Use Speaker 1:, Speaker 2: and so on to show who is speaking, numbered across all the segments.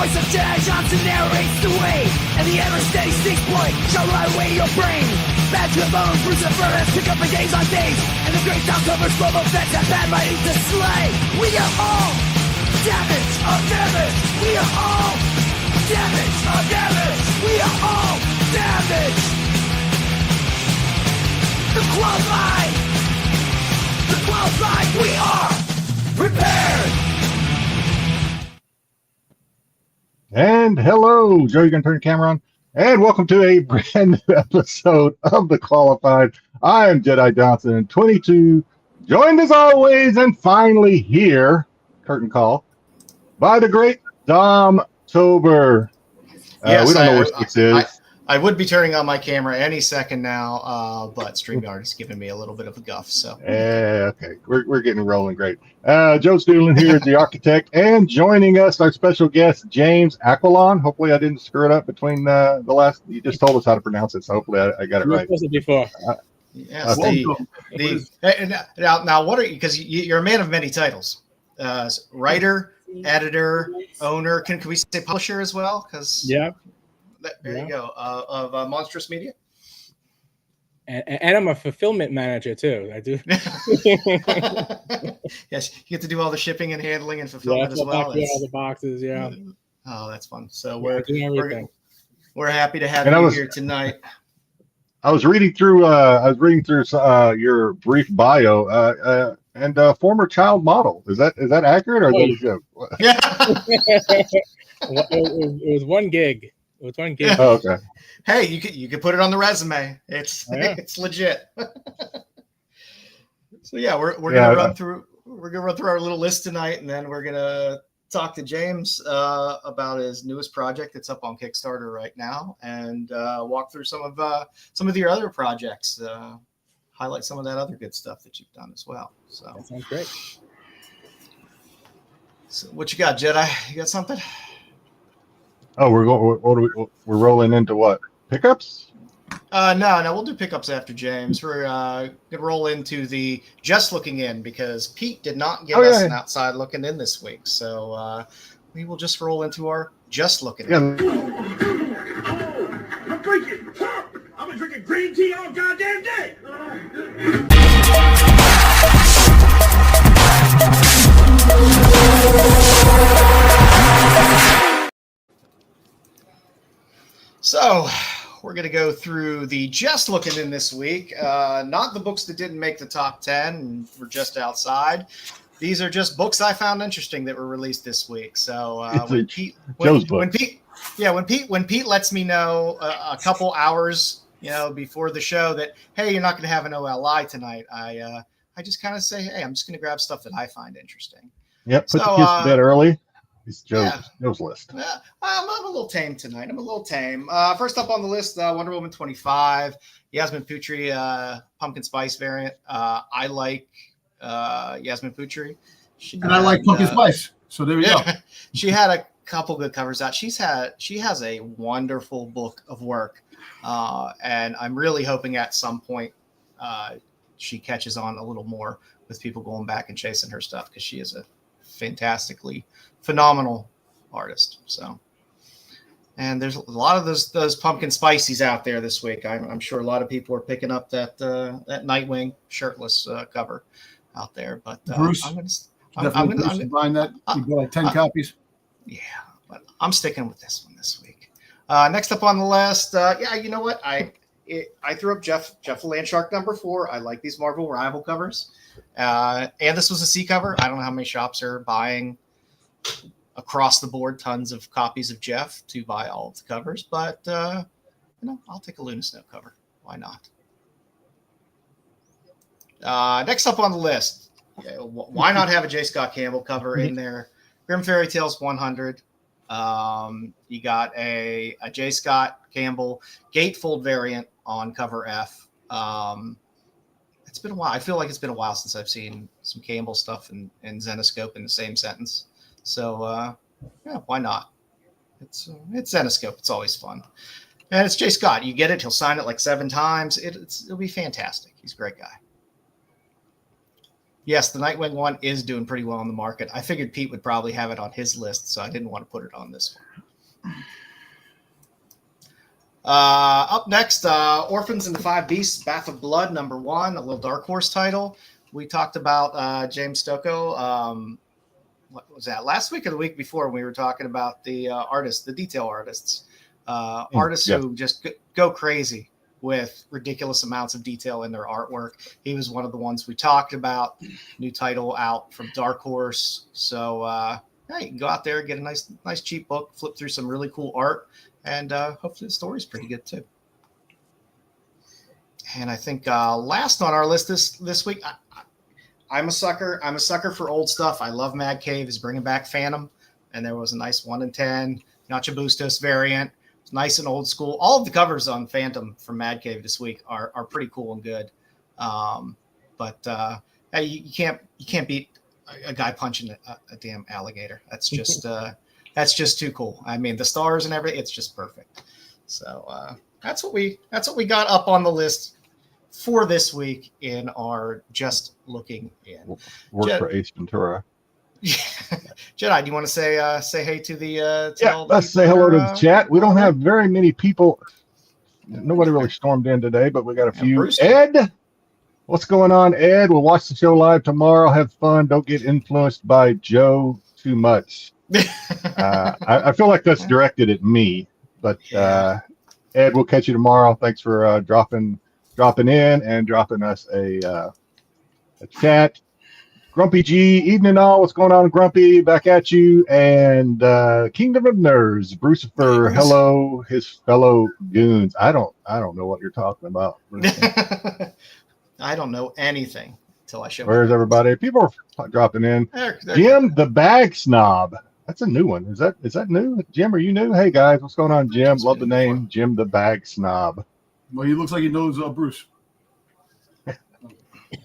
Speaker 1: voice of Jedi Johnson narrates the way, and the ever-steady Styx point shall ride away your brain. Bad to the bone, Bruce and Furnace pick up for days on days, and the great sound covers Boba Fett's have bad writing to slay. We are all damage of damage. We are all damage of damage. We are all damage. The qualified. The qualified. We are prepared.
Speaker 2: And hello, Joe, you gonna turn the camera on? And welcome to a brand new episode of The Qualified. I am Jedi Johnson, 22, joined as always and finally here, curtain call, by the great Dom Tober.
Speaker 3: Yes,
Speaker 2: we don't know where Styx is.
Speaker 3: I would be turning on my camera any second now, but StreamYard is giving me a little bit of a guff. So
Speaker 2: okay, we're getting rolling great. Joesduelin here is the architect, and joining us, our special guest, James Aquilone. Hopefully I didn't screw it up between the last, you just told us how to pronounce it, so hopefully I got it right.
Speaker 4: Before.
Speaker 3: Yes, now what are you, because you're a man of many titles, writer, editor, owner, can we say publisher as well? Because
Speaker 4: yeah.
Speaker 3: There you go. Of Monstrous Media.
Speaker 4: And I'm a fulfillment manager too. I do.
Speaker 3: Yes, you get to do all the shipping and handling and fulfillment as well.
Speaker 4: All the boxes, yeah.
Speaker 3: Oh, that's fun. So
Speaker 4: we're
Speaker 3: happy to have you here tonight.
Speaker 2: I was reading through your brief bio, and former child model. Is that accurate or is that a joke?
Speaker 3: Yeah.
Speaker 4: It was one gig.
Speaker 2: Oh, okay.
Speaker 3: Hey, you could put it on the resume. It's legit. So yeah, we're gonna run through our little list tonight, and then we're gonna talk to James about his newest project that's up on Kickstarter right now, and walk through some of your other projects, highlight some of that other good stuff that you've done as well. So
Speaker 4: that sounds great.
Speaker 3: So what you got, Jedi? You got something?
Speaker 2: Oh, we're rolling into what? Pickups?
Speaker 3: No, we'll do pickups after James. We're gonna roll into the just looking in because Pete did not give us an outside looking in this week, so we will just roll into our just looking in.
Speaker 5: I'm drinking. I've been drinking green tea all goddamn day.
Speaker 3: So we're going to go through the just looking in this week. Not the books that didn't make the top 10 and were just outside. These are just books I found interesting that were released this week. So when Pete lets me know a couple hours, before the show that, hey, you're not going to have an OLI tonight, I just kind of say, hey, I'm just going to grab stuff that I find interesting.
Speaker 2: Yep. Put the kids to bed early. It's Joe's list.
Speaker 3: I'm a little tame tonight. First up on the list, Wonder Woman 25, Yasmin Putri, pumpkin spice variant. I like Yasmin Putri.
Speaker 6: I like pumpkin spice. So there we go.
Speaker 3: She had a couple good covers out. She has a wonderful book of work, and I'm really hoping at some point she catches on a little more with people going back and chasing her stuff because she is a fantastically phenomenal artist. So, and there's a lot of those pumpkin spices out there this week. I'm sure a lot of people are picking up that Nightwing shirtless cover out there. But
Speaker 6: Bruce, I'm gonna find that. You got like 10 copies.
Speaker 3: Yeah, but I'm sticking with this one this week. Next up on the list, you know what? I threw up Jeff Landshark number 4. I like these Marvel Rival covers. And this was a C cover. I don't know how many shops are buying across the board tons of copies of Jeff to buy all of the covers, but I'll take a Luna Snow cover. Why not? Next up on the list, why not have a J. Scott Campbell cover in there? Grim Fairy Tales 100. You got a J. Scott Campbell gatefold variant on cover F. It's been a while. I feel like it's been a while since I've seen some Campbell stuff and Zenoscope in the same sentence. So, why not? It's Zenoscope. It's always fun. And it's J. Scott. You get it. He'll sign it like 7 times. It'll be fantastic. He's a great guy. Yes, the Nightwing one is doing pretty well on the market. I figured Pete would probably have it on his list, so I didn't want to put it on this one. Up next, Orphans and the Five Beasts, Bath of Blood, #1, a little Dark Horse title. We talked about James Stocco. What was that? Last week or the week before, when we were talking about the artists, the detail artists, artists who just go crazy with ridiculous amounts of detail in their artwork. He was one of the ones we talked about. New title out from Dark Horse. So you can go out there, get a nice cheap book, flip through some really cool art, and hopefully the story's pretty good too. And I think last on our list this week, I'm a sucker. I'm a sucker for old stuff. I love Mad Cave is bringing back Phantom, and there was a nice 1 in 10 Nacho Bustos variant. It's nice and old school. All of the covers on Phantom from Mad Cave this week are pretty cool and good. But you can't beat a guy punching a damn alligator. That's just too cool. I mean, the stars and everything, it's just perfect. So that's what we got up on the list for this week in our Just Looking In.
Speaker 2: Work for Ace Ventura.
Speaker 3: Yeah. Jedi, do you want to say hey to the
Speaker 2: let's say hello to the chat. We don't have very many people. Nobody really stormed in today, but we got a few.
Speaker 3: Bruce.
Speaker 2: Ed, what's going on, Ed? We'll watch the show live tomorrow. Have fun. Don't get influenced by Joe too much. I feel like that's directed at me, but Ed, we'll catch you tomorrow. Thanks for dropping in and dropping us a chat. Grumpy G, evening all. What's going on, Grumpy? Back at you. And Kingdom of Nerds, Brucifer, hello, his fellow goons. I don't know what you're talking about.
Speaker 3: I don't know anything until I show.
Speaker 2: Where's everybody? People are dropping in. Jim, the Bag Snob. That's a new one. Is that new? Jim, are you new? Hey guys, what's going on, Jim? Love the name, Jim the Bag Snob.
Speaker 6: Well, he looks like he knows Bruce.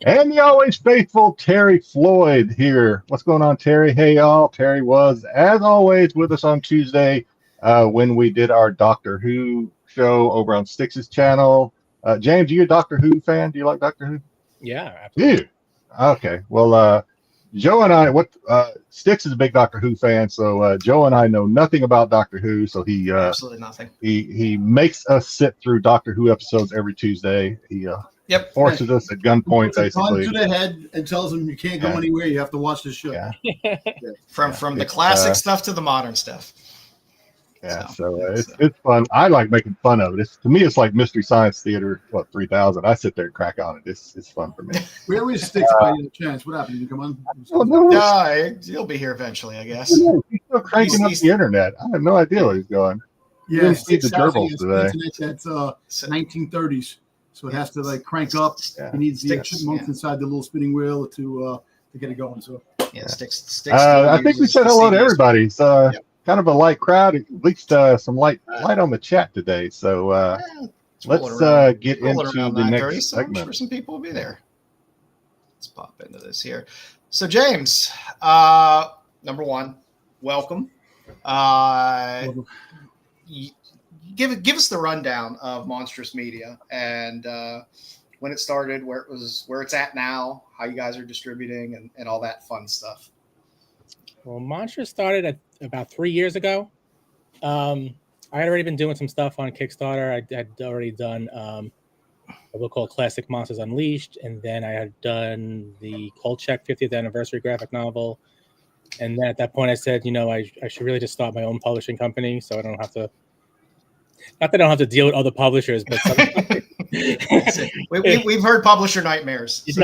Speaker 2: And the always faithful Terry Floyd here. What's going on, Terry? Hey, y'all. Terry was, as always, with us on Tuesday when we did our Doctor Who show over on Styx's channel. James, are you a Doctor Who fan? Do you like Doctor Who?
Speaker 4: Yeah, absolutely.
Speaker 2: Yeah. Okay. Well, Joe and I, Styx is a big Doctor Who fan, so Joe and I know nothing about Doctor Who, so he
Speaker 3: absolutely nothing.
Speaker 2: He makes us sit through Doctor Who episodes every Tuesday. He forces us at gunpoint, basically.
Speaker 6: To the head and tells him you can't go anywhere. You have to watch this show.
Speaker 2: Yeah.
Speaker 3: From the classic stuff to the modern stuff.
Speaker 2: Yeah, so it's fun. I like making fun of it. To me, it's like Mystery Science Theater, 3000. I sit there and crack on it. It's fun for me.
Speaker 6: Where is Styx by any chance? What happened? Did you come on?
Speaker 3: He'll be here eventually, I guess.
Speaker 2: He's still cranking up the internet. I have no idea where he's going.
Speaker 6: Yeah,
Speaker 2: he see the gerbils today.
Speaker 6: That's 1930s, so it has to crank up. He needs the chipmunks inside the little spinning wheel to get it going. So
Speaker 3: Styx.
Speaker 2: I think we said hello to everybody. So. Kind of a light crowd, at least some light on the chat today. So let's get into the next segment.
Speaker 3: I'm sure some people will be there. Let's pop into this here. So James, #1, welcome. Give us the rundown of Monstrous Media and when it started, where it's at now, how you guys are distributing, and all that fun stuff.
Speaker 4: Well, Monstrous started about 3 years ago. I had already been doing some stuff on Kickstarter. I had already done a book called Classic Monsters Unleashed, and then I had done the Kolchak 50th anniversary graphic novel. And then at that point, I said, I should really just start my own publishing company, so I don't have to. Not that I don't have to deal with other publishers, but
Speaker 3: we've heard publisher nightmares.
Speaker 4: So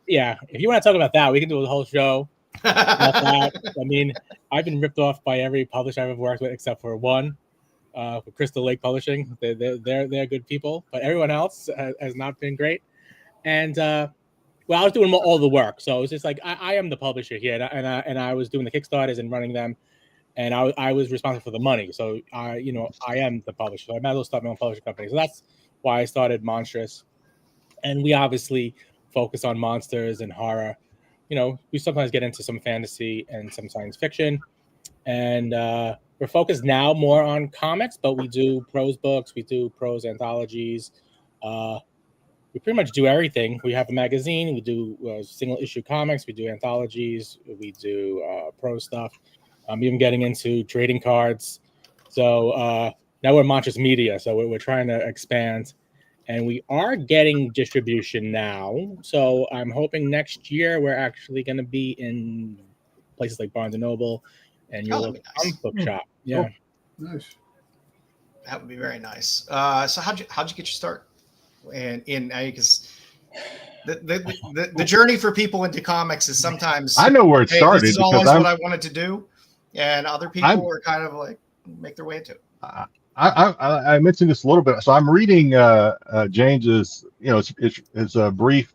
Speaker 4: yeah, if you want to talk about that, we can do a whole show. I mean, I've been ripped off by every publisher I've ever worked with except for one, for Crystal Lake Publishing. They're good people, but everyone else has not been great. And I was doing all the work, so it was just like I am the publisher here, and I was doing the Kickstarters and running them, and I was responsible for the money. So I am the publisher. So I might as well start my own publishing company. So that's why I started Monstrous, and we obviously focus on monsters and horror. We sometimes get into some fantasy and some science fiction, and we're focused now more on comics, but we do prose books, we do prose anthologies, we pretty much do everything. We have a magazine. We do single issue comics. We do anthologies. We do pro stuff. Even getting into trading cards. So now we're Monstrous Media. So we're trying to expand, and we are getting distribution now. So I'm hoping next year we're actually going to be in places like Barnes and Noble and your local comic book shop. Yeah,
Speaker 6: Nice.
Speaker 3: That would be very nice. So how'd you get your start? And because the journey for people into comics is sometimes
Speaker 2: I know where it started.
Speaker 3: This is always what I wanted to do, and other people are kind of like make their way into it.
Speaker 2: I mentioned this a little bit. So I'm reading James's, it's a brief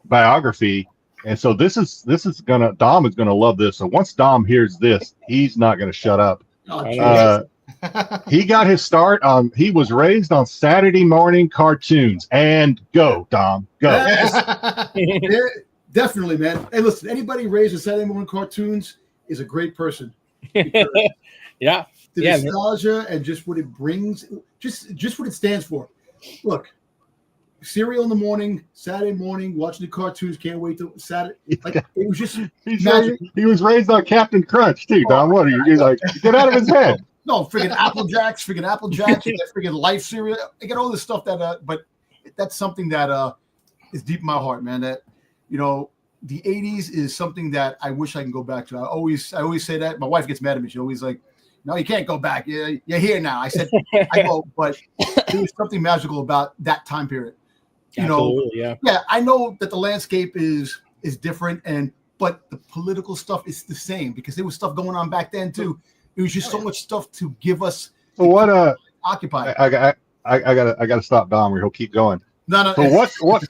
Speaker 2: biography, and so this is Dom is gonna love this. So once Dom hears this, he's not gonna shut up. He got his start on. He was raised on Saturday morning cartoons. And go, Dom, go.
Speaker 6: Yeah, definitely, man. Hey, listen, anybody raised on Saturday morning cartoons is a great person.
Speaker 4: Yeah.
Speaker 6: The nostalgia and just what it brings, just what it stands for. Look, cereal in the morning, Saturday morning, watching the cartoons. Can't wait till Saturday. Like it was just.
Speaker 2: He was raised on Captain Crunch too, Dom. What are you? You're like, get out of his head.
Speaker 6: No, friggin' Apple Jacks, you get friggin' Life cereal. I get all this stuff that, but that's something that is deep in my heart, man. That, the 80s is something that I wish I can go back to. I always say that. My wife gets mad at me. She's always like, no, you can't go back. You're here now. I said, I go, but there was something magical about that time period.
Speaker 4: Yeah,
Speaker 6: I know that the landscape is different, but the political stuff is the same because there was stuff going on back then too. It was just so much stuff to give us.
Speaker 2: So what?
Speaker 6: Occupied.
Speaker 2: I gotta stop Dom, or he'll keep going.
Speaker 6: No.
Speaker 2: So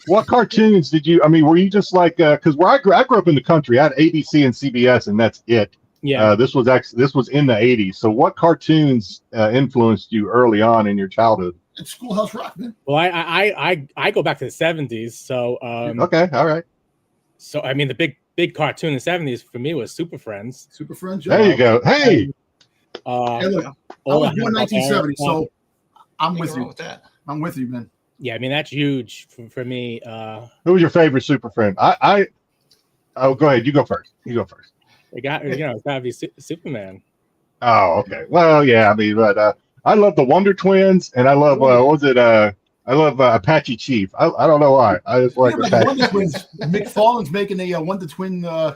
Speaker 2: what cartoons did you? I mean, were you just like because where I grew up in the country, I had ABC and CBS, and that's it.
Speaker 4: Yeah.
Speaker 2: This was in the 80s. So what cartoons influenced you early on in your childhood?
Speaker 6: It's Schoolhouse Rock, man.
Speaker 4: Well, I go back to the 70s. So
Speaker 2: okay, all right.
Speaker 4: So I mean, the big cartoon in the 70s for me was Super Friends.
Speaker 6: Super Friends.
Speaker 2: There you go. Hey.
Speaker 6: Hey, look, I was born in 1970, so I'm with you. I'm with you, man.
Speaker 4: Yeah, I mean that's huge for me.
Speaker 2: Who was your favorite Super Friend? Oh, go ahead. You go first.
Speaker 4: It's gotta be Superman.
Speaker 2: Oh, okay. Well, yeah. I mean, but I love the Wonder Twins, and I love I love Apache Chief. I don't know why. I just like
Speaker 6: the Wonder Twins. McFarlane's making a Wonder Twin.
Speaker 2: I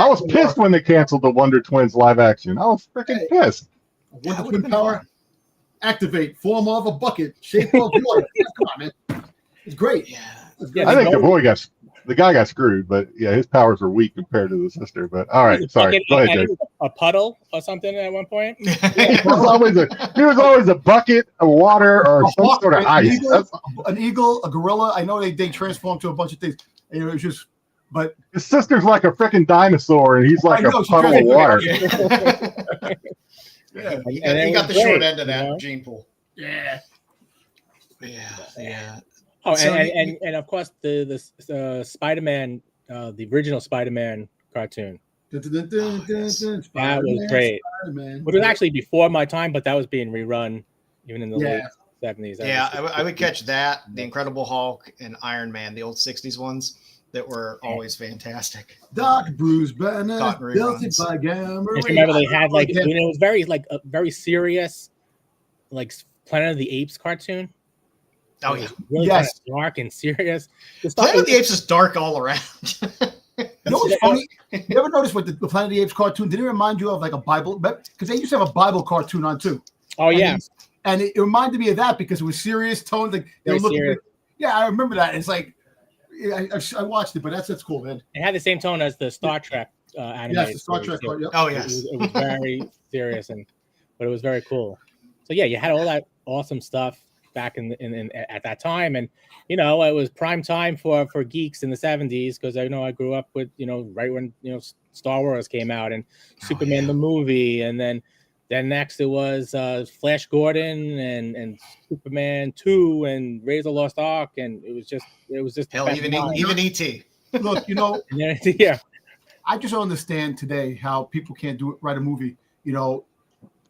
Speaker 2: was pissed when they canceled the Wonder Twins live action. I was freaking pissed.
Speaker 6: Wonder Twin power, activate, form of a bucket, shape of water. Come on, man. It's great.
Speaker 3: Yeah.
Speaker 2: I think the guy got screwed, but yeah, his powers were weak compared to the sister. But all right, sorry. Go ahead, Jay.
Speaker 4: A puddle or something at one point.
Speaker 2: He was always a bucket of water or some sort of ice.
Speaker 6: An eagle, a gorilla. I know they transform to a bunch of things. It was just. But
Speaker 2: his sister's like a freaking dinosaur, and he's like a puddle of water.
Speaker 3: Yeah, he got the short end of that gene pool.
Speaker 6: Yeah.
Speaker 4: Oh, and of course the Spider-Man, the original Spider-Man cartoon. That was great. Which was actually before my time, but that was being rerun even in the late 70s.
Speaker 3: Yeah, I would catch that, The Incredible Hulk, and Iron Man, the old 60s ones. That were always fantastic.
Speaker 6: Doc Bruce Banner, built it by Gamma.
Speaker 4: I remember they had it was very a very serious, like Planet of the Apes cartoon.
Speaker 3: Oh yeah,
Speaker 4: really kind of dark and serious.
Speaker 3: Planet of the Apes is dark all around.
Speaker 6: You know what's funny? You ever notice with the Planet of the Apes cartoon? Did it remind you of like a Bible? Because they used to have a Bible cartoon on too.
Speaker 4: Oh yeah,
Speaker 6: and it reminded me of that because it was serious tones. Like they were looking. Yeah, I remember that. It's like. I watched it, but that's cool, man.
Speaker 4: It had the same tone as the Star Trek anime.
Speaker 6: Yes, the Star Trek part. Yep.
Speaker 3: Oh yes,
Speaker 4: it was very serious but it was very cool. So yeah, you had all that awesome stuff back in at that time, and it was prime time for geeks in the 70s because I grew up with right when Star Wars came out and Superman the movie, and then next it was Flash Gordon and Superman 2 and Raiders of the Lost Ark, and it was just
Speaker 3: hell, even E.T.
Speaker 6: Look,
Speaker 4: yeah.
Speaker 6: I just don't understand today how people can't write a movie.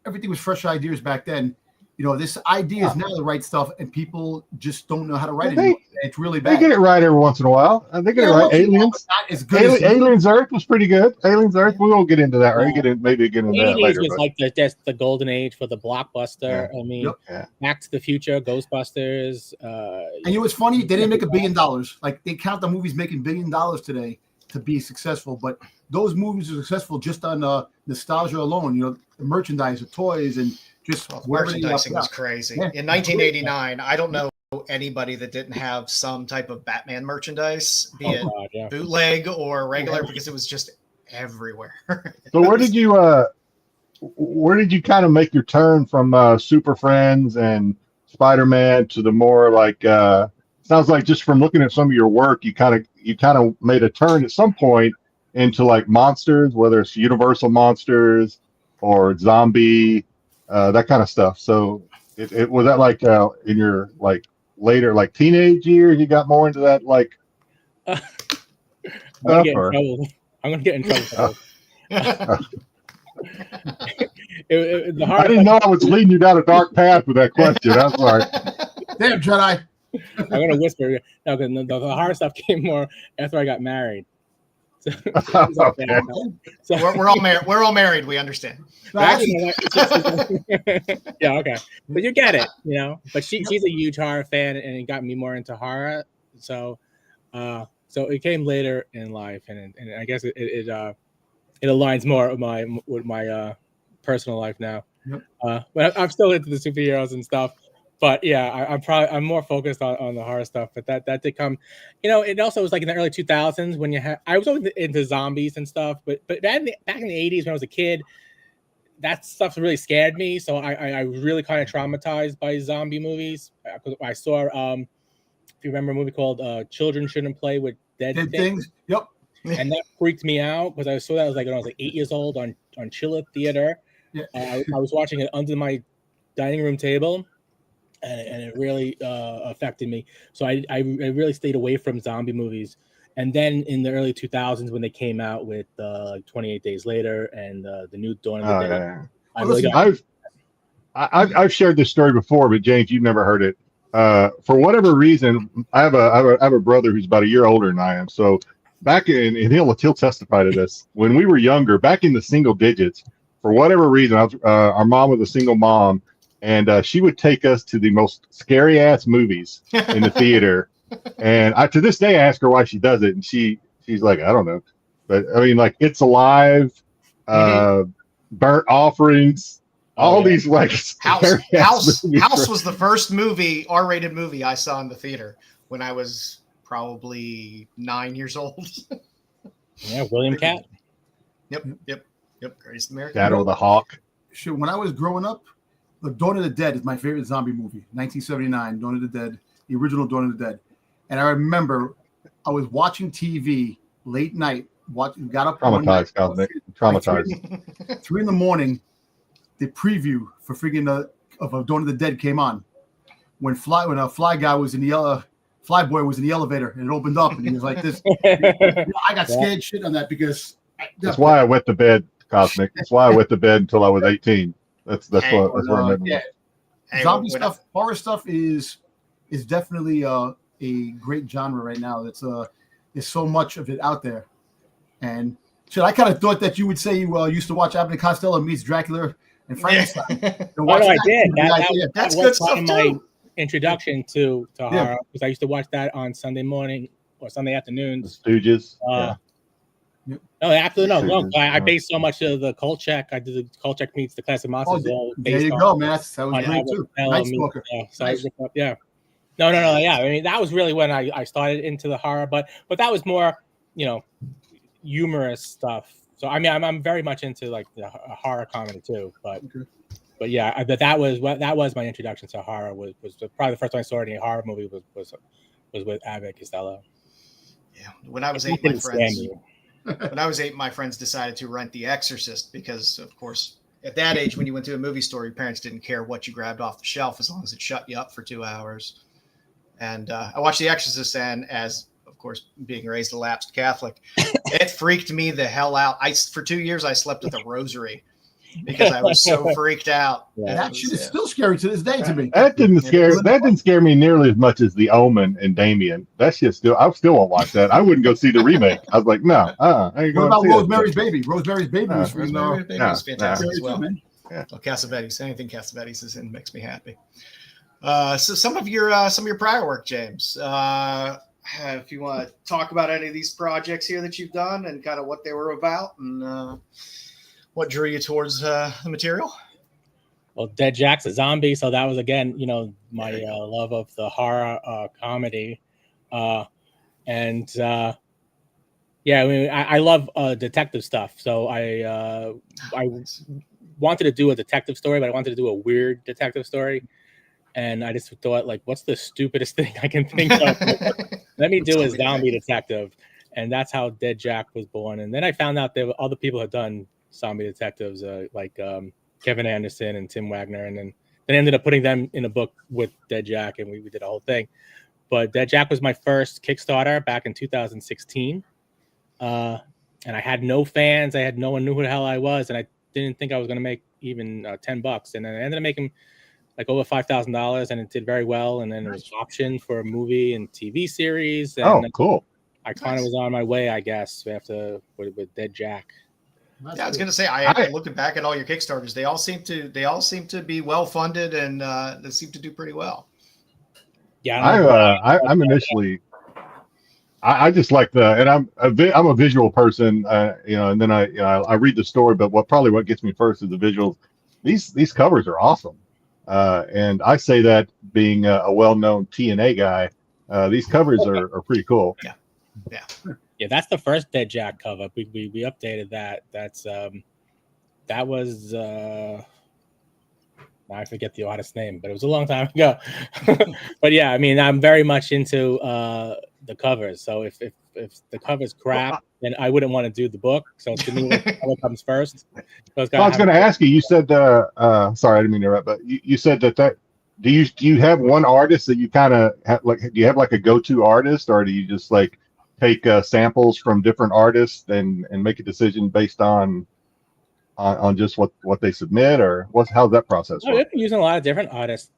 Speaker 6: Everything was fresh ideas back then. this idea is now the right stuff, and people just don't know how to write it
Speaker 2: They-
Speaker 6: anymore. It's really
Speaker 2: They
Speaker 6: bad.
Speaker 2: get it right every once in a while. They get it right.
Speaker 6: once in a while,
Speaker 2: Aliens.
Speaker 6: but not as good as
Speaker 2: Aliens Earth was pretty good. Aliens Earth. We won't get into that. Right? Maybe get into that
Speaker 4: 80s
Speaker 2: later.
Speaker 4: was
Speaker 2: But
Speaker 4: like just the golden age for the blockbuster. I mean,
Speaker 6: Yep.
Speaker 4: Back to the Future, Ghostbusters.
Speaker 6: And you know what's funny? They didn't make $1 billion. Like, they count the movies making $1 billion today to be successful, but those movies are successful just on nostalgia alone. The merchandise, the toys, and just
Speaker 3: Merchandising was crazy.
Speaker 6: Yeah.
Speaker 3: In 1989, I don't know anybody that didn't have some type of Batman merchandise, be it
Speaker 4: God, yeah.
Speaker 3: bootleg or regular, because it was just everywhere.
Speaker 2: So where did you kind of make your turn from Super Friends and Spider-Man to the more like sounds like just from looking at some of your work, you kind of made a turn at some point into like monsters, whether it's Universal monsters or zombie, that kind of stuff. So it was that like in your like later like teenage years you got more into that like
Speaker 4: I'm gonna get in trouble. The
Speaker 2: I didn't know I was leading you down a dark path with that question. I'm sorry.
Speaker 6: Damn, Jedi.
Speaker 4: I'm gonna whisper. No, because the hard stuff came more after I got married. So,
Speaker 2: Okay.
Speaker 4: so
Speaker 3: We're all married. We understand.
Speaker 4: yeah, okay, but you get it, But she's a huge horror fan, and it got me more into horror. So it came later in life, and I guess it aligns more with my personal life now.
Speaker 6: Yep.
Speaker 4: But I'm still into the superheroes and stuff. But yeah, I'm more focused on the horror stuff. But that did come, it also was like in the early 2000s when I was always into zombies and stuff. But back in the 80s when I was a kid, that stuff really scared me. So I was really kind of traumatized by zombie movies. I saw if you remember a movie called Children Shouldn't Play with Dead Things.
Speaker 6: Yep.
Speaker 4: And that freaked me out because I saw that when I was like 8 years old on Chilla Theater.
Speaker 6: Yeah.
Speaker 4: I was watching it under my dining room table. And it really affected me. So I really stayed away from zombie movies. And then in the early 2000s, when they came out with 28 Days Later and the new Dawn of the Dead,
Speaker 2: I've shared this story before, but James, you've never heard it. For whatever reason, I have a brother who's about a year older than I am. So back in, and he'll testify to this. When we were younger, back in the single digits, for whatever reason, our mom was a single mom. And she would take us to the most scary ass movies in the theater. And to this day, I ask her why she does it. And she's like, I don't know. But I mean, like It's Alive, Burnt Offerings, all these like
Speaker 3: House was the first R-rated movie I saw in the theater when I was probably 9 years old.
Speaker 4: Yeah, William Cat.
Speaker 3: Yep. Greatest American.
Speaker 2: Shadow of the Hawk.
Speaker 6: Shit, when I was growing up, the Dawn of the Dead is my favorite zombie movie. 1979, Dawn of the Dead, the original Dawn of the Dead. And I remember I was watching TV late night, got up
Speaker 2: Traumatized, traumatized.
Speaker 6: 3 in the morning, the preview for freaking of Dawn of the Dead came on. When a fly guy was in the fly boy was in the elevator and it opened up and he was like this. I got scared shit on that because
Speaker 2: that's why I wet the bed, Cosmic. That's why I wet the bed until I was 18. That's what I remember.
Speaker 6: Yeah. Zombie stuff, horror stuff is definitely a great genre right now. There's so much of it out there. And shit, I kind of thought that you would say you used to watch Abbott and Costello meets Dracula and Frankenstein.
Speaker 4: I did.
Speaker 3: That's
Speaker 4: good
Speaker 3: good
Speaker 4: stuff.
Speaker 3: stuff
Speaker 4: My
Speaker 3: too.
Speaker 4: introduction to horror because I used to watch that on Sunday morning or Sunday afternoons.
Speaker 2: The Stooges.
Speaker 4: No, absolutely no. I based so much of the Cult Check. I did the Cult Check meets the Classic Monsters.
Speaker 6: There you go, man. That was great too. Night Stalker.
Speaker 4: Yeah. No. Yeah, I mean that was really when I started into the horror, but that was more, humorous stuff. So I mean, I'm very much into like the horror comedy too. But yeah, that was my introduction to horror. Was probably the first time I saw any horror movie was with Abbott Costello.
Speaker 3: Yeah, when I was 8, my friends decided to rent The Exorcist because, of course, at that age, when you went to a movie store, your parents didn't care what you grabbed off the shelf as long as it shut you up for 2 hours. And I watched The Exorcist, and as, of course, being raised a lapsed Catholic, it freaked me the hell out. For 2 years, I slept with a rosary. because I was so freaked out.
Speaker 4: Yeah.
Speaker 6: That shit is still scary to this day to me.
Speaker 2: That didn't scare me nearly as much as the Omen and Damien. That shit I still won't watch that. I wouldn't go see the remake. I was like, no, I ain't
Speaker 6: What
Speaker 2: going
Speaker 6: about
Speaker 2: to see
Speaker 6: Rosemary's Baby? Rosemary's Baby was from
Speaker 3: Rosemary's Baby was fantastic as well.
Speaker 6: man.
Speaker 3: Well, Cassavetes, anything Cassavetes is in makes me happy. So some of your prior work, James. If you want to talk about any of these projects here that you've done and kind of what they were about and what drew you towards the material.
Speaker 4: Well, Dead Jack's a zombie, so that was again, my love of the horror comedy, and yeah, I mean, I love detective stuff. So I wanted to do a detective story, but I wanted to do a weird detective story. And I just thought, like, what's the stupidest thing I can think of? Let me do a zombie detective. And that's how Dead Jack was born. And then I found out there were other people who had done zombie detectives, like Kevin Anderson and Tim Wagner. And then they ended up putting them in a book with Dead Jack, and we did a whole thing. But Dead Jack was my first Kickstarter back in 2016. And I had no fans. No one knew who the hell I was. And I didn't think I was going to make even $10. And then I ended up making like over $5,000, and it did very well. And then it was optioned for a movie and TV series. And
Speaker 2: cool.
Speaker 4: I kind of was on my way, I guess, after with Dead Jack.
Speaker 3: Yeah, I was going to say, I looking back at all your Kickstarters, they all seem to be well funded, and they seem to do pretty well.
Speaker 4: Yeah,
Speaker 2: I'm initially. I just like and I'm a visual person, and then I read the story, but what gets me first is the visuals. These covers are awesome. And I say that being a well-known TNA guy, these covers are pretty cool.
Speaker 4: Yeah. That's the first Dead Jack cover. We updated that. That was I forget the artist's name, but it was a long time ago. But yeah, I mean, I'm very much into the covers. So if the cover's crap, then I wouldn't want to do the book. So to me, the cover comes first. So I was
Speaker 2: going to ask you. You said, sorry, I didn't mean to interrupt, but you said that. Do you have one artist that you kind of like? Do you have like a go-to artist, or do you just like take samples from different artists and make a decision based on just what they submit, or how's that process work?
Speaker 4: I've been using a lot of different artists.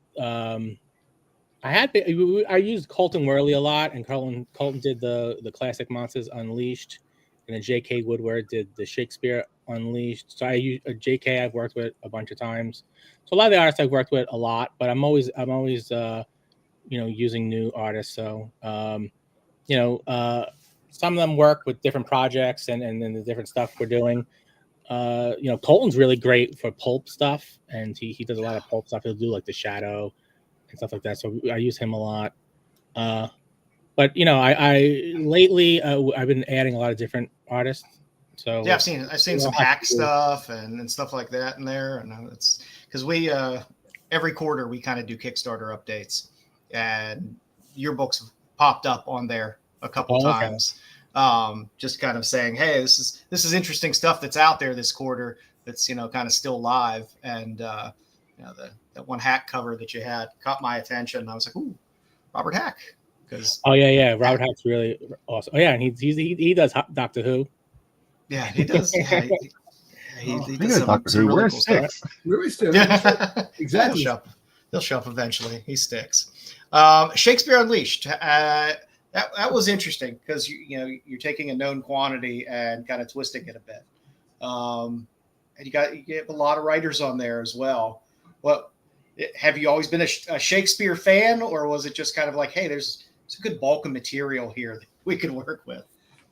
Speaker 4: I used Colton Worley a lot, and Colton did the classic Monsters Unleashed, and then J.K. Woodward did the Shakespeare Unleashed. So I use J.K. I've worked with a bunch of times. So a lot of the artists I've worked with a lot, but I'm always using new artists. So some of them work with different projects and then the different stuff we're doing. Colton's really great for pulp stuff, and he does a lot of pulp stuff. He'll do like The Shadow and stuff like that. So I use him a lot. But I lately I've been adding a lot of different artists. So
Speaker 3: yeah, I've seen some hack stuff and stuff like that in there, and it's because we every quarter we kind of do Kickstarter updates, and your books popped up on there a couple times. Just kind of saying, hey, this is interesting stuff that's out there this quarter that's kind of still live, and that one hack cover that you had caught my attention. I was like, ooh, Robert Hack.
Speaker 4: Robert Hack's really awesome. Oh yeah, and he does Doctor Who.
Speaker 3: Yeah, he does. Yeah, he does
Speaker 2: Doctor Who. Where's Styx?
Speaker 6: Where is Styx?
Speaker 3: Yeah,
Speaker 6: exactly.
Speaker 3: They'll show up eventually. He sticks. Shakespeare Unleashed. That was interesting because you're taking a known quantity and kind of twisting it a bit. And you get a lot of writers on there as well. What have you always been a Shakespeare fan, or was it just kind of like, hey, there's a good bulk of material here that we could work with?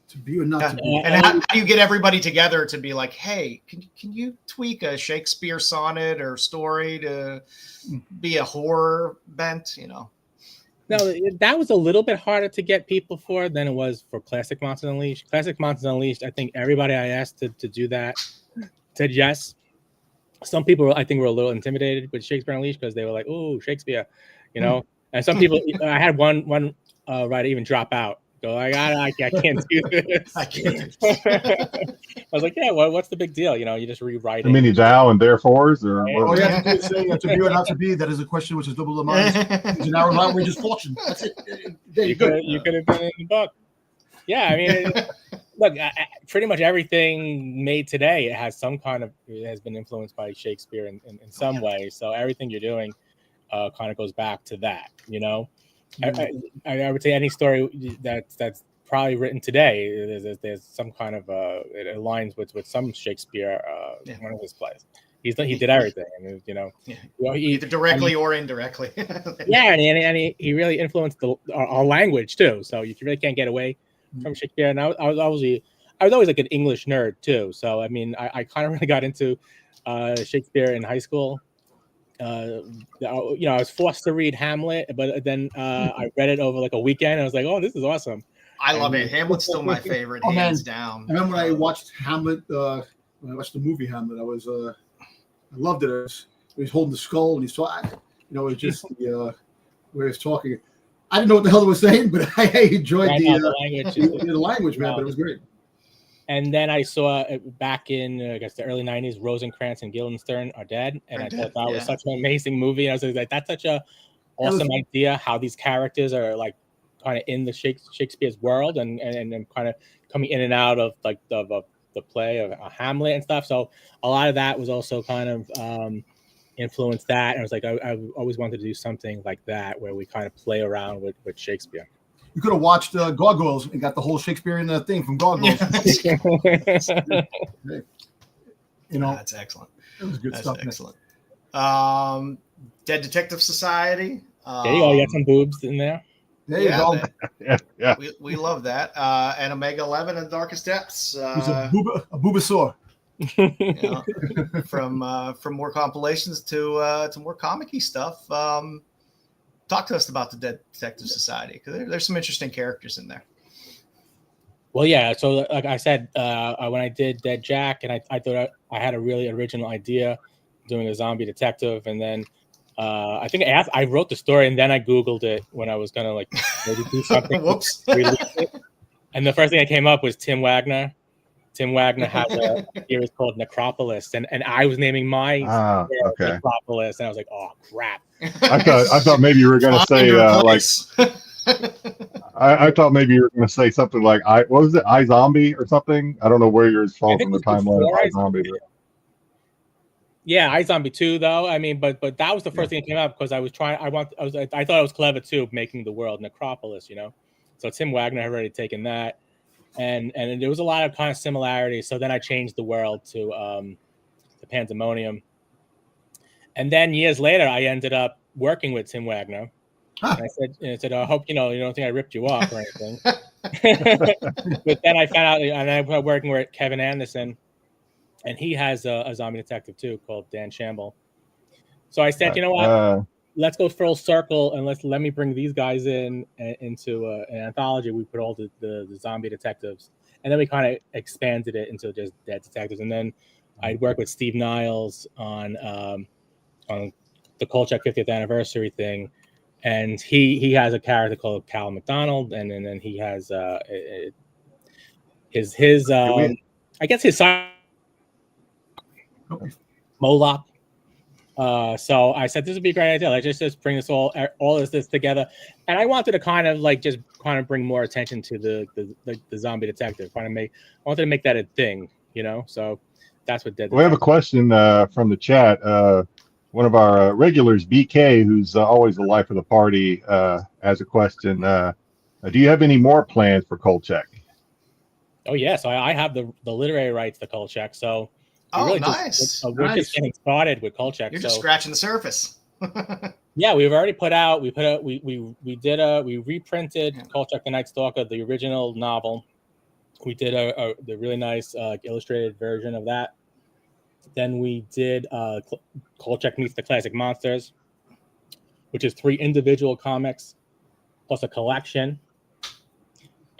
Speaker 6: To be or not to be.
Speaker 3: And how do you get everybody together to be like, hey, can you tweak a Shakespeare sonnet or story to be a horror bent?
Speaker 4: No, that was a little bit harder to get people for than it was for Classic Monsters Unleashed. Classic Monsters Unleashed, I think everybody I asked to do that said yes. Some people, I think, were a little intimidated with Shakespeare Unleashed because they were like, "Oh, Shakespeare," And some people, I had one writer even drop out. Go, I can't do this.
Speaker 3: I can't.
Speaker 4: I was like, yeah, well, what's the big deal? You just rewrite it.
Speaker 2: I mean, thou and therefores, or
Speaker 6: all you have to do is say to be or not to be. That is a question which is double the mind. It's an hour of outrageous fortune. That's it.
Speaker 4: You could have done it in the book. Yeah, I mean, look, pretty much everything made today it has been influenced by Shakespeare in some way. So everything you're doing kind of goes back to that. You know, I would say any story that's probably written today, there's some kind of it aligns with some Shakespeare one of his plays. He did everything, and you know,
Speaker 3: either directly or indirectly.
Speaker 4: Yeah, and he really influenced our language too. So you really can't get away from Shakespeare. And I was always like an English nerd too. So I mean, I kind of really got into Shakespeare in high school. I was forced to read Hamlet, but then I read it over like a weekend. And I was like, oh, this is awesome.
Speaker 3: I love it. Hamlet's still my favorite, hands down.
Speaker 6: I remember when I watched Hamlet. When I watched the movie Hamlet, I loved it. He was holding the skull, and he's talking. You know, it was just where he was talking. I didn't know what the hell he was saying, but I enjoyed the language, man. But it was great.
Speaker 4: And then I saw back in, I guess, the early 90s, Rosencrantz and Guildenstern Are Dead. And I thought that was such an amazing movie. And I was like, that's such a awesome idea how these characters are like kind of in the Shakespeare's world and kind of coming in and out of like the play of Hamlet and stuff. So a lot of that was also kind of influenced that. And I was like, I always wanted to do something like that where we kind of play around with Shakespeare.
Speaker 6: You could have watched Gargoyles and got the whole Shakespearean thing from Gargoyles. You know,
Speaker 3: that's excellent.
Speaker 6: That was good stuff.
Speaker 3: Excellent. Dead Detective Society.
Speaker 4: There you go. You got some boobs in there.
Speaker 6: There you go.
Speaker 2: Yeah.
Speaker 3: We love that. And Omega 11 and Darkest Depths.
Speaker 6: He's a boobasaur.
Speaker 3: From more compilations to more comic-y stuff. Talk to us about the Dead Detective Society, because there's some interesting characters in there.
Speaker 4: Well, yeah. So, like I said, when I did Dead Jack, and I thought I had a really original idea doing a zombie detective, and then I think I wrote the story, and then I Googled it when I was gonna like maybe do something.
Speaker 3: Whoops.
Speaker 4: And the first thing that came up was Tim Wagner. Tim Wagner has a series called Necropolis, and I was naming my Necropolis, and I was like, oh crap.
Speaker 2: I thought maybe you were going to say I thought maybe you were going to say something like what was it, iZombie or something? I don't know where yours falls in the timeline of iZombie.
Speaker 4: Yeah, iZombie 2 though. I mean, but that was the first thing that came up because I thought it was clever too, making the world Necropolis, you know. So Tim Wagner had already taken that, and there was a lot of kind of similarities. So then I changed the world to Pandemonium. And then years later, I ended up working with Tim Wagner. And I said, I hope you don't think I ripped you off or anything. But then I found out, and I was working with Kevin Anderson, and he has a zombie detective too called Dan Shamble. So I said, you know what? Let's go full circle and let me bring these guys into an anthology. We put all the zombie detectives, and then we kind of expanded it into just Dead Detectives. And then I'd work with Steve Niles on the Kolchak 50th anniversary thing, and he has a character called Cal McDonald, and then he has his I guess his son Moloch. So I said this would be a great idea. Let's just bring all this together, and I wanted to kind of bring more attention to the zombie detective. I wanted to make that a thing, you know. So that's what did.
Speaker 2: We have a question from the chat. One of our regulars, BK, who's always the life of the party, has a question. Do you have any more plans for Kolchak?
Speaker 4: Oh yeah, so I have the literary rights to Kolchak. So we're just getting started with Kolchak.
Speaker 3: You're just scratching the surface.
Speaker 4: Yeah, we've already we reprinted Kolchak the Night Stalker, the original novel. We did the really nice illustrated version of that. Then we did Kolchak Meets the Classic Monsters, which is 3 individual comics plus a collection.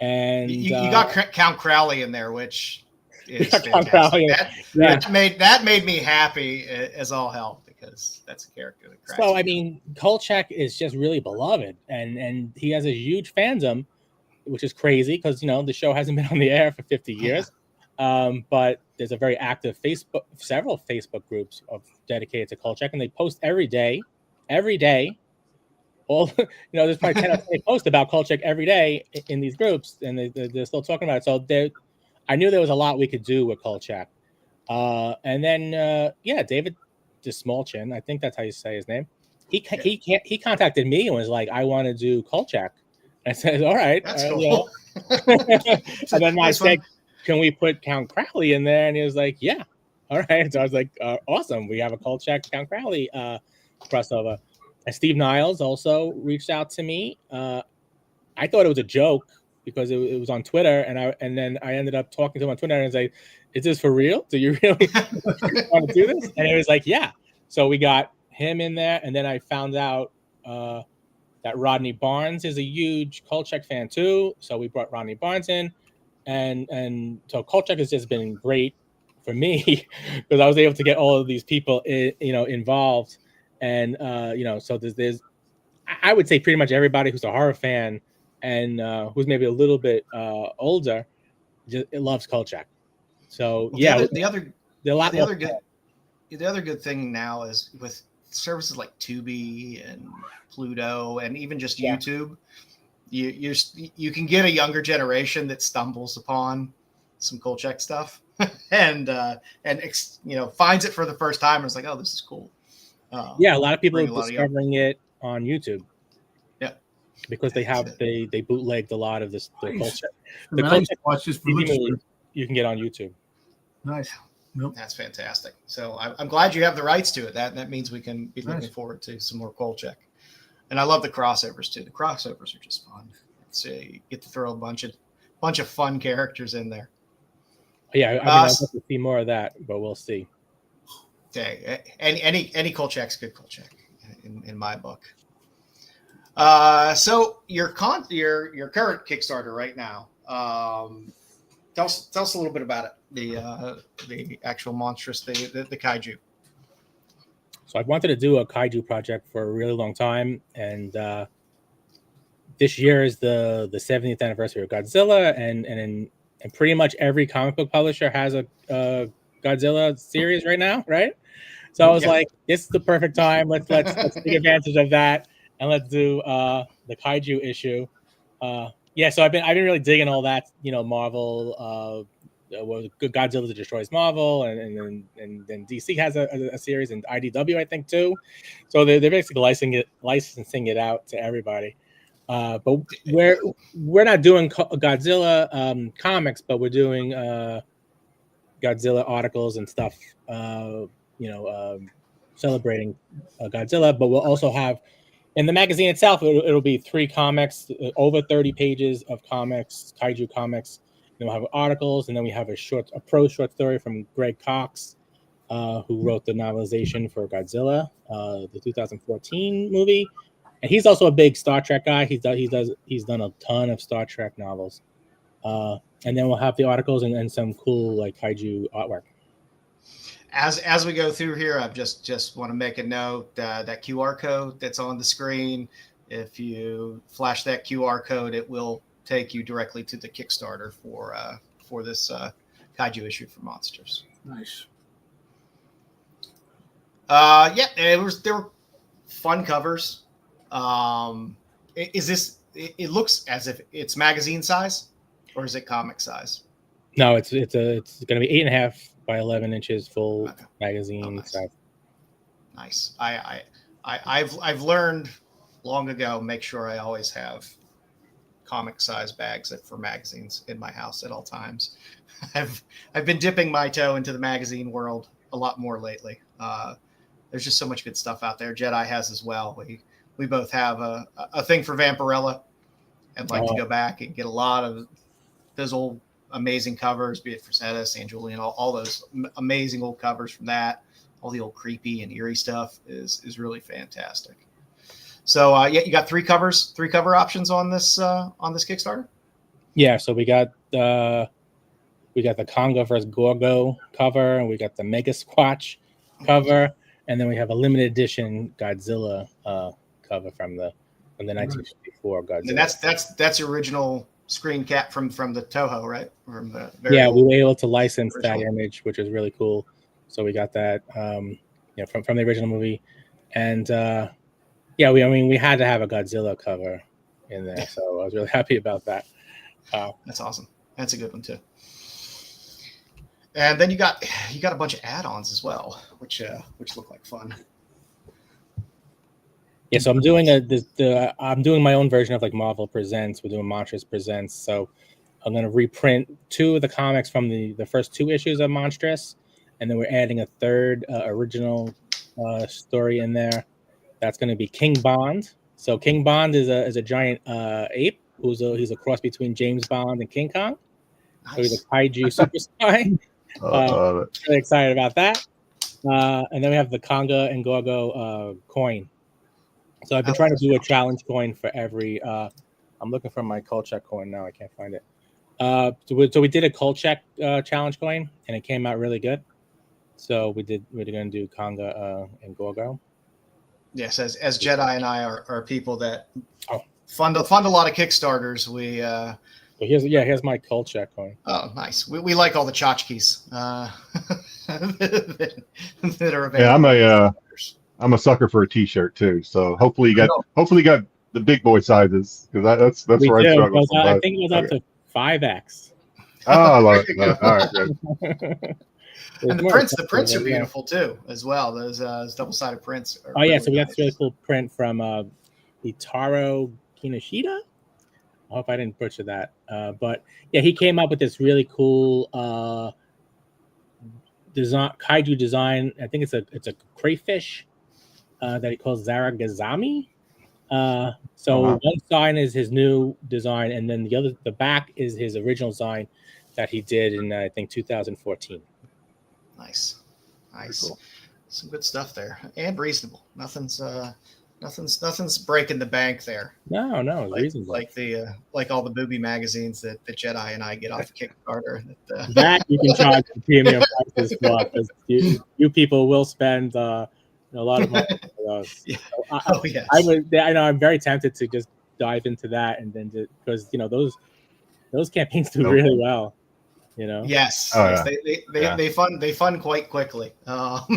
Speaker 4: And
Speaker 3: you got Count Crowley in there, which is fantastic. That made me happy as all hell, because that's a character that cracks
Speaker 4: So I mean, Kolchak is just really beloved, and he has a huge fandom, which is crazy because the show hasn't been on the air for 50 years. But there's a very active several Facebook groups dedicated to Kolchak, and they post every day. All there's probably 10 or 20 posts about Kolchak every day in these groups, and they're still talking about it. So I knew there was a lot we could do with Kolchak. And then David Desmolchin, I think that's how you say his name. He contacted me and was like, I want to do Kolchak. I said, all right.
Speaker 3: That's cool.
Speaker 4: And then I said,
Speaker 3: fun.
Speaker 4: can we put Count Crowley in there? And he was like, yeah. All right. So I was like, awesome. We have a Kolchak Count Crowley crossover. And Steve Niles also reached out to me. I thought it was a joke because it was on Twitter, and then I ended up talking to him on Twitter, and I was like, is this for real? Do you really want to do this? And it was like, yeah. So we got him in there, and then I found out that Rodney Barnes is a huge Kolchak fan too. So we brought Rodney Barnes in, and so Kolchak has just been great for me because I was able to get all of these people involved, and so there's I would say pretty much everybody who's a horror fan and who's maybe a little bit older just loves Kolchak. So
Speaker 3: the other good thing now is with services like Tubi and Pluto and even just YouTube, you can get a younger generation that stumbles upon some Kolchak stuff and finds it for the first time and is like, oh, this is cool.
Speaker 4: A lot of people are discovering it on YouTube. Yeah, because they bootlegged a lot of this. The Kolchak. The Kolchak movie you can get on YouTube.
Speaker 6: Nice. Nope.
Speaker 3: That's fantastic. So I'm glad you have the rights to it. That means we can be looking forward to some more Kolchak. And I love the crossovers too. The crossovers are just fun. So you get to throw a bunch of fun characters in there.
Speaker 4: Yeah, I'd love to see more of that, but we'll see.
Speaker 3: Okay, any Kolchak's good Kolchak in my book. So your current Kickstarter right now. Tell us a little bit about it. The actual monstrous, the kaiju.
Speaker 4: So I've wanted to do a kaiju project for a really long time, and this year is the 70th anniversary of Godzilla, and pretty much every comic book publisher has a Godzilla series right now, right? So I was like, this is the perfect time. Let's take advantage of that, and let's do the kaiju issue. So I've been really digging all that, Marvel. Godzilla that destroys Marvel, and then DC has a series, and IDW I think too. So they're basically licensing it out to everybody. But we're not doing Godzilla comics, but we're doing Godzilla articles and stuff. Celebrating Godzilla, but we'll also have in the magazine itself. It'll be 3 comics, over 30 pages of comics, kaiju comics. Then we'll have articles, and then we have a prose short story from Greg Cox, who wrote the novelization for Godzilla, the 2014 movie, and he's also a big Star Trek guy. He's done a ton of Star Trek novels, and then we'll have the articles and some cool like kaiju artwork.
Speaker 3: As we go through here, I just want to make a note that QR code that's on the screen. If you flash that QR code, it will take you directly to the Kickstarter for this kaiju issue for Monsters.
Speaker 6: Nice.
Speaker 3: There were fun covers. It looks as if it's magazine size, or is it comic size?
Speaker 4: No, it's going to be 8.5 by 11 inches full magazine size.
Speaker 3: Nice. I've learned long ago. Make sure I always have comic size bags for magazines in my house at all times. I've been dipping my toe into the magazine world a lot more lately. There's just so much good stuff out there. Jedi has as well. We both have a thing for Vampirella, and like to go back and get a lot of those old amazing covers, be it for Frazetta, San Julian, all those amazing old covers from that. All the old creepy and eerie stuff is really fantastic. So you got 3 cover options on this Kickstarter.
Speaker 4: Yeah, so we got the Congo vs. Gorgo cover, and we got the Mega Squatch cover, and then we have a limited edition Godzilla cover from the 1954 Godzilla.
Speaker 3: And that's original screen cap from the Toho, right? From the
Speaker 4: we were able to license that image, which is really cool. So we got that from the original movie, and we had to have a Godzilla cover in there, so I was really happy about that.
Speaker 3: That's awesome. That's a good one too. And then you got a bunch of add-ons as well, which look like fun.
Speaker 4: Yeah, so I'm doing I'm doing my own version of like Marvel Presents. We're doing Monstrous Presents. So I'm going to reprint 2 of the comics from the first 2 issues of Monstrous, and then we're adding a third original story in there. That's going to be King Bond. So King Bond is a giant ape he's a cross between James Bond and King Kong.
Speaker 3: Nice.
Speaker 4: So he's a kaiju super spy. Really excited about that. And then we have the Conga and Gorgo coin. So I've been trying to do a challenge coin for every. I'm looking for my Kolchak coin now. I can't find it. So we did a Kolchak challenge coin, and it came out really good. So we're going to do Conga and Gorgo.
Speaker 3: Yes, as Jedi and I are people that fund a lot of Kickstarters. We
Speaker 4: But here's my Kolchak coin.
Speaker 3: Oh, nice. We like all the tchotchkes that are available.
Speaker 2: Yeah, I'm a sucker for a T-shirt too. So hopefully you got the big boy sizes, because that's where I struggle.
Speaker 4: I think it was up to 5X.
Speaker 2: Oh, I love it. All right, good.
Speaker 3: And the prints are beautiful too, as well. Those double-sided prints.
Speaker 4: So we got this really cool print from Itaro Kinoshita. I hope I didn't butcher that. But yeah, he came up with this really cool kaiju design. I think it's a crayfish that he calls Zaragazami. One sign is his new design, and then the back is his original design that he did in I think 2014.
Speaker 3: Nice.
Speaker 4: Cool.
Speaker 3: Some good stuff there, and reasonable. Nothing's breaking the bank there.
Speaker 4: No, it's reasonable.
Speaker 3: Like all the booby magazines that Jedi and I get off of Kickstarter.
Speaker 4: That you can charge the premium prices for, because you people will spend a lot of money for those.
Speaker 3: Yeah.
Speaker 4: So
Speaker 3: yes.
Speaker 4: I know I'm very tempted to just dive into that, and then because those campaigns do really well.
Speaker 3: Yes, they fund quite quickly. You'll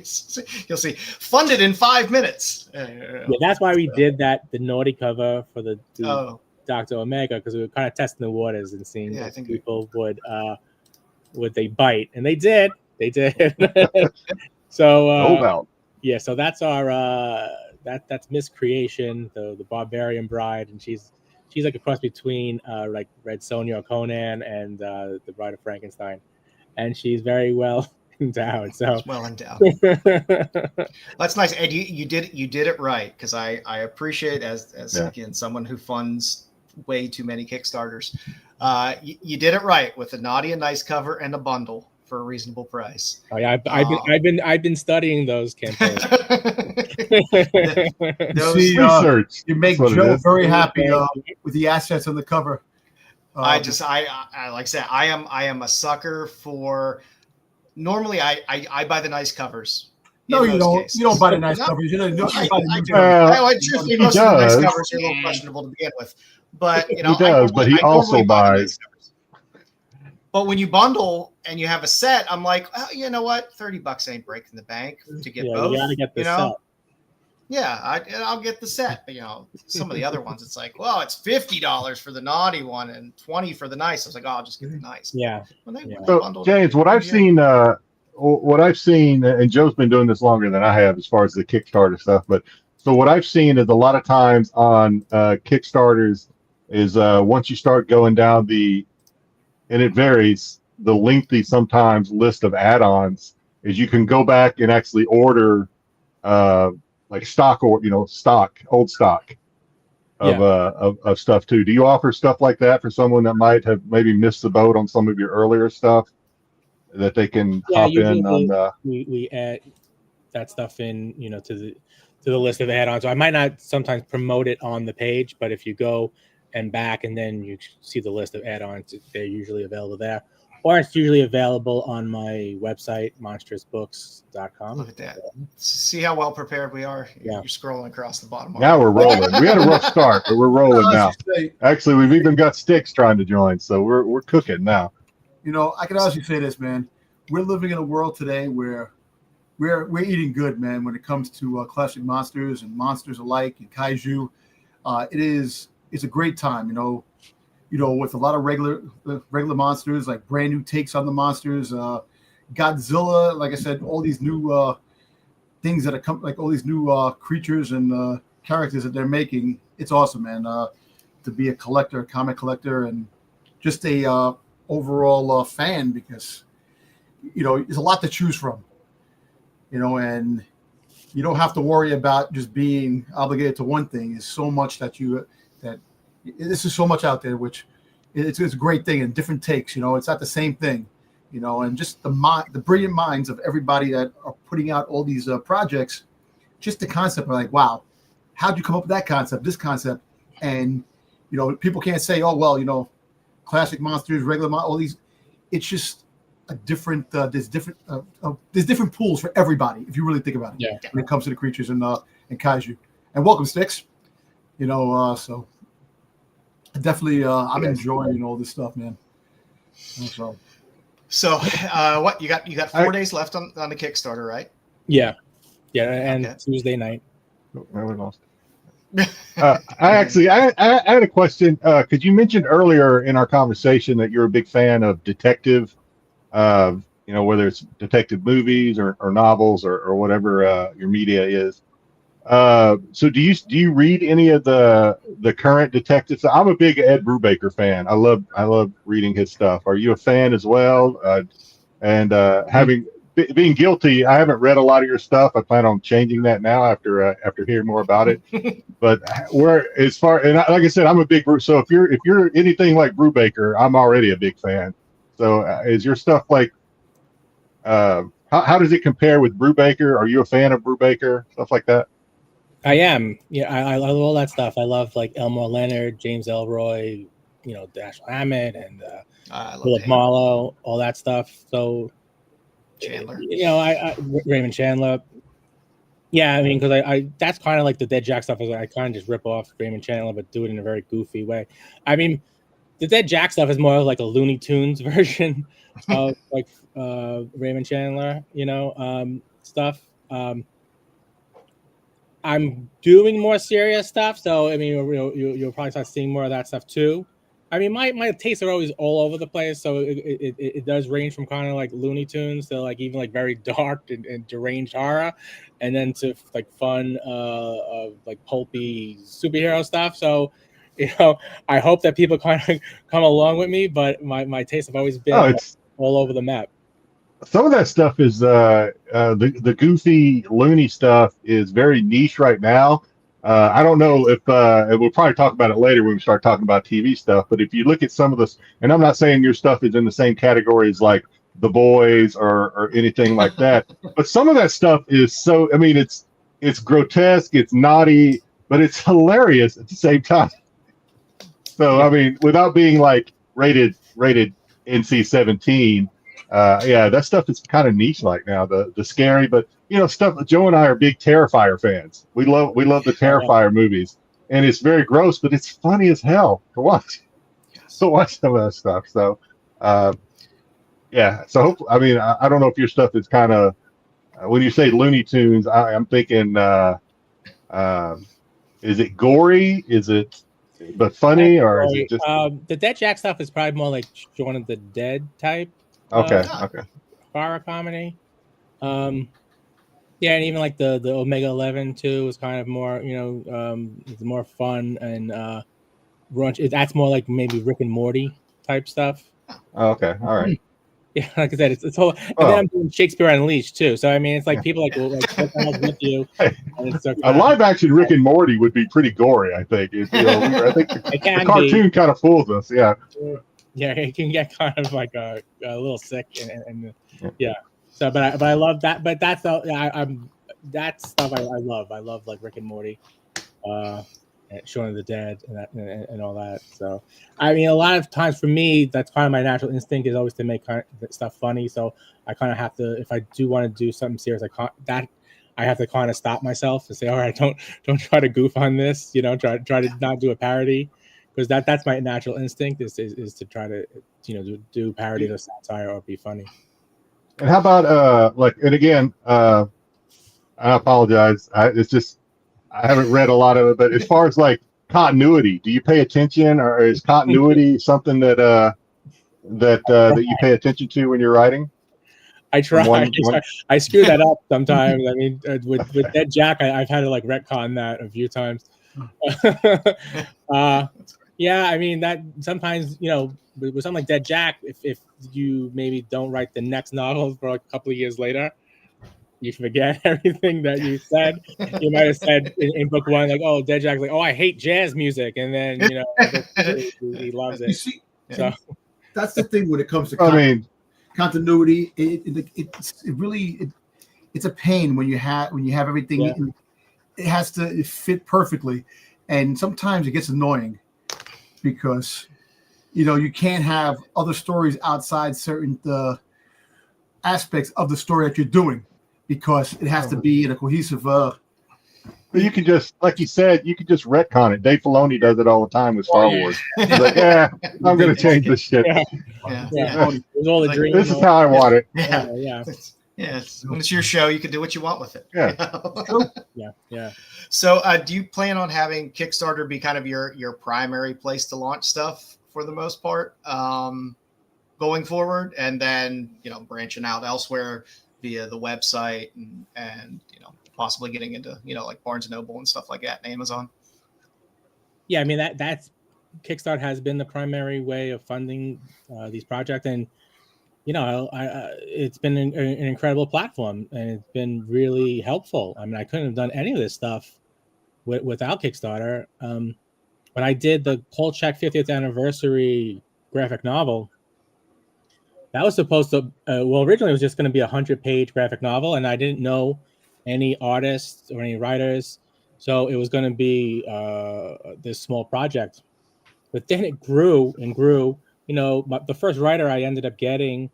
Speaker 3: see, funded in 5 minutes.
Speaker 4: That's why we did the naughty cover for the Dr. Omega, because we were kind of testing the waters and seeing if people would they bite, and they did. So so that's our that's Miss Creation, the Barbarian Bride, and she's like a cross between like Red Sonja or Conan and the Bride of Frankenstein, and she's very well endowed. So
Speaker 3: well endowed. That's nice, and you did it right, because I appreciate as again someone who funds way too many Kickstarters. You did it right with a naughty and nice cover and a bundle for a reasonable price.
Speaker 4: Oh yeah, I've been studying those campaigns.
Speaker 2: Research.
Speaker 6: You make Joe very happy with the assets on the cover.
Speaker 3: I like I said, I am a sucker for. Normally, I buy the nice covers.
Speaker 6: No, you don't. Cases. You don't buy the nice covers.
Speaker 3: I truthfully, most of the nice covers are a little questionable to begin with. But
Speaker 2: he does. But he also buys.
Speaker 3: But when you bundle and you have a set, I'm like, oh, you know what? $30 ain't breaking the bank to get both.
Speaker 4: You gotta get the set.
Speaker 3: Yeah, I'll get the set. But, some of the other ones, it's like, well, it's $50 for the naughty one and $20 for the nice. I was like, oh, I'll just get the nice.
Speaker 4: Yeah.
Speaker 2: So, James, what I've seen, and Joe's been doing this longer than I have as far as the Kickstarter stuff, but so what I've seen is a lot of times on Kickstarters is once you start going down and it varies, the lengthy sometimes list of add-ons is you can go back and actually order like stock or old stock of stuff too. Do you offer stuff like that for someone that might have maybe missed the boat on some of your earlier stuff, that they can hop in on?
Speaker 4: We add that stuff in, to the list of add-ons. So I might not sometimes promote it on the page, but if you go and back and then you see the list of add-ons, they're usually available there, or it's usually available on my website, monstrousbooks.com.
Speaker 3: Look at that. See how well prepared we are. You're scrolling across the bottom.
Speaker 2: Now we're rolling. We had a rough start, but we're rolling now. Actually, we've even got Styx trying to join, so we're cooking now.
Speaker 6: I can honestly say this, man. We're living in a world today where we're eating good, man, when it comes to classic monsters and monsters alike and kaiju. It's a great time. with a lot of regular monsters, like brand new takes on the monsters. Godzilla, like I said, all these new things that are like all these new creatures and characters that they're making. It's awesome, man. To be a collector, a comic collector, and just a overall fan, because there's a lot to choose from. And you don't have to worry about just being obligated to one thing. There's so much that this is so much out there, which it's a great thing, and different takes. It's not the same thing. And just the brilliant minds of everybody that are putting out all these projects. Just the concept of like, wow, how'd you come up with that concept, this concept? And people can't say, oh well, classic monsters, regular all these. It's just a different. There's different pools for everybody if you really think about it.
Speaker 4: Yeah.
Speaker 6: When it comes to the creatures and kaiju. And welcome, Styx. So definitely, I'm enjoying all this stuff, man.
Speaker 3: So what you got 4 days left on the Kickstarter, right?
Speaker 4: Yeah, and okay. Tuesday night.
Speaker 2: Oh, we lost. I had a question because you mentioned earlier in our conversation that you're a big fan of detective, whether it's detective movies or novels or whatever your media is. So do you read any of the current detectives? I'm a big Ed Brubaker fan. I love reading his stuff. Are you a fan as well? Being guilty, I haven't read a lot of your stuff. I plan on changing that now after hearing more about it. But like I said, I'm a big so if you're anything like Brubaker, I'm already a big fan. So is your stuff like how does it compare with Brubaker? Are you a fan of Brubaker, stuff like that?
Speaker 4: I am. Yeah, I love all that stuff. I love like Elmore Leonard, James Ellroy, Dashiell Hammett, and Philip Marlowe, all that stuff. So
Speaker 3: Chandler.
Speaker 4: I Raymond Chandler. Yeah, I mean, because I that's kind of like the Dead Jack stuff. Is I kind of just rip off Raymond Chandler, but do it in a very goofy way. I mean, the Dead Jack stuff is more of like a Looney Tunes version of like Raymond Chandler, stuff. I'm doing more serious stuff, so I mean, you'll probably start seeing more of that stuff too. I mean, my tastes are always all over the place, so it does range from kind of like Looney Tunes to like even like very dark and deranged horror, and then to like fun, like pulpy superhero stuff. So, I hope that people kind of come along with me, but my tastes have always been all over the map.
Speaker 2: Some of that stuff is the goofy loony stuff is very niche right now. I don't know if we'll probably talk about it later when we start talking about TV stuff. But if you look at some of this, and I'm not saying your stuff is in the same category as like The Boys or anything like that, but some of that stuff is so. I mean, it's grotesque, it's naughty, but it's hilarious at the same time. So I mean, without being like rated NC-17. That stuff is kind of niche like now. The scary, but stuff. Joe and I are big Terrifier fans. We love the Terrifier movies, and it's very gross, but it's funny as hell to watch. So watch some of that stuff. So, So I don't know if your stuff is kind of when you say Looney Tunes, I'm thinking, is it gory? Is it but funny, or is it just
Speaker 4: the Dead Jack stuff is probably more like Shaun of the Dead type.
Speaker 2: Okay.
Speaker 4: Horror comedy. And even like the Omega 11 too is kind of more, it's more fun and brunch. That's more like maybe Rick and Morty type stuff.
Speaker 2: Okay, all right.
Speaker 4: Yeah, like I said, it's whole. And then I'm doing Shakespeare Unleashed too. So I mean, it's like people like what the hell's with you? And it's
Speaker 2: a live action Rick and Morty would be pretty gory. I think. I think the cartoon kind of fools us. Yeah.
Speaker 4: Yeah, it can get kind of like a little sick, and So, but I love that. But that's that stuff I love. I love like Rick and Morty, Shaun of the Dead, and all that. So, I mean, a lot of times for me, that's kind of my natural instinct is always to make kind of stuff funny. So I kind of have to, if I do want to do something serious, I have to kind of stop myself and say, all right, don't try to goof on this. Try to not do a parody. Because that's my natural instinct is to try to do parody or satire or be funny.
Speaker 2: And how about and again, I apologize. It's just I haven't read a lot of it, but as far as like continuity. Do you pay attention, or is continuity something that you pay attention to when you're writing?
Speaker 4: I try. I screw that up sometimes. I mean, with Dead Jack, I've had to like retcon that a few times. Yeah, I mean that sometimes, you know, with something like Dead Jack, if you maybe don't write the next novel for like a couple of years later, you forget everything that you said. You might have said in book one, like, "Oh, Dead Jack's like, oh, I hate jazz music," and then you know he loves it.
Speaker 6: You see,
Speaker 4: so
Speaker 6: that's the thing when it comes to continuity. It's a pain when you have everything.
Speaker 4: Yeah.
Speaker 6: It has to fit perfectly, and sometimes it gets annoying because you know you can't have other stories outside certain aspects of the story that you're doing because it has to be in a cohesive.
Speaker 2: But you can just, like you said, you can just retcon it. Dave Filoni does it all the time with Star Wars. He's like, yeah, I'm going to change this shit.
Speaker 4: Yeah. It was all a dream.
Speaker 2: This is how I want it.
Speaker 3: Yeah. When it's your show, you can do what you want with it.
Speaker 2: Yeah.
Speaker 4: Yeah.
Speaker 3: So, do you plan on having Kickstarter be kind of your primary place to launch stuff for the most part, going forward, and then branching out elsewhere via the website and possibly getting into like Barnes and Noble and stuff like that, and Amazon?
Speaker 4: Yeah, I mean that's Kickstarter has been the primary way of funding these projects, and it's been an incredible platform, and it's been really helpful. I mean, I couldn't have done any of this stuff without Kickstarter. When I did the Kolchak 50th anniversary graphic novel, that was supposed to originally it was just going to be a 100-page graphic novel, and I didn't know any artists or any writers, so it was going to be this small project. But then it grew and grew. The first writer I ended up getting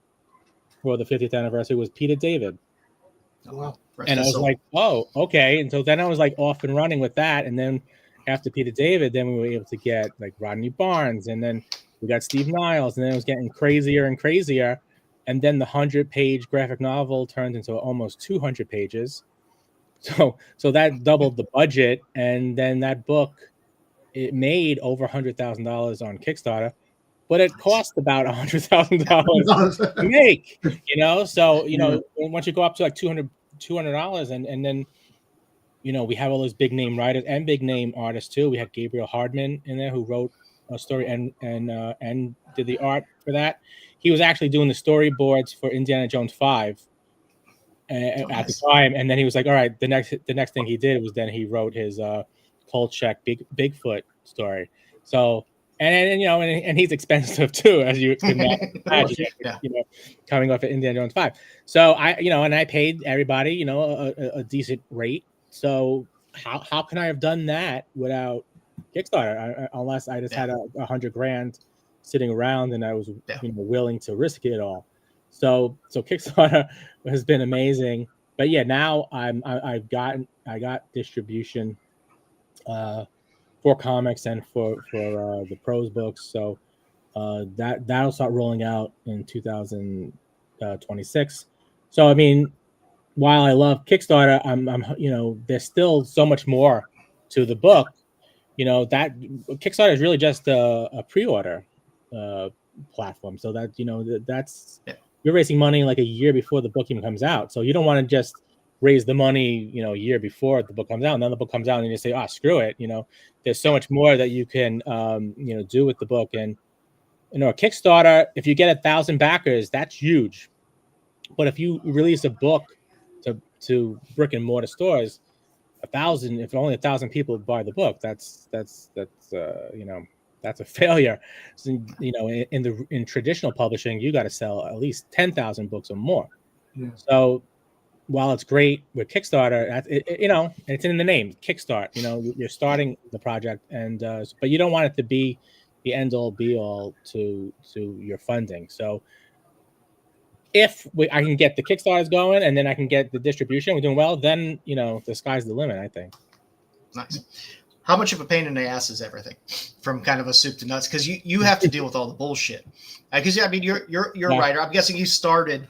Speaker 4: for the 50th anniversary was Peter David.
Speaker 3: Oh, wow.
Speaker 4: And I was like, oh, okay. And so then I was like off and running with that. And then after Peter David, then we were able to get like Rodney Barnes, and then we got Steve Niles, and then it was getting crazier and crazier. And then the 100-page graphic novel turned into almost 200 pages. So that doubled the budget. And then that book, it made over $100,000 on Kickstarter, but it cost about $100,000 to make. So once you go up to like $200, and then we have all those big name writers and big name artists too. We had Gabriel Hardman in there who wrote a story and did the art for that. He was actually doing the storyboards for Indiana Jones 5 at the time, and then he was like, all right, the next thing he did was then he wrote his Kolchak Bigfoot story. So and he's expensive too, as you can imagine. Coming off of Indiana Jones 5. So I paid everybody a decent rate. So how can I have done that without Kickstarter? Unless I just had $100,000 sitting around and I was willing to risk it all. So Kickstarter has been amazing. But yeah, now I got distribution for comics and for the prose books. So that'll start rolling out in 2026. So I mean, while I love Kickstarter, I'm there's still so much more to the book. That Kickstarter is really just a pre-order platform. So that that's you're raising money like a year before the book even comes out. So you don't want to just raise the money a year before the book comes out, and then the book comes out and you say, screw it. There's so much more that you can do with the book. And a Kickstarter, if you get 1,000 backers, that's huge. But if you release a book to brick and mortar stores, 1,000, if only 1,000 people buy the book, that's a failure. So, in traditional publishing, you got to sell at least 10,000 books or more. Yeah. So while it's great with Kickstarter, it's in the name, Kickstart. You're starting the project, and but you don't want it to be the end all be all to your funding. So if I can get the Kickstarters going, and then I can get the distribution, we're doing well, then the sky's the limit, I think.
Speaker 3: Nice. How much of a pain in the ass is everything, from kind of a soup to nuts? Because you have to deal with all the bullshit. Because I mean, you're a writer. I'm guessing you started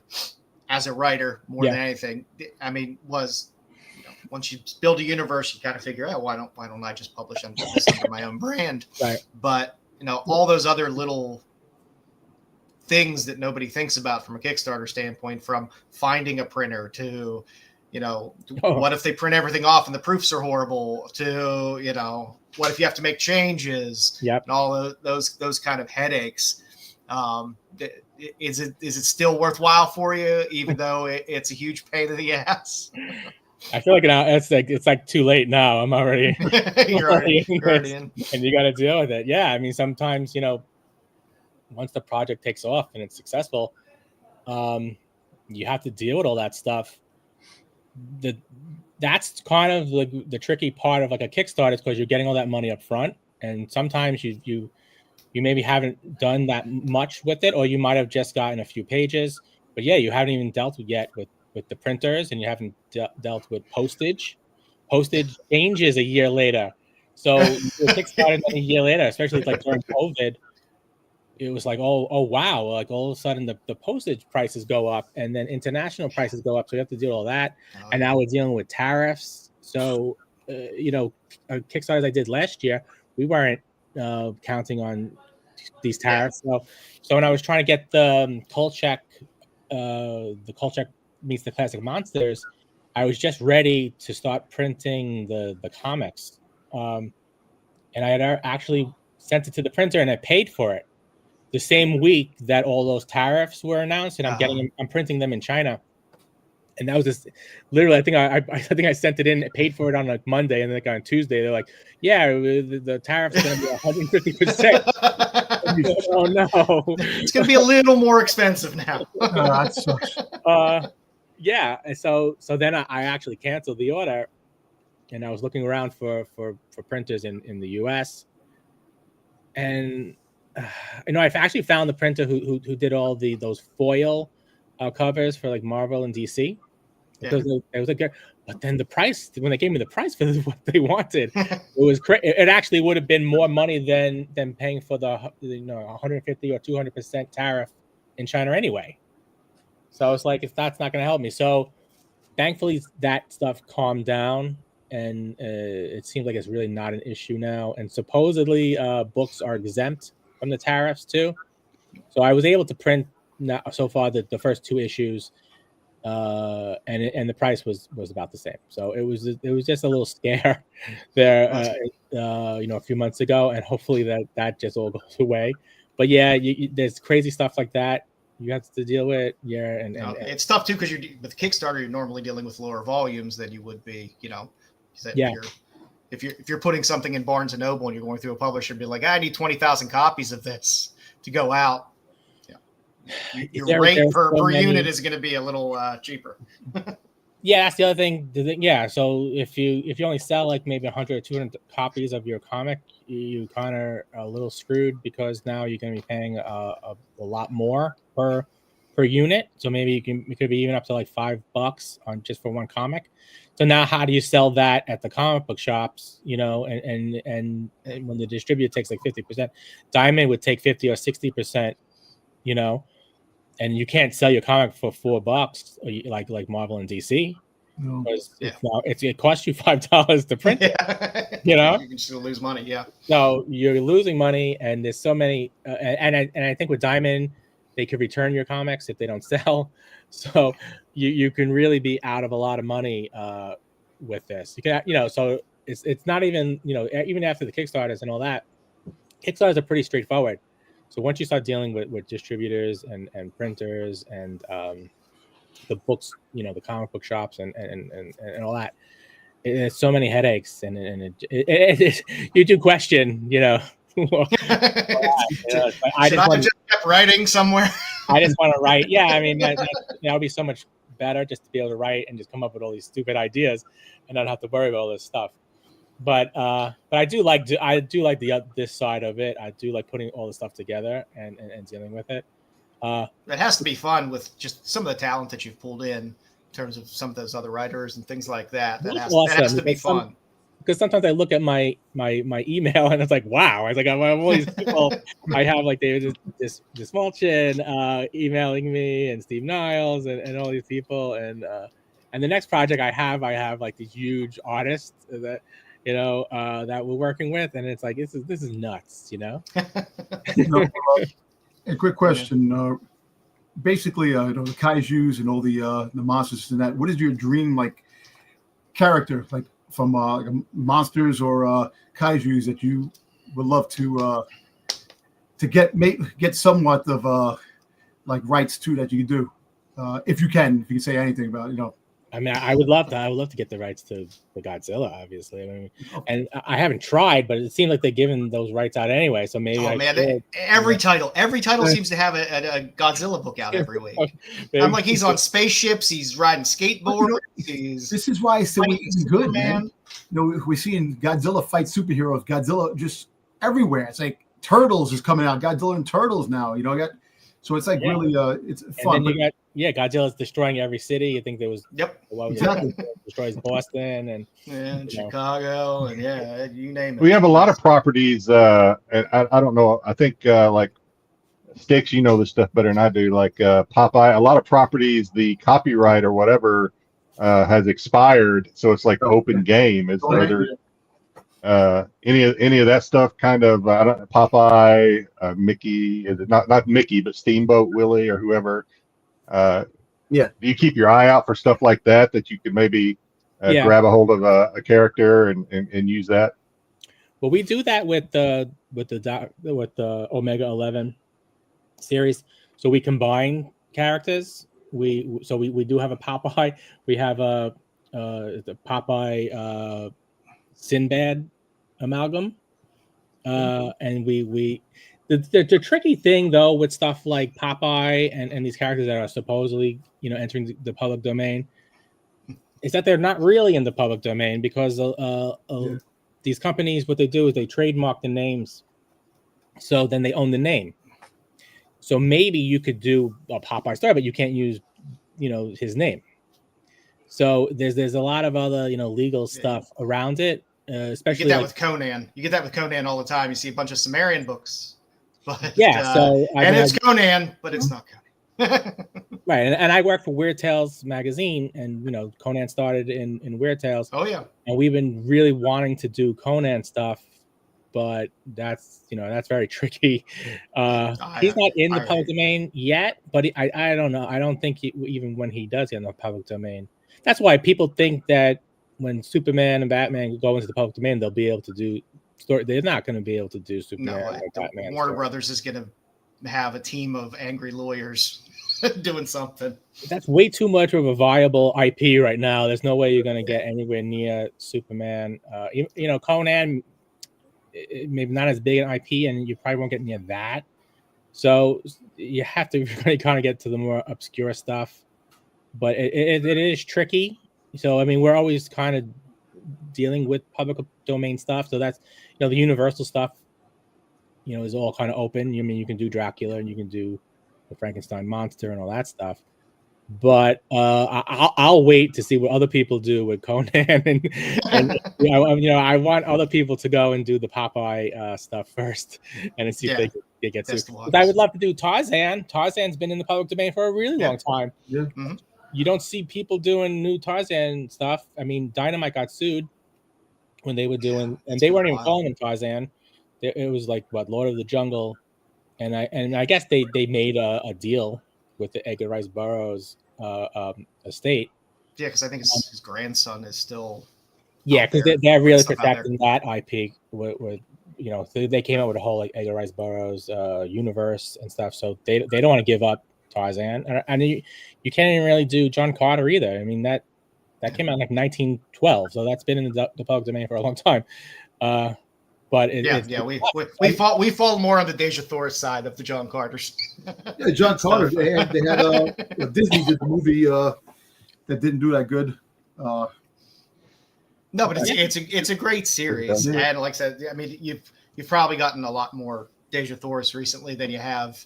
Speaker 3: as a writer more than anything. I mean, was once you build a universe, you kind of figure out why don't I just publish this under my own brand?
Speaker 4: Right.
Speaker 3: But all those other little things that nobody thinks about from a Kickstarter standpoint, from finding a printer to, what if they print everything off and the proofs are horrible, to, what if you have to make changes,
Speaker 4: and
Speaker 3: all those kind of headaches. Is it still worthwhile for you, even though it's a huge pain in the ass?
Speaker 4: I feel like it's like too late now. I'm already
Speaker 3: you're already in,
Speaker 4: and you got to deal with it. Yeah, I mean, sometimes once the project takes off and it's successful, you have to deal with all that stuff. That's kind of the tricky part of like a Kickstarter, is because you're getting all that money up front, and sometimes you maybe haven't done that much with it, or you might have just gotten a few pages. But yeah, you haven't even dealt yet with the printers, and you haven't dealt with postage. Postage changes a year later. So you Kickstarted a year later, especially like during COVID. It was like, oh wow, like all of a sudden the postage prices go up, and then international prices go up, so you have to deal with all that. And now we're dealing with tariffs. So Kickstarters I did last year, we weren't counting on these tariffs. So when I was trying to get the Kolchak meets the classic monsters, I was just ready to start printing the comics, and I had actually sent it to the printer, and I paid for it the same week that all those tariffs were announced, and I'm printing them in China. And that was just literally, I think I sent it in, paid for it on like Monday, and then like on Tuesday they're like, yeah, the tariff's going to be 150%. Oh no,
Speaker 3: it's going to be a little more expensive now.
Speaker 6: That sucks.
Speaker 4: Yeah, and so then I actually canceled the order, and I was looking around for printers in the US, and I've actually found the printer who did all those foil covers for like Marvel and DC. Yeah. It was good, but then the price, when they gave me the price for what they wanted, it was it actually would have been more money than paying for the 150 or 200% tariff in China anyway. So I was like, if that's not going to help me, so thankfully that stuff calmed down, and it seems like it's really not an issue now. And supposedly books are exempt from the tariffs too, so I was able to print so far the first 2 issues, and the price was about the same. So it was just a little scare there, a few months ago, and hopefully that just all goes away. But yeah, there's crazy stuff like that you have to deal with. Yeah, and
Speaker 3: it's tough too, because with Kickstarter you're normally dealing with lower volumes than you would be, If you're putting something in Barnes and Noble and you're going through a publisher and be like, I need 20,000 copies of this to go out, your rate per unit is going to be a little cheaper.
Speaker 4: Yeah, that's the other thing. Yeah, so if you only sell like maybe 100 or 200 copies of your comic, you kind of are a little screwed, because now you're going to be paying a lot more per unit. So maybe it could be even up to like $5 on just for one comic. So now, how do you sell that at the comic book shops? And when the distributor takes like 50%, Diamond would take 50 or 60%. And you can't sell your comic for $4 like Marvel and DC. No. It costs you $5 to print it. You
Speaker 3: can still lose money. Yeah.
Speaker 4: So you're losing money, and there's so many. And I think with Diamond, they could return your comics if they don't sell. So you can really be out of a lot of money with this. You can, so it's not even, even after the Kickstarters and all that, Kickstarters are pretty straightforward. So once you start dealing with distributors and printers and the books, the comic book shops and all that, it's so many headaches, and you do question,
Speaker 3: I just kept writing somewhere.
Speaker 4: I just want to write. Yeah, I mean, that would be so much better, just to be able to write and just come up with all these stupid ideas and not have to worry about all this stuff. But I do like this side of it. I do like putting all the stuff together and dealing with it.
Speaker 3: It has to be fun with just some of the talent that you've pulled in terms of some of those other writers and things like that. That has to be fun.
Speaker 4: Because sometimes I look at my email and it's like, wow, I was like, I have all these people. I have like David Mulchin emailing me, and Steve Niles, and all these people, and And the next project I have like these huge artists that that we're working with, and it's like this is nuts,
Speaker 6: A quick question. Basically, the kaijus and all the monsters and that. What is your dream like character, like from monsters or kaijus that you would love to get somewhat of like rights to that you can do, if you can say anything about it,
Speaker 4: I mean, I would love to get the rights to the Godzilla, obviously. I mean, and I haven't tried, but it seemed like they're giving those rights out anyway. So maybe
Speaker 3: every title seems to have a Godzilla book out every week. I'm like, he's on spaceships, he's riding skateboards.
Speaker 6: This is why I said he's good, man. We're seeing Godzilla fight superheroes. Godzilla just everywhere. It's like Turtles is coming out. Godzilla and Turtles now. So it's like really it's fun.
Speaker 4: And then Godzilla's destroying every city. You think there was
Speaker 6: exactly
Speaker 4: destroys Boston and
Speaker 3: Chicago and you name it.
Speaker 2: We have a lot of properties. And I don't know. I think like Styx, this stuff better than I do. Like Popeye, a lot of properties, the copyright or whatever has expired, so it's like open game. Is there any of that stuff? Kind of Popeye, Mickey? Is it not Mickey, but Steamboat Willie or whoever? Do you keep your eye out for stuff like that you could maybe grab a hold of a character and use that?
Speaker 4: Well, we do that with the Omega 11 series. So we combine characters. We do have a Popeye. We have the Popeye Sinbad amalgam, and the tricky thing though with stuff like Popeye and these characters that are supposedly entering the public domain is that they're not really in the public domain because these companies, what they do is they trademark the names, so then they own the name. So maybe you could do a Popeye story, but you can't use his name. So there's a lot of other legal stuff around it. Especially
Speaker 3: you get that with Conan. You get that with Conan all the time. You see a bunch of Sumerian books, but it's Conan, but it's not Conan.
Speaker 4: Right, and I work for Weird Tales magazine, and Conan started in Weird Tales.
Speaker 3: Oh yeah,
Speaker 4: and we've been really wanting to do Conan stuff, but that's very tricky. He's not in the public domain yet, but I don't know. I don't think even when he does get in the public domain, that's why people think that when Superman and Batman go into the public domain, they'll be able to do story. They're not going to be able to do Superman or Batman.
Speaker 3: Warner Brothers is going to have a team of angry lawyers doing something.
Speaker 4: That's way too much of a viable IP right now. There's no way you're going to get anywhere near Superman. Conan, maybe not as big an IP, and you probably won't get near that. So you have to really kind of get to the more obscure stuff. But it is tricky. So, I mean, we're always kind of dealing with public domain stuff. So that's, the Universal stuff, is all kind of open. I mean, you can do Dracula and you can do the Frankenstein monster and all that stuff. But I'll wait to see what other people do with Conan. and I want other people to go and do the Popeye stuff first and see if they get to. I would love to do Tarzan. Tarzan's been in the public domain for a really long time.
Speaker 6: Yeah.
Speaker 3: Mm-hmm.
Speaker 4: You don't see people doing new Tarzan stuff. I mean, Dynamite got sued when they were doing, and they weren't even calling him Tarzan. It was like Lord of the Jungle, and I guess they made a deal with the Edgar Rice Burroughs estate.
Speaker 3: Yeah, because I think his grandson is still.
Speaker 4: Yeah, because they're really protecting that IP. With they came out with a whole like Edgar Rice Burroughs universe and stuff, so they don't want to give up Tarzan, and you can't even really do John Carter either. I mean that came out in like 1912, so that's been in the public domain for a long time. But we fall more on the Deja Thoris side of the John Carters.
Speaker 6: Yeah, John Carter. They had Disney did the movie that didn't do that good.
Speaker 3: No, but it's a great series, and like I said, I mean you've probably gotten a lot more Deja Thoris recently than you have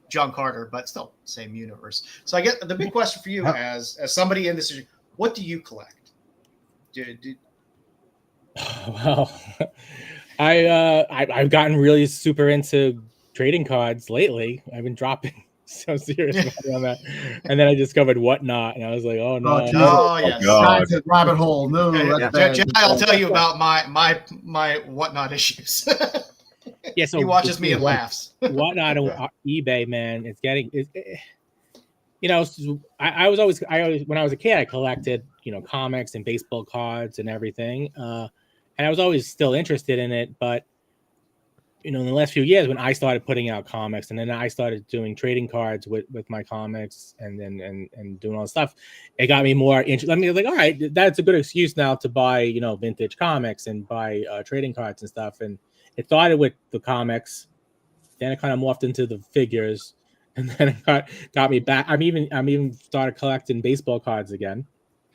Speaker 3: John Carter, but still same universe. So I get the big question for you as somebody in this, what do you collect?
Speaker 4: Well, I've gotten really super into trading cards lately. I've been dropping so serious money on that. And then I discovered Whatnot, and I was like, oh no.
Speaker 3: Oh yes.
Speaker 2: God.
Speaker 6: That's a rabbit hole. No, that's bad.
Speaker 3: Jedi, I'll tell you about my Whatnot issues.
Speaker 4: Yeah, so
Speaker 3: he watches me and laughs.
Speaker 4: Whatnot on eBay, man, it's getting you know, I always when I was a kid, I collected, you know, comics and baseball cards and everything, and I was always still interested in it. But you know, in the last few years, when I started putting out comics, and then I started doing trading cards with my comics, and doing all this stuff, it got me more interested. I mean, like, all right, that's a good excuse now to buy, you know, vintage comics and buy trading cards and stuff. And it started with the comics, then it kind of morphed into the figures. And then it got me back. I'm even started collecting baseball cards again.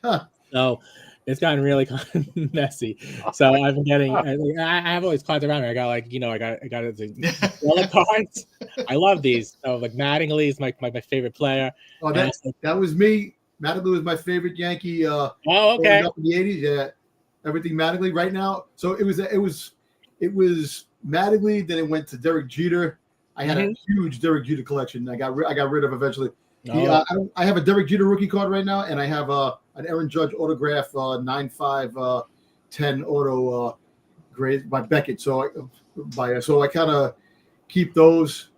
Speaker 6: Huh.
Speaker 4: So it's gotten really kind of messy. So I've been getting. I have all these cards around me. I got like, you know, I got the yellow cards. I love these. So like Mattingly is my favorite player.
Speaker 6: Oh, that was me. Mattingly was my favorite Yankee.
Speaker 4: Oh, okay.
Speaker 6: Up in the '80s, yeah. Everything Mattingly right now. So it was Mattingly. Then it went to Derek Jeter. I had a huge Derek Jeter collection. I got rid of eventually. I have a Derek Jeter rookie card right now, and I have an Aaron Judge autograph 9/5 10 auto grade by Beckett. So I kind of keep those.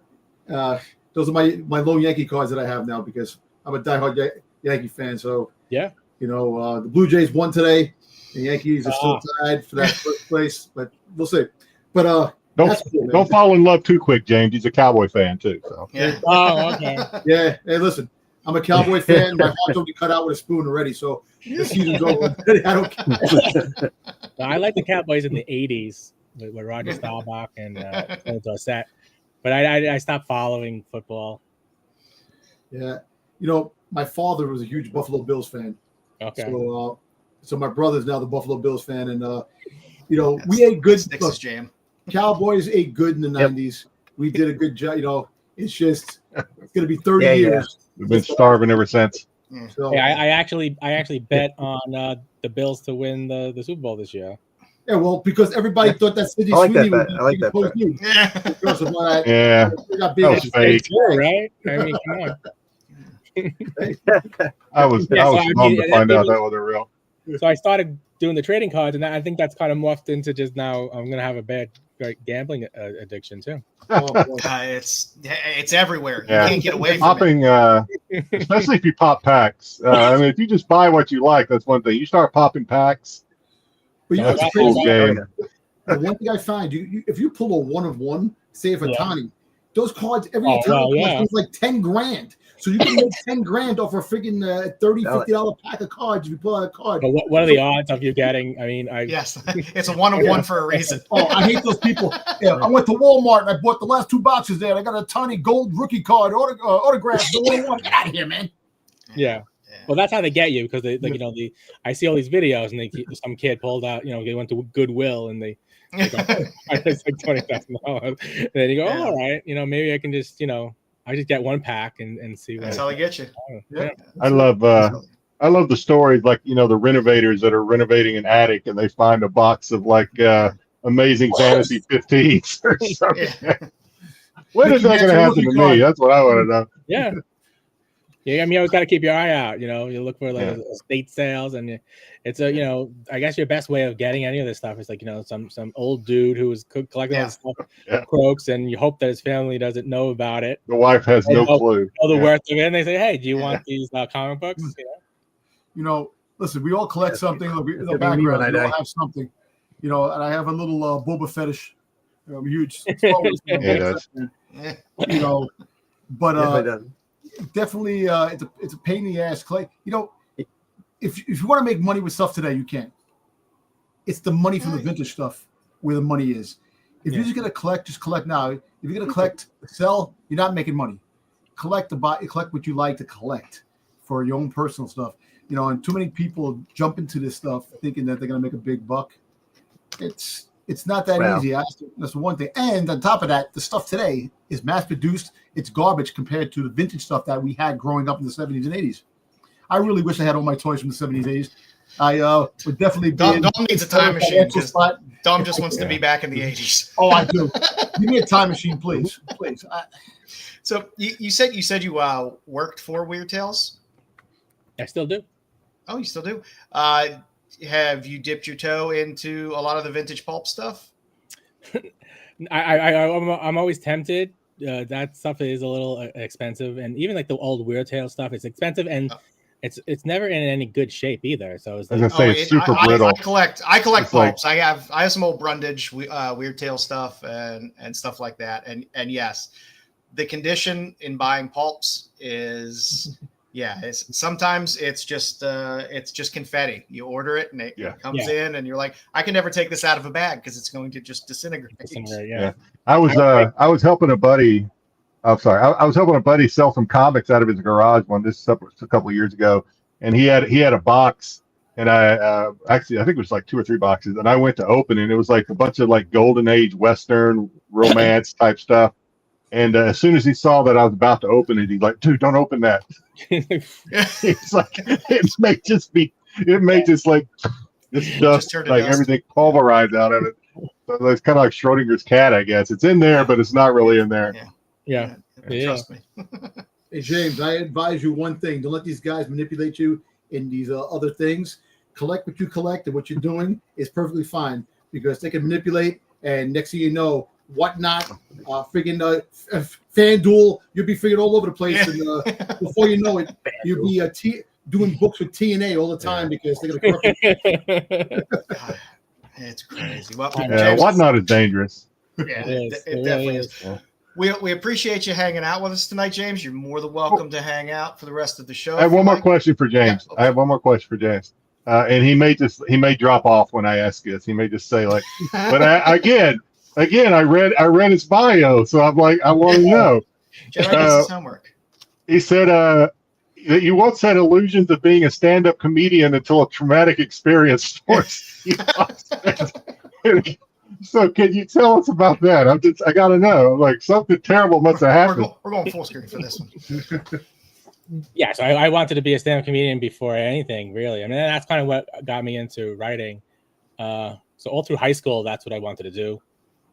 Speaker 6: Those are my low Yankee cards that I have now because I'm a diehard Yankee fan. So
Speaker 4: yeah,
Speaker 6: you know, the Blue Jays won today. The Yankees are still tied for that first place, but we'll see. But
Speaker 2: don't fall in love too quick, James. He's a Cowboy fan too. So
Speaker 3: Yeah.
Speaker 4: Oh, okay.
Speaker 6: Yeah. Hey, listen, I'm a Cowboy fan. My heart's already cut out with a spoon already, so the season's over. I don't care.
Speaker 4: I like the Cowboys in the '80s with Roger Staubach and Dorsett, but I stopped following football.
Speaker 6: Yeah, you know, my father was a huge Buffalo Bills fan.
Speaker 4: Okay.
Speaker 6: So my brother's now the Buffalo Bills fan, and you know, we ate good.
Speaker 3: Styx jam.
Speaker 6: Cowboys ate good in the '90s. We did a good job. You know, it's just it's going to be 30 years.
Speaker 2: We've been starving ever since.
Speaker 6: So,
Speaker 4: Hey, I actually bet on the Bills to win the Super Bowl this year.
Speaker 6: yeah, well, because everybody thought that Sidney
Speaker 7: I like
Speaker 6: Sweeney
Speaker 7: that
Speaker 6: would
Speaker 7: bet. I like that bet.
Speaker 6: you.
Speaker 3: Yeah.
Speaker 6: Because of what
Speaker 2: Yeah,
Speaker 6: got
Speaker 2: that was fake.
Speaker 4: True, right? I mean, come on.
Speaker 2: I was
Speaker 4: Yeah, so I
Speaker 2: bummed
Speaker 4: mean,
Speaker 2: to
Speaker 4: that
Speaker 2: find out
Speaker 4: was-
Speaker 2: that wasn't real.
Speaker 4: So I started doing the trading cards, and I think that's kind of morphed into just now I'm gonna have a bad gambling addiction too.
Speaker 3: It's everywhere.
Speaker 2: Yeah.
Speaker 3: You can't get away from it.
Speaker 2: Popping, especially if you pop packs. I mean, if you just buy what you like, that's one thing. You start popping packs.
Speaker 6: But you know
Speaker 2: That's a
Speaker 6: what's
Speaker 2: cool
Speaker 6: crazy?
Speaker 2: game.
Speaker 6: The one thing I find, if you pull a 1 of 1, say for
Speaker 4: Yeah.
Speaker 6: Tani, those cards every
Speaker 4: Oh,
Speaker 6: time
Speaker 4: well, yeah.
Speaker 6: it's like 10 grand. So you can make 10 grand off a freaking $30, $50 pack of cards if you pull out a card.
Speaker 4: But what are the odds of you getting? I mean,
Speaker 3: Yes, it's a 1 of 1 for a reason.
Speaker 6: Oh, I hate those people. Yeah, I went to Walmart and I bought the last 2 boxes there. And I got a tiny gold rookie card autograph. The 1 of 1. Get out of here, man.
Speaker 4: yeah. Well, that's how they get you because they, like, you know, I see all these videos and some kid pulled out, you know, they went to Goodwill and they got it's like $20,000. And then you go,
Speaker 3: Yeah.
Speaker 4: all right, you know, maybe I can just, you know, I just get 1 pack and see what.
Speaker 3: That's how they get you.
Speaker 6: Yeah.
Speaker 2: I love the stories, like, you know, the renovators that are renovating an attic and they find a box of like Amazing Fantasy 15s or something.
Speaker 3: Yeah.
Speaker 2: When is that going to happen to me? That's what I want to know.
Speaker 4: Yeah. Yeah, I mean, you always got to keep your eye out. You know, you look for like estate sales, and it's a, you know, I guess your best way of getting any of this stuff is like, you know, some old dude who was collecting all this stuff, croaks, and you hope that his family doesn't know about it.
Speaker 2: The wife has no clue.
Speaker 4: Know the worth of it, and they say, "Hey, do you want these comic books?"
Speaker 6: You know, listen, we all collect something. In the
Speaker 7: It's gonna be me when
Speaker 6: background, we
Speaker 7: I
Speaker 6: all
Speaker 7: die.
Speaker 6: have something. You know, and I have a little Boba fetish. I'm huge.
Speaker 2: does.
Speaker 3: Yeah.
Speaker 6: You know, but
Speaker 7: Definitely done.
Speaker 6: definitely it's a pain in the ass, Clay. You know, if you want to make money with stuff today, you can. It's the money from the vintage stuff where the money is. If you're just gonna collect, just collect now. If you're gonna collect, sell, you're not making money. Collect what you like to collect for your own personal stuff. You know, and too many people jump into this stuff thinking that they're gonna make a big buck. It's not that
Speaker 7: Wow.
Speaker 6: easy. That's the one thing. And on top of that, the stuff today is mass produced. It's garbage compared to the vintage stuff that we had growing up in the 70s and 80s. I really wish I had all my toys from the 70s, 80s. I would definitely be
Speaker 3: Dom needs a time machine.
Speaker 6: spot.
Speaker 3: Dom just wants to be back in the 80s.
Speaker 6: Oh, I do. Give me a time machine, please. Please.
Speaker 3: So you said you worked for Weird Tales?
Speaker 4: I still do.
Speaker 3: Oh, you still do? Have you dipped your toe into a lot of the vintage pulp stuff?
Speaker 4: I'm always tempted. That stuff is a little expensive, and even like the old Weird Tales stuff, it's expensive, and it's never in any good shape either. So it's like,
Speaker 2: it's super brittle.
Speaker 3: I collect
Speaker 2: It's like-
Speaker 3: pulps. I have some old Brundage Weird Tale stuff and stuff like that. And yes, the condition in buying pulps is sometimes it's just confetti. You order it and it comes in, and you're like, I can never take this out of a bag because it's going to just disintegrate.
Speaker 4: Yeah.
Speaker 2: I was helping a buddy. I'm sorry. I was helping a buddy sell some comics out of his garage this a couple of years ago, and he had a box, and I think it was like 2 or 3 boxes, and I went to open it, and it was like a bunch of like golden age Western romance type stuff. And as soon as he saw that I was about to open it, he's like, "Dude, don't open that." It's like it may just like this dust, like everything pulverized out of it. So it's kind of like Schrodinger's cat, I guess. It's in there, but it's not really in there.
Speaker 4: Yeah.
Speaker 3: Trust me.
Speaker 6: Hey, James, I advise you one thing. Don't let these guys manipulate you in these other things. Collect what you collect, and what you're doing is perfectly fine, because they can manipulate, and next thing you know, Whatnot, friggin' FanDuel, you'll be figured all over the place. And before you know it, you'll be doing books with TNA all the time because they're going to corrupt you.
Speaker 3: It's crazy. Well,
Speaker 2: Whatnot is dangerous.
Speaker 3: Yeah, it definitely is. Yeah. We appreciate you hanging out with us tonight, James. You're more than welcome to hang out for the rest of the show.
Speaker 2: I have one more question for James.
Speaker 3: Yeah, okay.
Speaker 2: I have one more question for James. And he may drop off when I ask this. He may just say like, but again, I read his bio, so I'm like, I want to know.
Speaker 3: Jedi does his homework.
Speaker 2: He said that you once had illusions of being a stand-up comedian until a traumatic experience forced you off stage. So can you tell us about that? I got to know. Like, something terrible must have happened.
Speaker 3: We're going full screen for this one.
Speaker 4: Yeah, so I wanted to be a stand-up comedian before anything, really. I mean, that's kind of what got me into writing. So all through high school, that's what I wanted to do.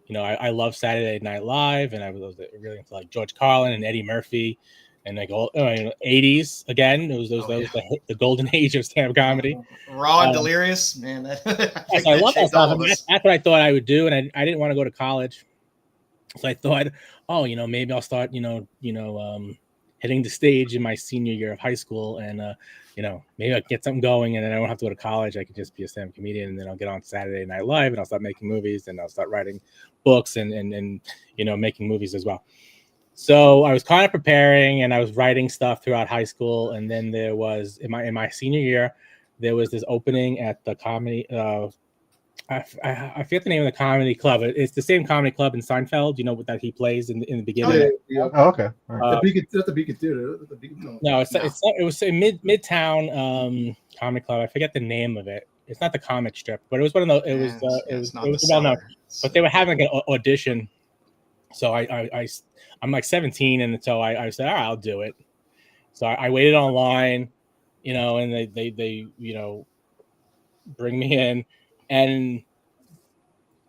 Speaker 4: You know, I love Saturday Night Live, and I was really into like George Carlin and Eddie Murphy, and like all 80s again. It was the golden age of stand-up comedy.
Speaker 3: Raw and Delirious, man.
Speaker 4: I love that stuff. That's what I thought I would do, and I didn't want to go to college, so I thought, maybe I'll start, hitting the stage in my senior year of high school, and maybe I'll get something going, and then I won't have to go to college. I could just be a stand-up comedian, and then I'll get on Saturday Night Live, and I'll start making movies, and I'll start writing books and making movies as well. So I was kind of preparing, and I was writing stuff throughout high school, and then there was in my senior year, there was this opening at the comedy. I forget the name of the comedy club. It's the same comedy club in Seinfeld, that he plays in the beginning.
Speaker 2: Oh, okay.
Speaker 6: The Beacon Theater.
Speaker 4: No, it was a Midtown comedy club. I forget the name of it. It's not the comic strip, but it was one of the. It was well known. But they were having like an audition, so I'm like 17, and so I said, all right, I'll do it. So I waited online, and they bring me in. And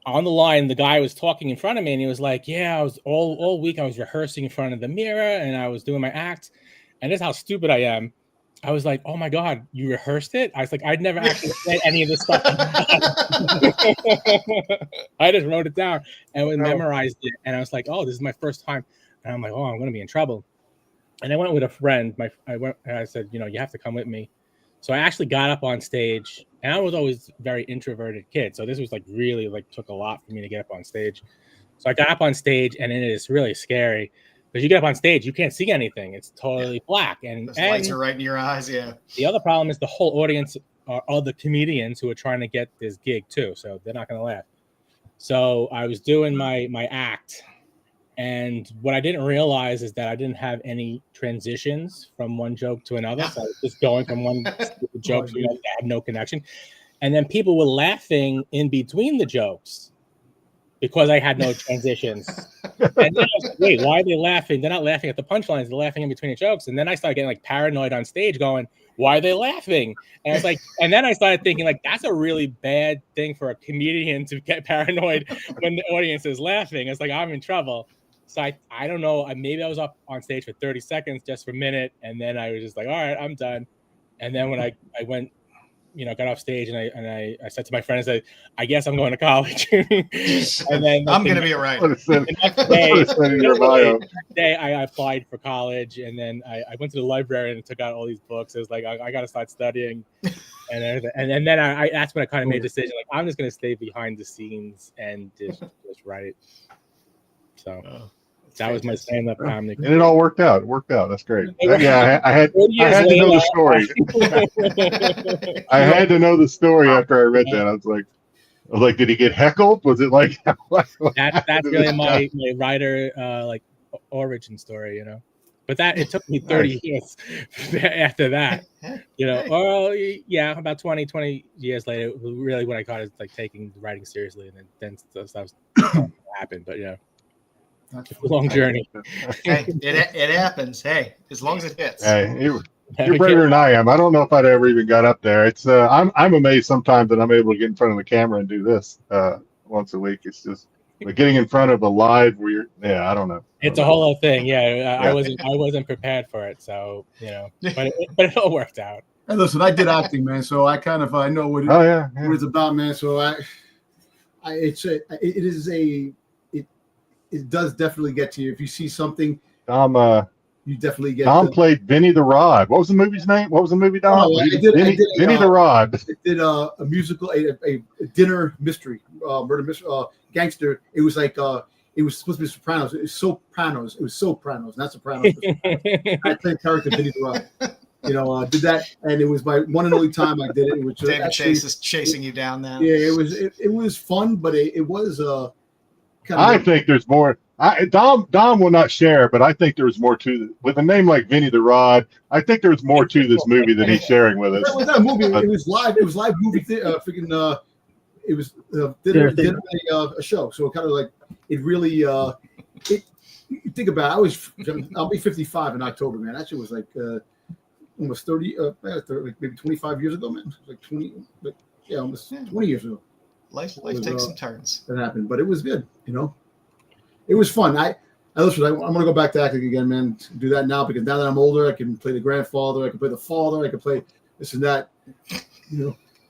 Speaker 4: on the line, the guy was talking in front of me, and he was like, "Yeah, I was all week. I was rehearsing in front of the mirror, and I was doing my act. And this is how stupid I am. I was like, oh my god, you rehearsed it? I was like, I'd never actually said any of this stuff. I just wrote it down and memorized it. And I was like, oh, this is my first time. And I'm like, oh, I'm going to be in trouble. And I went with a friend. I said, you have to come with me. So I actually got up on stage, and I was always a very introverted kid. So this was really took a lot for me to get up on stage. So I got up on stage, and it is really scary because you get up on stage, you can't see anything. It's totally black. And
Speaker 3: those lights are right in your eyes. Yeah.
Speaker 4: The other problem is the whole audience are other comedians who are trying to get this gig too. So they're not going to laugh. So I was doing my act. And what I didn't realize is that I didn't have any transitions from one joke to another. So I was just going from one joke to another that had no connection. And then people were laughing in between the jokes because I had no transitions. And then I was like, wait, why are they laughing? They're not laughing at the punchlines. They're laughing in between the jokes. And then I started getting paranoid on stage going, why are they laughing? And it's like, and then I started thinking like, that's a really bad thing for a comedian to get paranoid when the audience is laughing. It's like, I'm in trouble. So I don't know. Maybe I was up on stage for 30 seconds, just for a minute. And then I was just like, all right, I'm done. And then when I went, got off stage and I said to my friends that I guess I'm going to college. And then
Speaker 3: I'm going to be right.
Speaker 4: The next day I applied for college, and then I went to the library and took out all these books. I was like, I got to start studying. And then that's when I kind of made a decision, like, I'm just going to stay behind the scenes and just write. So that was my stand-up comedy.
Speaker 2: And it all worked out. It worked out. That's great. Yeah, I had to know the story. I had to know the story after I read that. I was like, did he get heckled? Was it like
Speaker 4: that's really my writer origin story, But it took me 30 years after that, Well, yeah, about 20 years later, really when I started like taking writing seriously, and then stuff happened. But it's a long journey.
Speaker 3: Hey, it happens. Hey, as long as it hits.
Speaker 2: Hey, you're braver than I am. I don't know if I'd ever even got up there. It's I'm amazed sometimes that I'm able to get in front of the camera and do this once a week. It's just like getting in front of a live where I don't know.
Speaker 4: It's a whole other thing. Yeah, I wasn't prepared for it. So but it all worked out.
Speaker 6: Hey, listen, I did acting, man. So I kind of I know what what it's about, man. So it does definitely get to you. If you see something, you definitely get.
Speaker 2: Tom played Vinny the Rod. What was the movie's name? What was the movie, Dom? Vinny the Rod.
Speaker 6: It did a musical, a dinner mystery, murder mystery, gangster. It was like it was supposed to be Sopranos. It was Sopranos. It was Sopranos, not Sopranos. I played character Vinny the Rod. Did that, and it was my one and only time I did it. Which
Speaker 3: David Chase is chasing you down now.
Speaker 6: Yeah, it was fun, but it was
Speaker 2: I think there's more. Dom will not share, but I think there was more to with a name like Vinny the Rod. I think there was more to this movie than he's sharing with us.
Speaker 6: That was not a movie. It was live. It was live movie. It was did a show. So kind of like it really. You think about it, I'll be 55 in October, man. That shit was like almost 30, maybe 25 years ago, man. It was like 20, but almost 20 years ago.
Speaker 3: Life takes some turns.
Speaker 6: That happened, but it was good. It was fun. I listen. I'm going to go back to acting again, man. Do that now because now that I'm older, I can play the grandfather. I can play the father. I can play this and that. I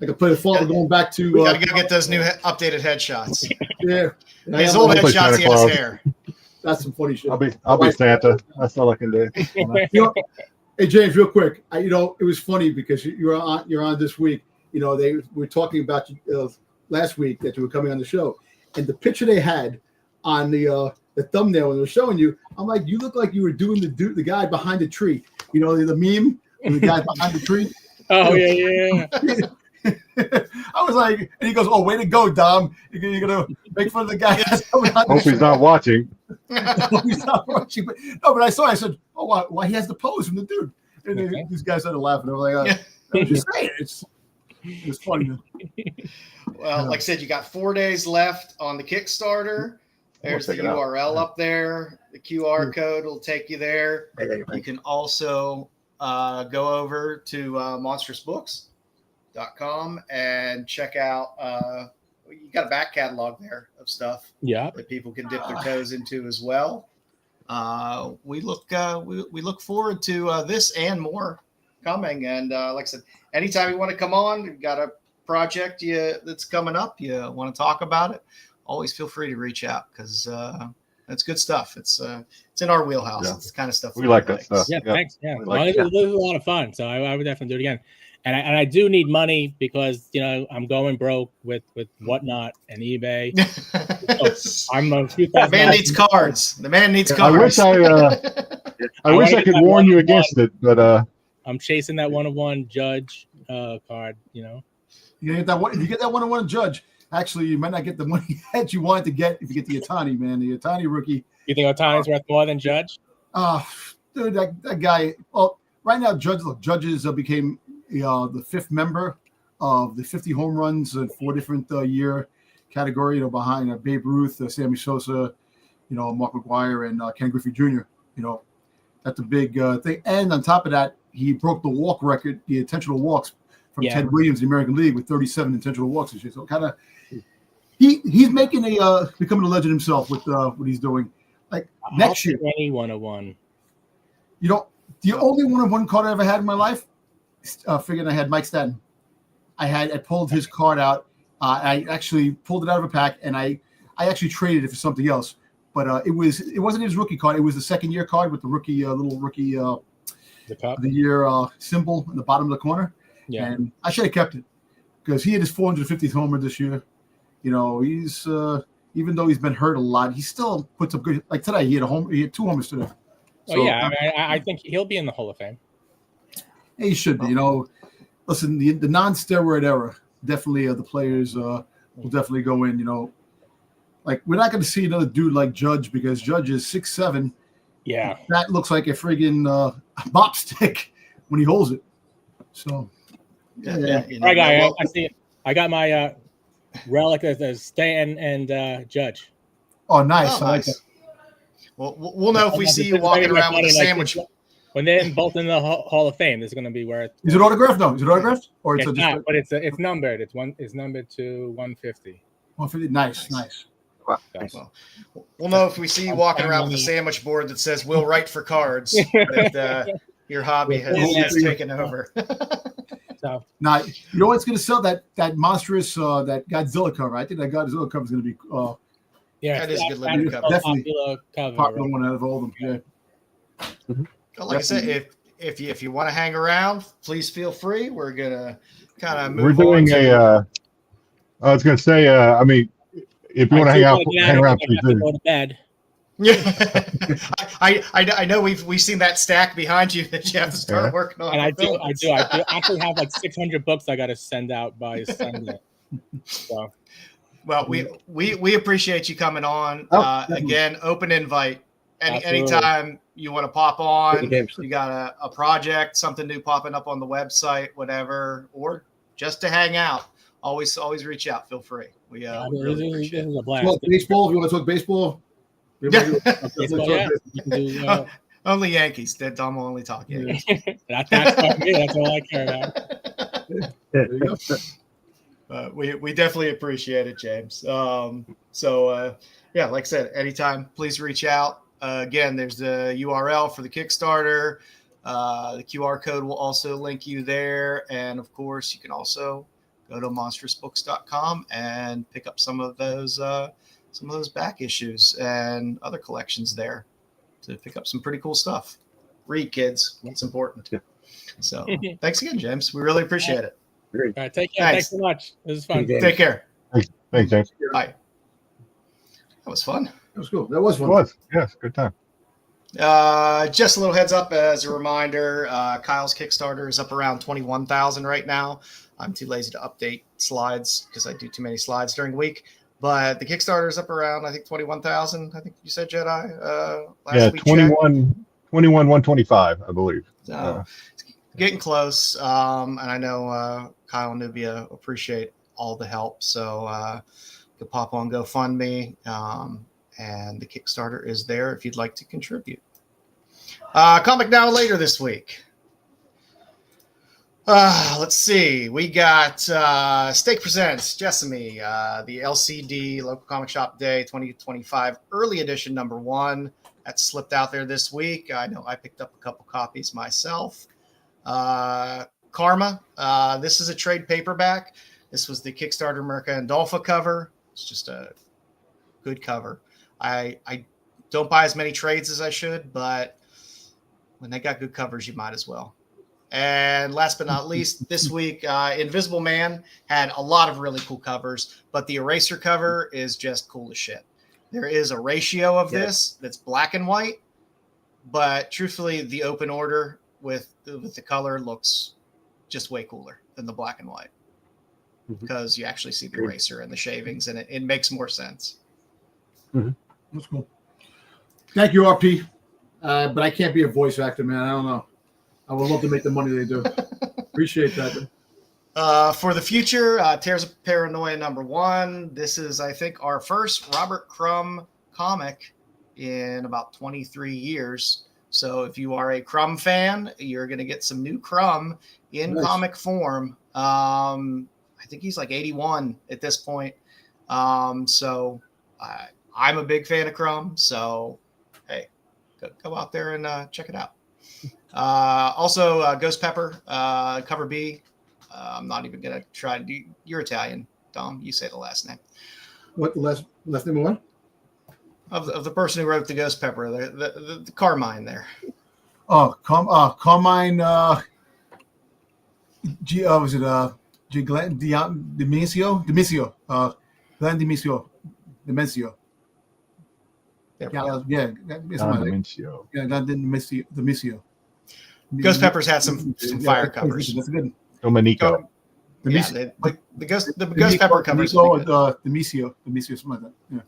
Speaker 6: can play the father going back to.
Speaker 3: We got to go get those new updated headshots.
Speaker 6: Yeah,
Speaker 3: his old headshots. He has hair.
Speaker 6: That's some funny shit.
Speaker 2: I'll be Santa. That's all I can do.
Speaker 6: Hey James, real quick. It was funny because you're on this week. They were talking about you last week that you were coming on the show, and the picture they had on the thumbnail when they were showing you, I'm like, you look like you were doing the guy behind the tree. The meme of the guy behind the tree.
Speaker 4: Oh yeah.
Speaker 6: I was like, and he goes, "Oh, way to go, Dom! You're gonna make fun of the guy."
Speaker 2: Hope he's not watching.
Speaker 6: He's not watching, but I saw. I said, "Oh, why he has the pose from the dude?" And these guys started laughing. I was like, "I was just saying, it's funny."
Speaker 3: Well, like I said, you got 4 days left on the Kickstarter. There's the URL up there. The QR code will take you there. You can also go over to monstrousbooks.com and check out. You got a back catalog there of stuff. That people can dip their toes into as well. We look forward to this and more coming. And like I said, anytime you want to come on, you've got a project that's coming up, you want to talk about it, always feel free to reach out because that's good stuff. It's in our wheelhouse. It's the kind of stuff
Speaker 2: we like. That stuff.
Speaker 4: Yeah, thanks. Yeah, it was a lot of fun, so I would definitely do it again. And I do need money because I'm going broke with Whatnot and eBay. So I'm a few
Speaker 3: thousand. The man needs cards. The man needs cards.
Speaker 2: I wish I could warn you against it, but
Speaker 4: I'm chasing that 1-on-1 judge card.
Speaker 6: You get that one. If you get that 1-on-1 judge, actually, you might not get the money that you wanted to get if you get the Otani, man. The Otani rookie.
Speaker 4: You think Otani's worth more than Judge?
Speaker 6: Dude, that guy. Well, right now, judges became the fifth member of the 50 home runs in 4 different year category. Behind Babe Ruth, Sammy Sosa, Mark McGwire, and Ken Griffey Jr. That's a big thing. And on top of that, he broke the walk record, the intentional walks from
Speaker 4: Yeah.
Speaker 6: Ted Williams, the American League, with 37 intentional walks and shit. So kind of, he's making becoming a legend himself with what he's doing. Like next year,
Speaker 4: any 101.
Speaker 6: you know, the only 101 card I ever had in my life, figuring I had Mike Stanton. I pulled his card out. I actually pulled it out of a pack, and I actually traded it for something else. But it wasn't his rookie card. It was the second year card with the rookie little rookie
Speaker 4: The cup.
Speaker 6: the year symbol in the bottom of the corner.
Speaker 4: Yeah.
Speaker 6: And I should have kept it because he had his 450th homer this year. You know, he's even though he's been hurt a lot, he still puts up good. Like today, he had 2 homers today.
Speaker 4: Oh yeah, I mean, I think he'll be in the Hall of Fame.
Speaker 6: He should be. You know, listen, the non-steroid era, definitely the players will definitely go in. You know, like we're not going to see another dude like Judge because Judge is 6'7".
Speaker 4: Yeah.
Speaker 6: That looks like a friggin' mop stick when he holds it. So,
Speaker 3: Yeah.
Speaker 6: yeah.
Speaker 3: You know,
Speaker 4: All right, guy.
Speaker 3: well,
Speaker 4: I see it. I got my relic as Stanton and Judge.
Speaker 6: Oh, nice.
Speaker 3: oh,
Speaker 6: I like
Speaker 3: nice.
Speaker 6: that.
Speaker 3: Well, we'll know if we see you walking around with a sandwich.
Speaker 4: When they're in Bolton in the Hall of Fame, this is going to be where it's.
Speaker 6: Is it autographed? No, is it autographed? Or
Speaker 4: It's
Speaker 6: it's
Speaker 4: not, but it's numbered. It's numbered to 150.
Speaker 6: 150? Nice.
Speaker 3: Well, we'll know if we see you walking around with a sandwich board that says "We'll write for cards." That your hobby has taken over.
Speaker 4: So
Speaker 6: Now, you know what's going to sell that monstrous that Godzilla cover? I think that Godzilla cover is going to be
Speaker 4: yeah,
Speaker 3: That is a good
Speaker 4: that's
Speaker 3: limited
Speaker 4: the
Speaker 3: cover.
Speaker 6: Definitely
Speaker 4: popular cover.
Speaker 6: popular
Speaker 4: right?
Speaker 6: one out of all of them. Yeah.
Speaker 3: Like I said, if you want to hang around, please feel free. We're gonna kind of move.
Speaker 2: We're doing
Speaker 3: on to,
Speaker 2: a. I was going to say. I mean, if you want to hang out, hang around, please do.
Speaker 4: Go to bed.
Speaker 3: Yeah, I know we've seen that stack behind you that you have to start working on.
Speaker 4: And I do
Speaker 3: Phillips.
Speaker 4: actually have like 600 books I got to send out by Sunday. So
Speaker 3: Well, we appreciate you coming on.
Speaker 6: Definitely.
Speaker 3: Again, open invite.
Speaker 4: Absolutely.
Speaker 3: Anytime you want to pop on, you got a project, something new popping up on the website, whatever, or just to hang out. Always reach out. Feel free. We really
Speaker 4: this
Speaker 3: appreciate
Speaker 4: is a blast.
Speaker 6: Well, baseball. If you want to talk baseball,
Speaker 3: it.
Speaker 4: Baseball, yeah. You can do,
Speaker 3: Only Yankees. That Dom will only talk Yankees.
Speaker 4: that's not me. That's all I care about.
Speaker 6: There you go.
Speaker 3: We definitely appreciate it, James. Yeah, like I said, anytime, please reach out. Again, there's the URL for the Kickstarter. The QR code will also link you there. And of course, you can also go to monstrousbooks.com and pick up some of those back issues and other collections there to pick up some pretty cool stuff. Read, kids. It's important. So thanks again, James. We really appreciate it.
Speaker 4: All right, take care. Thanks so much. This is fun.
Speaker 3: Take care.
Speaker 2: Thanks, James.
Speaker 3: Bye. That was fun.
Speaker 6: That was cool. That was
Speaker 2: It
Speaker 6: fun.
Speaker 2: was. Yes, good time.
Speaker 3: Just a little heads up as a reminder, Kyle's Kickstarter is up around 21,000 right now. I'm too lazy to update slides because I do too many slides during the week. But the Kickstarter is up around, I think, 21,000. I think you said, Jedi. Last week
Speaker 2: 125, I believe.
Speaker 3: So it's getting close. And I know Kyle and Nubia appreciate all the help. So you can pop on GoFundMe. And the Kickstarter is there if you'd like to contribute. Comic Now later this week. Let's see. We got Stake Presents Jessamy, the LCD Local Comic Shop Day 2025 Early Edition #1. That slipped out there this week. I know I picked up a couple copies myself. Karma. This is a trade paperback. This was the Kickstarter Merca and Dolpha cover. It's just a good cover. I don't buy as many trades as I should, but when they got good covers, you might as well. And last but not least, this week, Invisible Man had a lot of really cool covers, but the Eraser cover is just cool as shit. There is a ratio of this that's black and white, but truthfully, the open order with the color looks just way cooler than the black and white because you actually see the eraser and the shavings, and it makes more sense.
Speaker 6: That's cool. Thank you, RP. But I can't be a voice actor, man. I don't know. I would love to make the money they do. Appreciate that.
Speaker 3: For the future, Tears of Paranoia #1. This is, I think, our first Robert Crumb comic in about 23 years. So if you are a Crumb fan, you're going to get some new Crumb in comic form. I think he's like 81 at this point. So I'm a big fan of Crumb. So, hey, go out there and check it out. Also, Ghost Pepper, cover B. I'm not even going to try to do. You're Italian, Dom. You say the last name.
Speaker 6: What the last name of what?
Speaker 3: Of the person who wrote the Ghost Pepper, the Carmine there.
Speaker 6: Oh, Carmine. Was it Glenn Demisio? Glenn Demisio.
Speaker 3: There we
Speaker 6: Yeah,
Speaker 3: go.
Speaker 6: yeah.
Speaker 2: Demencio.
Speaker 6: Yeah, Glenn Demisio.
Speaker 3: Ghost Pepper's had some fire covers.
Speaker 6: That's good.
Speaker 2: Domenico.
Speaker 3: Yeah, the Ghost Pepper covers.
Speaker 6: Demisio, something like that. Yeah.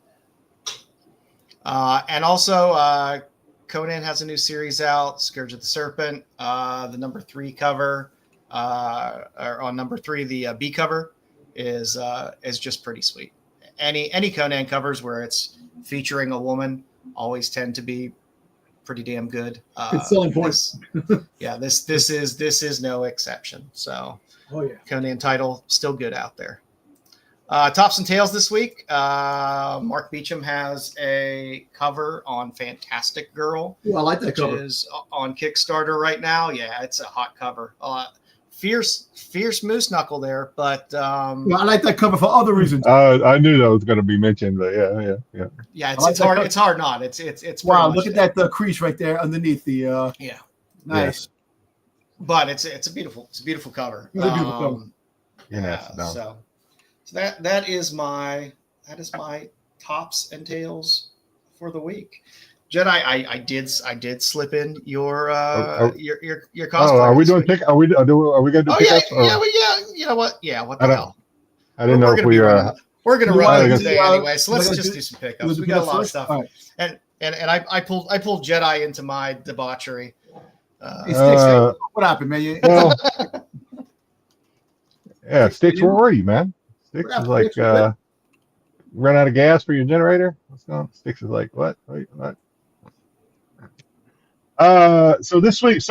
Speaker 3: And also, Conan has a new series out, Scourge of the Serpent. The number 3 cover, or on number 3, the B cover is just pretty sweet. Any Conan covers where it's featuring a woman always tend to be pretty damn good.
Speaker 6: It's selling points.
Speaker 3: This is no exception. So, Conan title still good out there. Tops and tails this week. Mark Beecham has a cover on Fantastic Girl.
Speaker 6: Ooh, I like that cover.
Speaker 3: Which is on Kickstarter right now. Yeah, it's a hot cover. Fierce moose knuckle there, but
Speaker 6: I like that cover for other reasons.
Speaker 2: I knew that was going to be mentioned, but yeah.
Speaker 3: Yeah,
Speaker 6: like
Speaker 3: it's hard.
Speaker 6: cover.
Speaker 3: It's hard not. It's
Speaker 6: Wow,
Speaker 3: pretty
Speaker 6: look at
Speaker 3: much
Speaker 6: that crease right there underneath the.
Speaker 3: Yeah,
Speaker 6: Nice.
Speaker 3: but it's a beautiful cover.
Speaker 6: It's a beautiful cover.
Speaker 3: So that is my tops and tails for the week. Jedi, I did slip in your cosplay.
Speaker 2: Are we doing pick? Are we going to do pickups?
Speaker 3: You know what? Yeah, what the hell?
Speaker 2: I didn't know if we were.
Speaker 3: We're gonna run it today
Speaker 6: Yeah,
Speaker 3: anyway, so let's just do some pickups. We got a lot of stuff,
Speaker 6: Right.
Speaker 3: and I pulled Jedi into my debauchery.
Speaker 6: What happened, man?
Speaker 2: Well, yeah, Styx, where were you, man? Styx is like run out of gas for your generator. What's going on? Styx is like, what? Wait, what? So this week,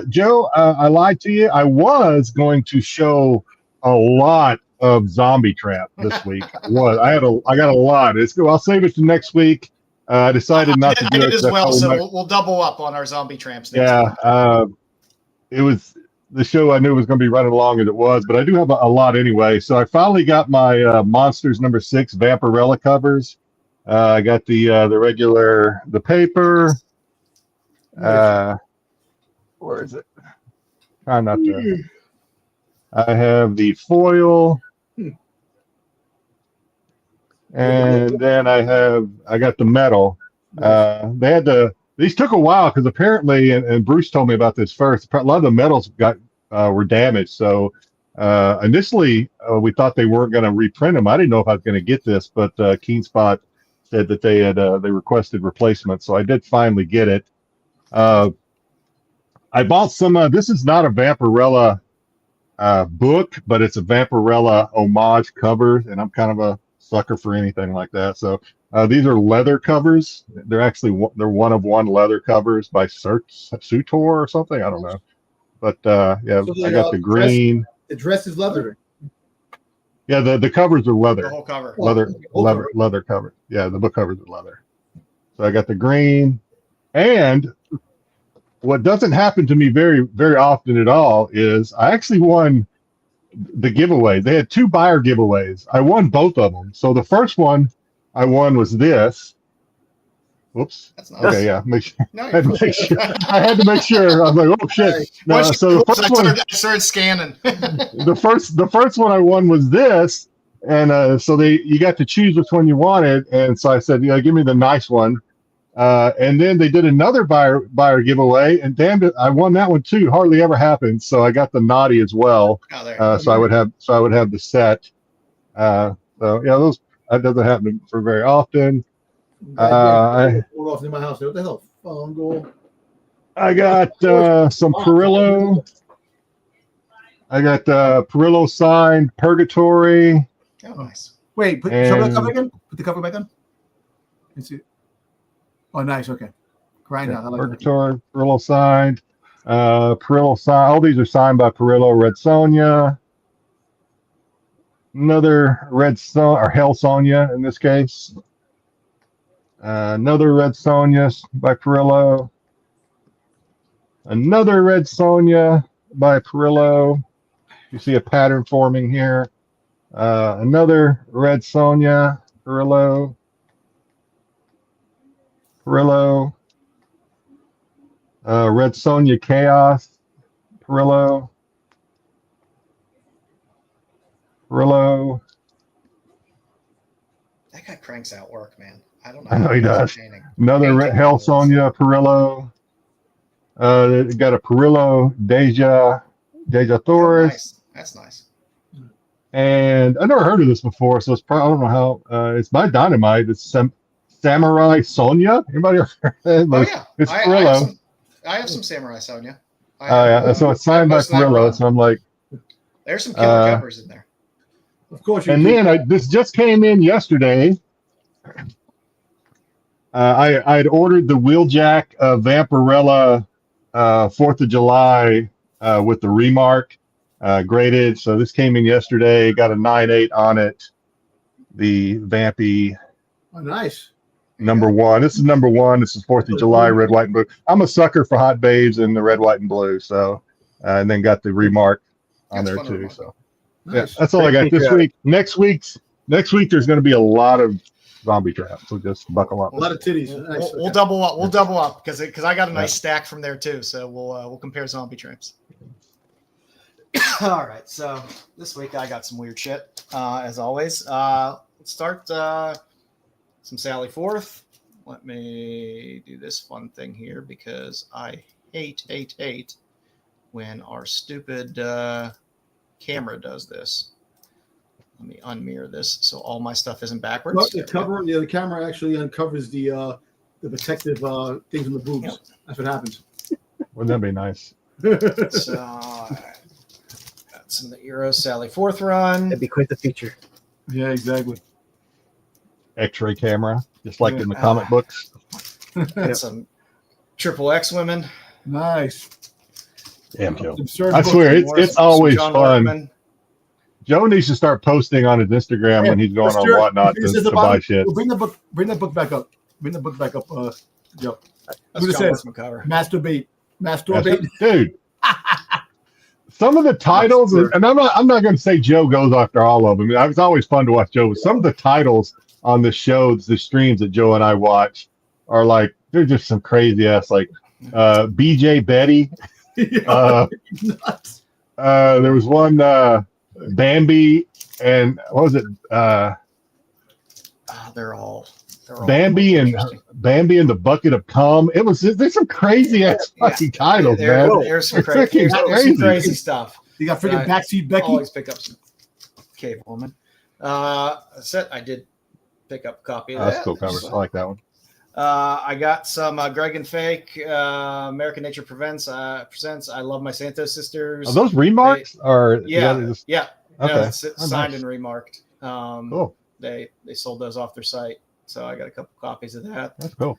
Speaker 2: Joe, I lied to you. I was going to show a lot of Zombie Trap this week. I got a lot. I'll save it to next week. I decided not to do it
Speaker 3: as well, so we'll double up on our Zombie Tramps next week.
Speaker 2: It was the show I knew was going to be running long as it was, but I do have a lot anyway. So I finally got my Monsters number 6 Vampirella covers. I got the regular, the paper. Where is it? Trying not to. I have the foil. And then I got the metal. These took a while because apparently, and Bruce told me about this first, a lot of the metals were damaged. So initially we thought they weren't going to reprint them. I didn't know if I was going to get this, but Keen Spot said that they requested replacements. So I did finally get it. I bought some, this is not a Vampirella book, but it's a Vampirella homage cover, and I'm kind of a sucker for anything like that. So these are leather covers. They're actually they're one of one leather covers by Sutor or something. I don't know, but yeah, so I got the green.
Speaker 6: The dress is leather.
Speaker 2: Yeah, the covers are leather.
Speaker 3: The whole cover.
Speaker 2: Leather cover. Yeah, the book covers are leather. So I got the green, and what doesn't happen to me very, very often at all is I actually won the giveaway. They had 2 buyer giveaways. I won both of them. So the first one I won was this. Whoops.
Speaker 3: That's nice.
Speaker 2: Okay, yeah.
Speaker 3: No,
Speaker 2: I had to make sure. I was like, oh shit. No, so the first one,
Speaker 3: I started scanning.
Speaker 2: the first one I won was this, and so you got to choose which one you wanted, and so I said, give me the nice one. And then they did another buyer giveaway, and damn it, I won that one too. Hardly ever happens. So I got the naughty as well. So I would have the set. So yeah, that doesn't happen for very often.
Speaker 6: Off in my house. What the hell? Fungal.
Speaker 2: I got some Perillo. I got Perillo signed Purgatory.
Speaker 3: Oh, nice.
Speaker 6: Wait, show the cover again. Put the cover back on. Let's see. Oh, nice. Okay, Crying out. I like that.
Speaker 2: Purgatory, Perillo signed. Perillo signed. All these are signed by Perillo. Red Sonja. Another Red Son or Hell Sonja in this case. Another Red Sonja by Perillo. Another Red Sonja by Perillo. You see a pattern forming here. Another Red Sonja, Perillo. Perillo. Red Sonja Chaos, Perillo. Perillo.
Speaker 3: That guy cranks out work, man. I don't know.
Speaker 2: I know
Speaker 3: how
Speaker 2: he
Speaker 3: he's
Speaker 2: does.
Speaker 3: entertaining.
Speaker 2: Another
Speaker 3: Painting
Speaker 2: Hell
Speaker 3: models.
Speaker 2: Sonja, Perillo. Got a Perillo Deja
Speaker 3: Oh,
Speaker 2: Thoris.
Speaker 3: nice. That's nice.
Speaker 2: And I never heard of this before, so it's probably, I don't know how. It's by Dynamite. It's Samurai Sonja. Anybody ever heard of it?
Speaker 3: Oh yeah,
Speaker 2: It's
Speaker 3: I
Speaker 2: Perillo.
Speaker 3: have some Samurai Sonya.
Speaker 2: Oh yeah, so it's signed by
Speaker 3: most of that
Speaker 2: Perillo.
Speaker 3: run.
Speaker 2: So I'm like,
Speaker 3: There's some killer covers in there.
Speaker 6: Of course, you
Speaker 2: and
Speaker 6: do.
Speaker 2: then this just came in yesterday. I had ordered the Wheeljack Vampirella 4th of July with the remark graded. So this came in yesterday. Got a 9.8 on it. The Vampy
Speaker 6: Oh, nice.
Speaker 2: #1. This is #1. This is 4th of July, red, white, and blue. I'm a sucker for hot babes in the red, white, and blue. So and then got the remark on
Speaker 3: That's
Speaker 2: there
Speaker 3: fun to
Speaker 2: too.
Speaker 3: remark.
Speaker 2: So yeah,
Speaker 6: Nice.
Speaker 2: that's all I got
Speaker 7: Great
Speaker 2: this
Speaker 7: feature.
Speaker 2: week. Next week there's going to be a lot of zombie traps. So just buckle up.
Speaker 6: A lot of titties. Nice.
Speaker 3: We'll double up. We'll double up because I got a nice stack from there too. So we'll compare zombie traps. All right. So this week I got some weird shit as always. Let's start some Sally Forth. Let me do this fun thing here because I hate when our stupid camera does this. Let me unmirror this so all my stuff isn't backwards.
Speaker 6: Look, the
Speaker 3: There we go.
Speaker 6: cover, the camera actually uncovers the protective things on the boobs.
Speaker 3: Yep.
Speaker 6: That's what happens.
Speaker 2: Wouldn't that be nice?
Speaker 3: So got some of the Euro Sally Forth run.
Speaker 7: That'd be quite the feature.
Speaker 6: Yeah, exactly.
Speaker 2: X-ray camera, just like
Speaker 6: Yeah.
Speaker 2: in the comic books.
Speaker 3: Got some Triple X women.
Speaker 6: Nice.
Speaker 2: Damn, Joe.
Speaker 6: Absurd
Speaker 2: I
Speaker 6: book.
Speaker 2: swear,
Speaker 3: More-
Speaker 2: it's
Speaker 3: some
Speaker 2: always
Speaker 3: John
Speaker 2: fun.
Speaker 3: Workman.
Speaker 2: Joe needs to start posting on his Instagram when he's going on
Speaker 6: Sure.
Speaker 2: whatnot
Speaker 6: This is
Speaker 2: to
Speaker 6: the
Speaker 2: buy
Speaker 6: bottom.
Speaker 2: shit.
Speaker 6: Bring that book back up. Bring the book back up, Joe.
Speaker 3: That's
Speaker 6: What it
Speaker 3: John
Speaker 6: says.
Speaker 3: Workman cover.
Speaker 6: Masturbate.
Speaker 2: Dude, some of the titles, and I'm not going to say Joe goes after all of them. It's always fun to watch Joe. But some of the titles on the shows, the streams that Joe and I watch, are like they're just some crazy ass like BJ Betty.
Speaker 6: Nuts.
Speaker 2: There was one Bambi and what was it?
Speaker 3: They're all
Speaker 2: Bambi and the bucket of cum. It was there's some crazy ass
Speaker 3: Yeah.
Speaker 2: fucking titles,
Speaker 3: There-
Speaker 2: man.
Speaker 3: There's some
Speaker 2: It's
Speaker 3: crazy,
Speaker 2: freaking
Speaker 3: there's some
Speaker 2: crazy.
Speaker 3: crazy stuff.
Speaker 6: You got freaking
Speaker 3: Yeah.
Speaker 6: backseat Becky.
Speaker 3: Always pick up some cave woman. I did pick up a copy of
Speaker 2: That's
Speaker 3: that.
Speaker 2: cool cover. I like that one.
Speaker 3: I got some Greg and Fake. American Nature presents. I Love My Santos Sisters.
Speaker 2: Are those remarks or
Speaker 3: Yeah,
Speaker 2: you gotta
Speaker 3: yeah.
Speaker 2: Okay.
Speaker 3: No, it's
Speaker 2: Oh,
Speaker 3: signed
Speaker 2: nice.
Speaker 3: and remarked.
Speaker 2: Cool.
Speaker 3: They sold those off their site, so I got a couple copies of that.
Speaker 2: That's cool.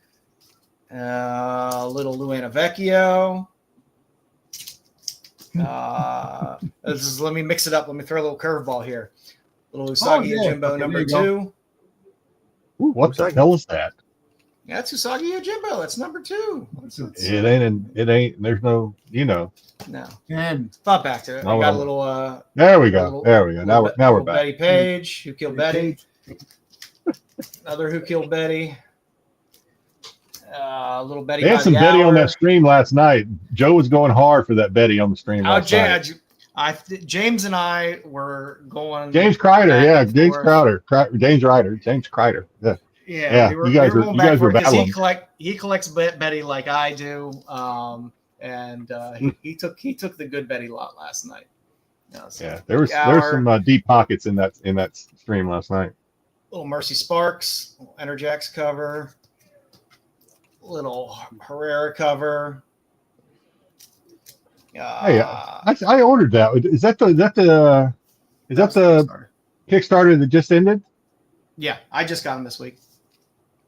Speaker 3: Little Luana Vecchio. Let me mix it up. Let me throw a little curveball here. Little Usagi
Speaker 6: yeah.
Speaker 3: Yojimbo
Speaker 6: Okay,
Speaker 3: number
Speaker 6: there you go.
Speaker 3: 2.
Speaker 2: Ooh, what the hell is that?
Speaker 3: Yeah, that's Usagi Yojimbo. That's number 2.
Speaker 2: It ain't. There's no.
Speaker 3: No,
Speaker 6: And
Speaker 3: thought back to it.
Speaker 2: No,
Speaker 3: I got a
Speaker 2: no.
Speaker 3: little.
Speaker 2: There we go.
Speaker 3: Little-
Speaker 2: There we go. Now we're back.
Speaker 3: Betty Page. Who Killed Betty? Another Who Killed Betty. Little Betty.
Speaker 2: They had
Speaker 3: by
Speaker 2: some
Speaker 3: the
Speaker 2: Betty on
Speaker 3: hour.
Speaker 2: that stream last night. Joe was going hard for that Betty on the stream
Speaker 3: Oh,
Speaker 2: last night.
Speaker 3: James and I were going.
Speaker 2: James Kreider,
Speaker 3: back
Speaker 2: yeah,
Speaker 3: and
Speaker 2: James
Speaker 3: forth.
Speaker 2: Crowder, James Ryder, James Kreider. Yeah,
Speaker 3: Yeah,
Speaker 2: Yeah, you guys were-
Speaker 3: going
Speaker 2: you
Speaker 3: back
Speaker 2: guys
Speaker 3: and
Speaker 2: were
Speaker 3: forth 'cause
Speaker 2: battling.
Speaker 3: he collects Betty like I do, and he took the good Betty lot last night. So
Speaker 2: yeah. There's
Speaker 3: Hour.
Speaker 2: some deep pockets in that stream last night.
Speaker 3: Little Mercy Sparks, little Enerjax cover, little Herrera cover.
Speaker 2: Hey, I ordered that. Is that the Kickstarter that just ended?
Speaker 3: Yeah, I just got them this week.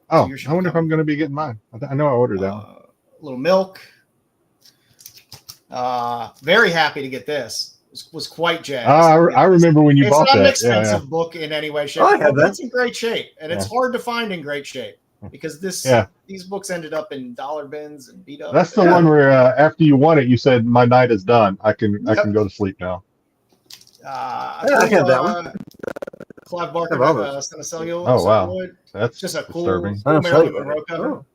Speaker 2: Oh,
Speaker 3: yours should
Speaker 2: I wonder
Speaker 3: be
Speaker 2: if I'm going to be getting mine. I know I ordered that. one.
Speaker 3: little milk. Very happy to get this. Was quite jazzed.
Speaker 2: I remember when you bought
Speaker 3: It's not an
Speaker 2: that.
Speaker 3: expensive book in any way, shape,
Speaker 7: Oh, I
Speaker 3: or
Speaker 7: have
Speaker 3: form, but
Speaker 7: that.
Speaker 3: it's in great shape, and it's hard to find in great shape because these books ended up in dollar bins and beat up.
Speaker 2: That's the one where after you won it, you said, "My night is done. I can go to sleep now."
Speaker 7: I have that one.
Speaker 3: Clive Barker,
Speaker 7: I have all
Speaker 3: Celluloid.
Speaker 2: Oh wow, that's
Speaker 3: Just a
Speaker 2: disturbing.
Speaker 3: cool
Speaker 7: I'll tell
Speaker 3: Marilyn
Speaker 7: you
Speaker 3: Monroe
Speaker 7: what.
Speaker 3: cover.
Speaker 7: Oh.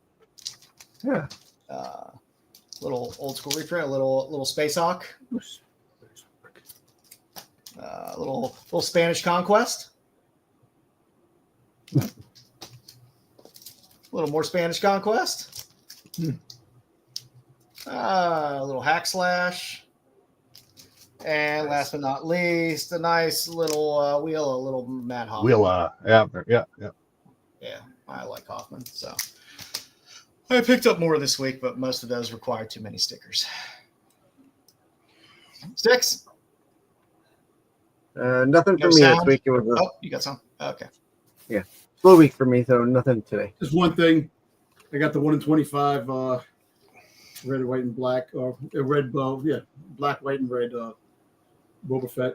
Speaker 7: Yeah.
Speaker 3: Little old school reprint, a little Space Hawk, little Spanish Conquest, a little more Spanish Conquest, a little Hack Slash, and last but not least, a nice little wheel, a little Matt Hoffman.
Speaker 2: Yeah.
Speaker 3: Yeah, I like Hoffman, so I picked up more this week, but most of those required too many stickers. Styx?
Speaker 7: Nothing for
Speaker 3: No
Speaker 7: me
Speaker 3: sound?
Speaker 7: this week. It was a
Speaker 3: Oh, you got some? Okay.
Speaker 7: slow week for me, so nothing today.
Speaker 6: Just one thing. I got the 1 in 25 red, white, and black, or red, black, white, and red Boba Fett.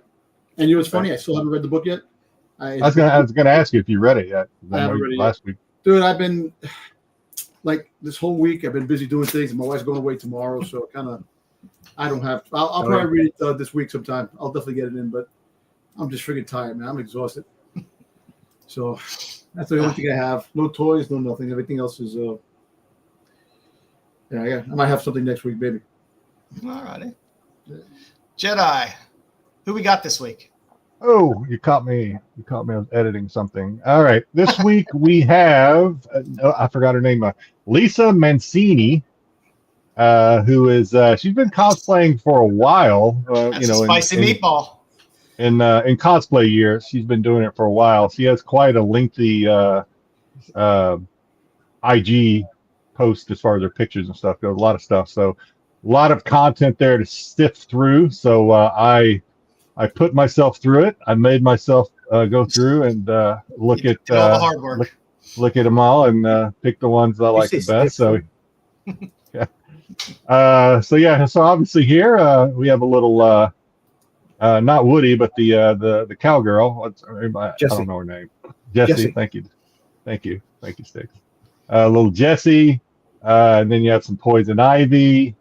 Speaker 6: And you know what's funny? I still haven't read the book yet.
Speaker 2: I was gonna ask you if you read it yet.
Speaker 6: I haven't read it
Speaker 2: last week.
Speaker 6: Dude, I've been like this whole week. I've been busy doing things. My wife's going away tomorrow, so I don't have. I'll probably read it this week sometime. I'll definitely get it in, but I'm just freaking tired, man. I'm exhausted. So that's the only thing I have. No toys, no nothing. Everything else is. I might have something next week, baby.
Speaker 3: All righty. Jedi, who we got this week?
Speaker 2: Oh, you caught me. You caught me. I was editing something. All right. This week we have. I forgot her name. Lisa Mancini, who is. She's been cosplaying for a while.
Speaker 3: That's a spicy meatball.
Speaker 2: In cosplay years, she's been doing it for a while. She has quite a lengthy IG post as far as her pictures and stuff goes. A lot of stuff. So a lot of content there to sift through. So I put myself through it. I made myself go through and look at
Speaker 3: all the hard work.
Speaker 2: Look at them all and pick the ones I like the best. So yeah. So obviously here we have a little not Woody, but the cowgirl. I don't know her name. Jessie. Thank you, Styx. Little Jessie, and then you have some Poison Ivy,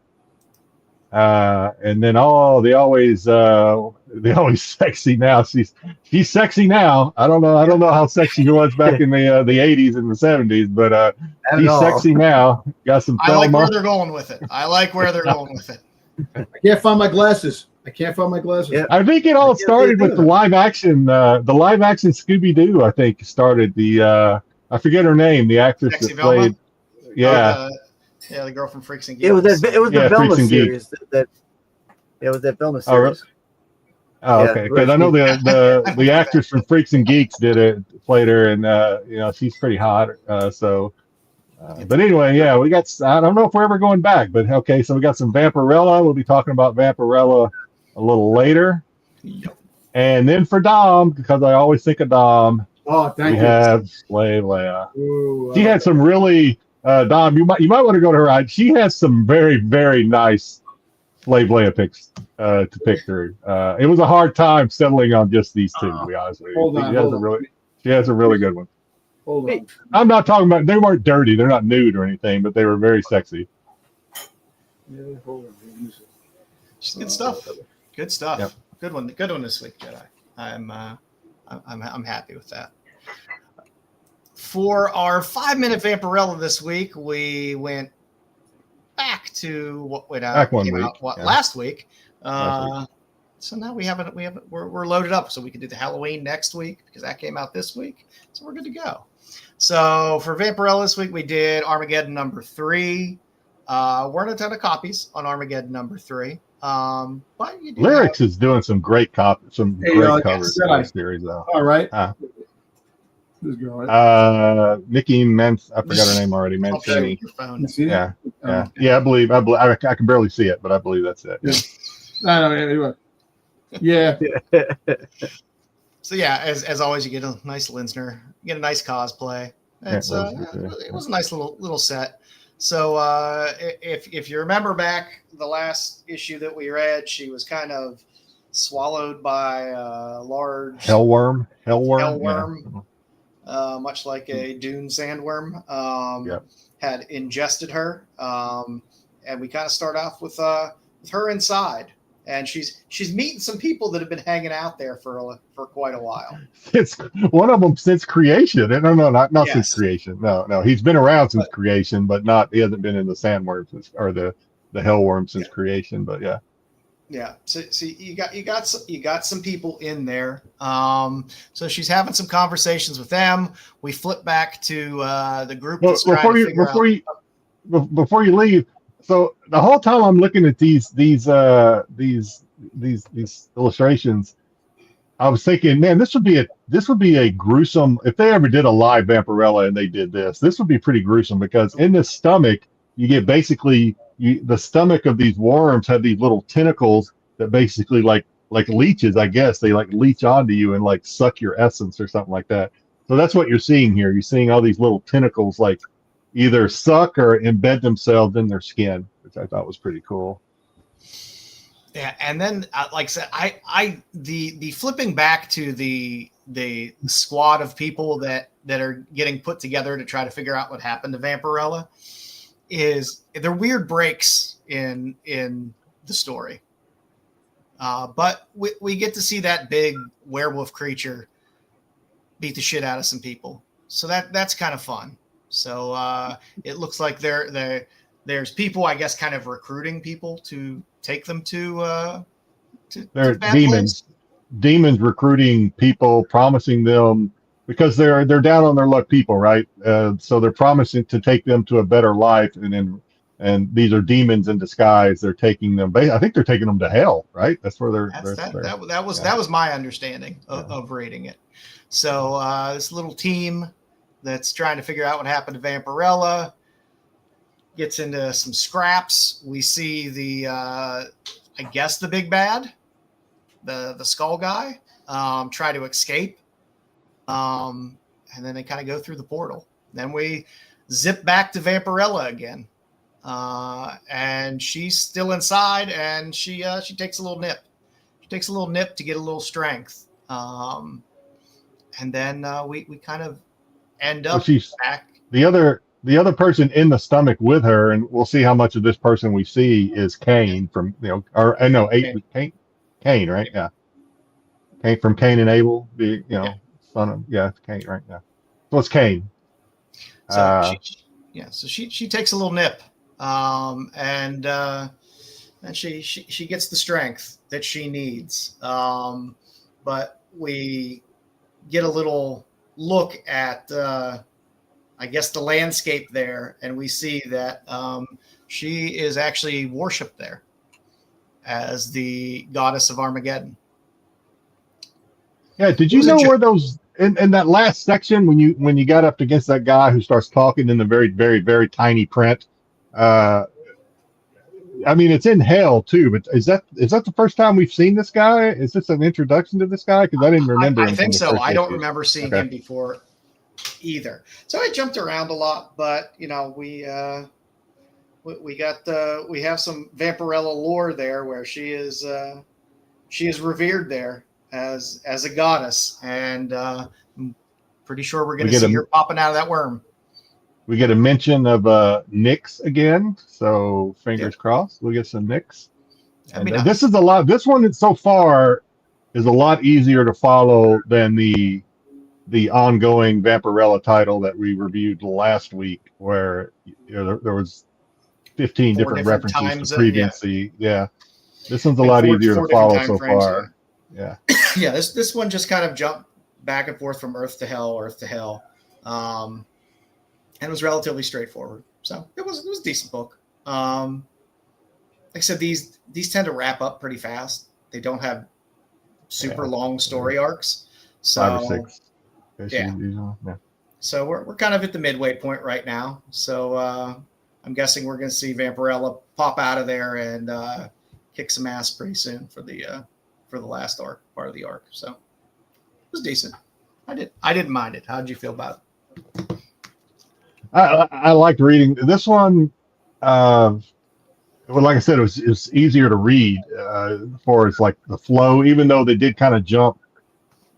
Speaker 2: and then they always sexy now. She's sexy now. I don't know how sexy she was back in the 80s and the 70s, but she's sexy now. Got some.
Speaker 3: I like where they're going with it. I
Speaker 6: can't find my glasses. Yeah.
Speaker 2: I think it all started with the live action Scooby Doo. I think started the I forget her name, the actress
Speaker 3: Sexy
Speaker 2: that played.
Speaker 3: Velma? The girl from Freaks and Geeks.
Speaker 7: It was the Velma series. It was that Velma series.
Speaker 2: Oh, okay. Because I know the actress from Freaks and Geeks played her, and she's pretty hot. But anyway, yeah, we got. I don't know if we're ever going back, but okay. So we got some Vampirella. We'll be talking about Vampirella a little later.
Speaker 3: Yep.
Speaker 2: And then for Dom, because I always think of Dom.
Speaker 6: Oh, thank you.
Speaker 2: We have Slave Leia.
Speaker 6: Ooh,
Speaker 2: She had some really Dom. You might want to go to her. She has some very, very nice Slave Leia picks to pick through. It was a hard time settling on just these two. To be honest with you, she has a really good one.
Speaker 6: Hold on.
Speaker 2: I'm not talking about. They weren't dirty. They're not nude or anything, but they were very sexy.
Speaker 6: Yeah, hold on.
Speaker 3: Just good stuff. Good stuff.
Speaker 2: Yep.
Speaker 3: Good one this week, Jedi. I'm happy with that. For our 5-minute Vampirella this week, we went back to what went out.
Speaker 2: Back 1 week.
Speaker 3: Last week. So now we're loaded up, so we can do the Halloween next week because that came out this week. So we're good to go. So for Vampirella this week, we did Armageddon number 3. Weren't a ton of copies on Armageddon number 3. But you do
Speaker 2: Lyrics is doing some great covers in the series though.
Speaker 6: All right. This girl, right?
Speaker 2: Nikki Mens. I forgot her name already. Mancini. Yeah. I believe. I can barely see it, but I believe that's it.
Speaker 6: Yeah. Anyway. Yeah.
Speaker 3: So yeah, as always, you get a nice Linsner, you get a nice cosplay. It was a nice little set. So if you remember back the last issue that we read, she was kind of swallowed by a large
Speaker 2: Hellworm.
Speaker 3: Much like a dune sandworm.
Speaker 2: Yep.
Speaker 3: Had ingested her, and we kind of start off with her inside, and she's meeting some people that have been hanging out there for quite a while.
Speaker 2: It's one of them since creation. No, not
Speaker 3: Yes.
Speaker 2: since creation. No, he's been around since creation, but he hasn't been in the sandworm or the hellworm since creation. But yeah.
Speaker 3: Yeah, so you got some people in there. So she's having some conversations with them. We flip back to the group.
Speaker 2: Well, before you leave, so the whole time I'm looking at these illustrations, I was thinking, man, this would be a gruesome, if they ever did a live Vampirella and they did this would be pretty gruesome, because in the stomach you get basically the stomach of these worms have these little tentacles that basically like leeches, I guess. They like leech onto you and like suck your essence or something like that. So that's what you're seeing here. You're seeing all these little tentacles like either suck or embed themselves in their skin, which I thought was pretty cool.
Speaker 3: Yeah, and then like I said, the flipping back to the squad of people that are getting put together to try to figure out what happened to Vampirella they're weird breaks in the story. But we get to see that big werewolf creature beat the shit out of some people. So that's kind of fun. So it looks like there's people, I guess, kind of recruiting people to take them to
Speaker 2: they're demons recruiting people, promising them, because they're down on their luck people, right? So they're promising to take them to a better life, and these are demons in disguise. They're taking them. I think they're taking them to hell, right? That's where
Speaker 3: that was my understanding of reading it. So this little team that's trying to figure out what happened to Vampirella gets into some scraps. We see the big bad, the skull guy, try to escape. And then they kind of go through the portal. Then we zip back to Vampirella again. And she's still inside, and she takes a little nip. She takes a little nip to get a little strength. And then we kind of end up back.
Speaker 2: The other person in the stomach with her, and we'll see how much of this person we see, is Cain from Cain, right? Yeah. Cain from Cain and Abel, son of, it's Cain, right? Yeah. So it's Cain.
Speaker 3: So she takes a little nip. And she gets the strength that she needs. But we get a little look at I guess the landscape there, and we see that she is actually worshipped there as the goddess of Armageddon.
Speaker 2: Yeah, did you know where those in that last section when you got up against that guy who starts talking in the very, very, very tiny print? I mean, it's in hell too, but is that the first time we've seen this guy? Is this an introduction to this guy? Because I didn't remember him.
Speaker 3: I think so. I don't remember seeing him before either. So I jumped around a lot, but we have some Vampirella lore there where she is revered there as a goddess, and I'm pretty sure we're going to see her popping out of that worm.
Speaker 2: We get a mention of Nyx again, so fingers crossed we'll get some Nyx. And nice. This is a lot. This one so far is a lot easier to follow than the ongoing Vampirella title that we reviewed last week, where there was 15 different references to previously. Yeah, this one's a lot easier to follow so far. Yeah.
Speaker 3: Yeah, this one just kind of jumped back and forth from Earth to Hell. And it was relatively straightforward. So it was a decent book. Like I said, these tend to wrap up pretty fast. They don't have super long story arcs. So
Speaker 2: 5 or 6.
Speaker 3: Yeah. So we're kind of at the midway point right now. So I'm guessing we're going to see Vampirella pop out of there and kick some ass pretty soon for the last part of the arc. So it was decent. I didn't mind it. How did you feel about it?
Speaker 2: I liked reading this one. Well, like I said, it was easier to read for it's like the flow, even though they did kind of jump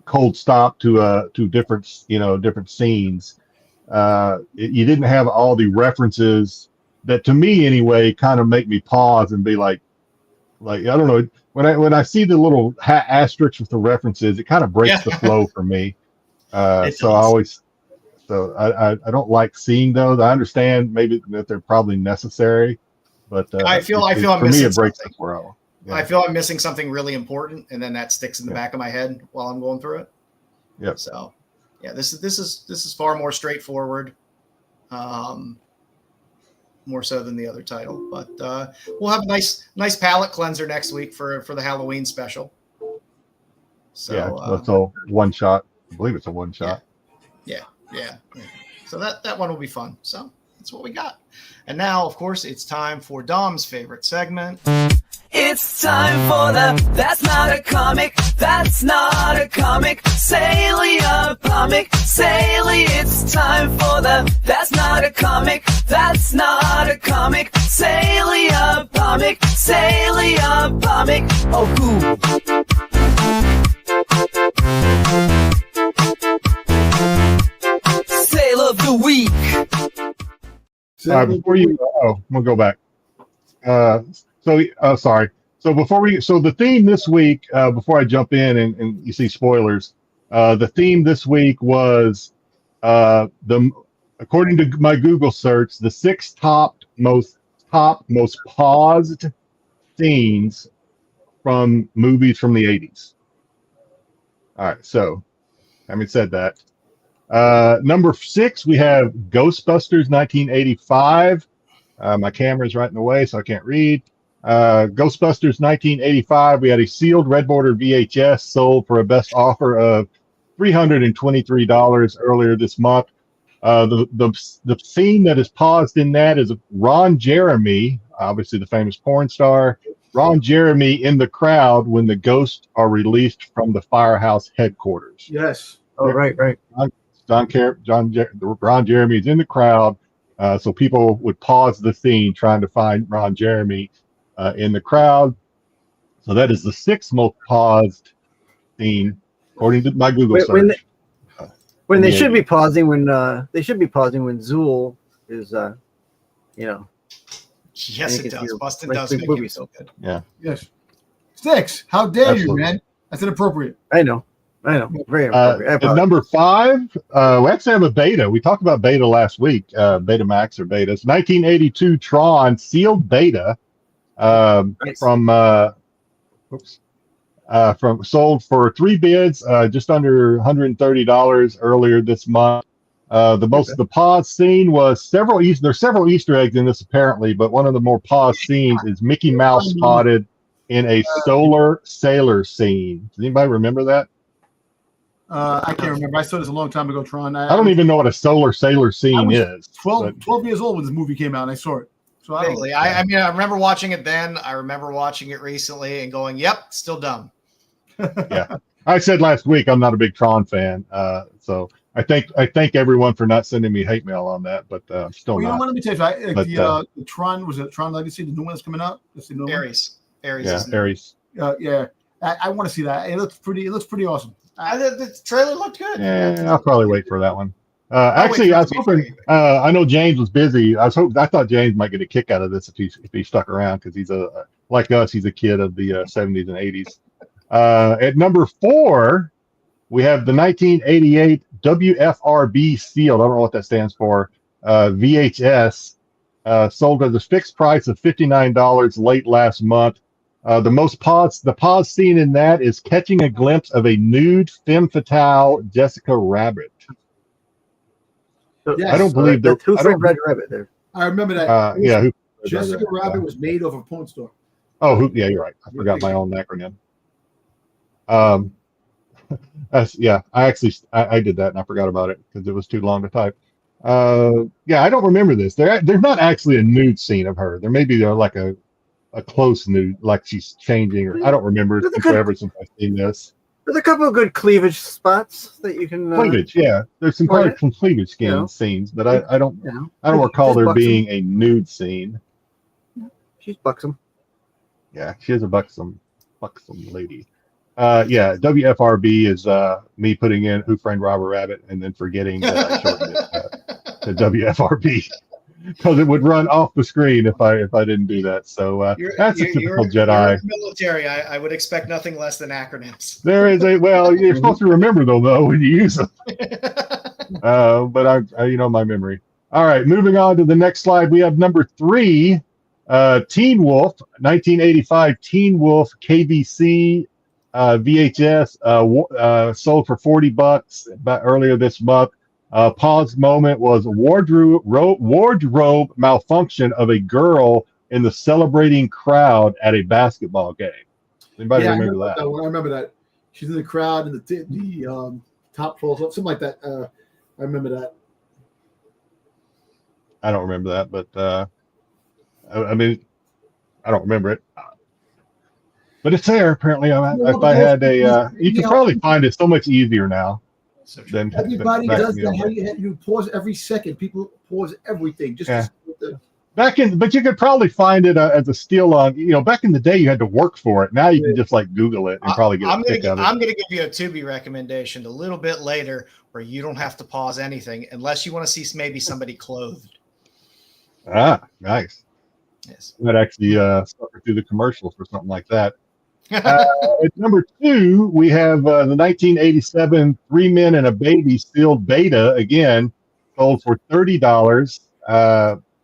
Speaker 2: cold stop to different different scenes. You didn't have all the references that, to me anyway, kind of make me pause and be like I don't know, when I see the little asterisks with the references, it kind of breaks the flow for me. So I don't like seeing those. I understand maybe that they're probably necessary, but
Speaker 3: I feel I'm
Speaker 2: for me
Speaker 3: missing
Speaker 2: it breaks
Speaker 3: something.
Speaker 2: the flow. Yeah.
Speaker 3: I feel I'm missing something really important, and then that sticks in the back of my head while I'm going through it.
Speaker 2: Yep.
Speaker 3: So, yeah, this is far more straightforward, more so than the other title. But we'll have a nice palate cleanser next week for the Halloween special. So
Speaker 2: it's a one shot. I believe it's a one shot.
Speaker 3: Yeah. So that one will be fun. So that's what we got. And now, of course, it's time for Dom's favorite segment.
Speaker 1: It's time for the That's Not a Comic, That's Not a Comic, Salia Comic, Salia. It's time for the That's Not a Comic, That's Not a Comic, Salia Comic, Salia Comic. Oh, cool. Sale of the week.
Speaker 2: Before you, I'm gonna go back. Sorry. So the theme this week, before I jump in and you see spoilers, the theme this week was according to my Google search, the 6 top most paused scenes from movies from the 80s. All right. So, having said that, number 6 we have Ghostbusters 1985. My camera's right in the way, so I can't read. Ghostbusters 1985. We had a sealed red border VHS sold for a best offer of $323 earlier this month. The scene that is paused in that is Ron Jeremy, obviously the famous porn star, Ron Jeremy in the crowd when the ghosts are released from the firehouse headquarters.
Speaker 7: Yes. Oh, right.
Speaker 2: Ron Jeremy is in the crowd, so people would pause the scene trying to find Ron Jeremy in the crowd. So that is the 6th most paused scene according to my Google search.
Speaker 7: When they should be pausing when Zool is
Speaker 3: Yes, it does. Bustin' does
Speaker 7: big
Speaker 3: make
Speaker 7: movie
Speaker 3: it so good.
Speaker 2: Yeah.
Speaker 6: Yes. Styx, how dare
Speaker 2: Absolutely.
Speaker 6: you, man? That's inappropriate.
Speaker 7: I know. Very appropriate.
Speaker 2: At number 5, we actually have a beta. We talked about beta last week, Beta Max or betas. 1982 Tron sealed beta from sold for 3 bids, just under $130 earlier this month. The pause scene was there's several Easter eggs in this apparently, but one of the more paused scenes is Mickey Mouse spotted in a solar sailor scene. Does anybody remember that?
Speaker 6: I can't remember. I saw this a long time ago, Tron.
Speaker 2: I don't even know what a solar sailor scene is.
Speaker 6: 12 years old when this movie came out, and I saw it. So I
Speaker 3: remember watching it then. I remember watching it recently and going, "Yep, still dumb."
Speaker 2: Yeah, I said last week I'm not a big Tron fan, so I thank everyone for not sending me hate mail on that, but I'm still not.
Speaker 6: Let me tell you, the Tron was it Tron Legacy, the new one that's coming out.
Speaker 3: Ares.
Speaker 2: Yeah, Ares.
Speaker 6: Yeah, I want to see that. It looks pretty awesome.
Speaker 3: The trailer looked good.
Speaker 2: Yeah, I'll probably wait for that one. Actually, I was hoping. I know James was busy. I thought James might get a kick out of this if he stuck around because he's like us. He's a kid of the 70s and 80s. At number 4, we have the 1988 WFRB sealed. I don't know what that stands for. VHS sold at a fixed price of $59 late last month. The pause scene in that is catching a glimpse of a nude femme fatale Jessica Rabbit.
Speaker 7: Yes.
Speaker 2: I don't believe that.
Speaker 7: Who Framed Red Rabbit there?
Speaker 6: I remember that.
Speaker 2: Who
Speaker 6: Jessica Rabbit was made over a porn store.
Speaker 2: Oh, yeah, you're right. I forgot my own acronym. I did that and I forgot about it because it was too long to type. I don't remember this. There's not actually a nude scene of her. There may be like a close nude, like she's changing, or I don't remember. It's been forever since I've seen this.
Speaker 7: There's a couple of good cleavage spots that you can.
Speaker 2: Cleavage, yeah. There's some
Speaker 7: Or-
Speaker 2: some cleavage scenes, but I don't recall
Speaker 7: She's
Speaker 2: there
Speaker 7: buxom.
Speaker 2: being a nude scene.
Speaker 7: She's buxom.
Speaker 2: Yeah, she is a buxom lady. Yeah, WFRB is me putting in Who Framed Robert Rabbit and then forgetting that I shortened it to WFRB because it would run off the screen if I didn't do that. So that's a typical Jedi.
Speaker 3: You're military. I would expect nothing less than acronyms.
Speaker 2: There is you're supposed to remember them though when you use them. But I my memory. All right, moving on to the next slide. We have number 3, Teen Wolf, 1985 Teen Wolf KBC VHS, sold for $40 earlier this month. Pause moment was a wardrobe malfunction of a girl in the celebrating crowd at a basketball game. Anybody remember that?
Speaker 6: I remember that. She's in the crowd and the top falls off, something like that. I remember that.
Speaker 2: I don't remember that, but I mean, I don't remember it. But it's there apparently. If I had you can probably find it so much easier now. Than
Speaker 6: Everybody
Speaker 2: back
Speaker 6: does
Speaker 2: in the
Speaker 6: that.
Speaker 2: old days.
Speaker 6: You pause every second. People pause everything. Just
Speaker 2: but you could probably find it as a steal on. Back in the day, you had to work for it. Now you can just like Google it and probably get a pick of it.
Speaker 3: I'm going to give you a Tubi recommendation a little bit later, where you don't have to pause anything unless you want to see maybe somebody clothed.
Speaker 2: Ah, nice.
Speaker 3: Yes.
Speaker 2: That actually suffered through the commercials for something like that. At number 2, we have the 1987 Three Men and a Baby sealed beta, again, sold for $30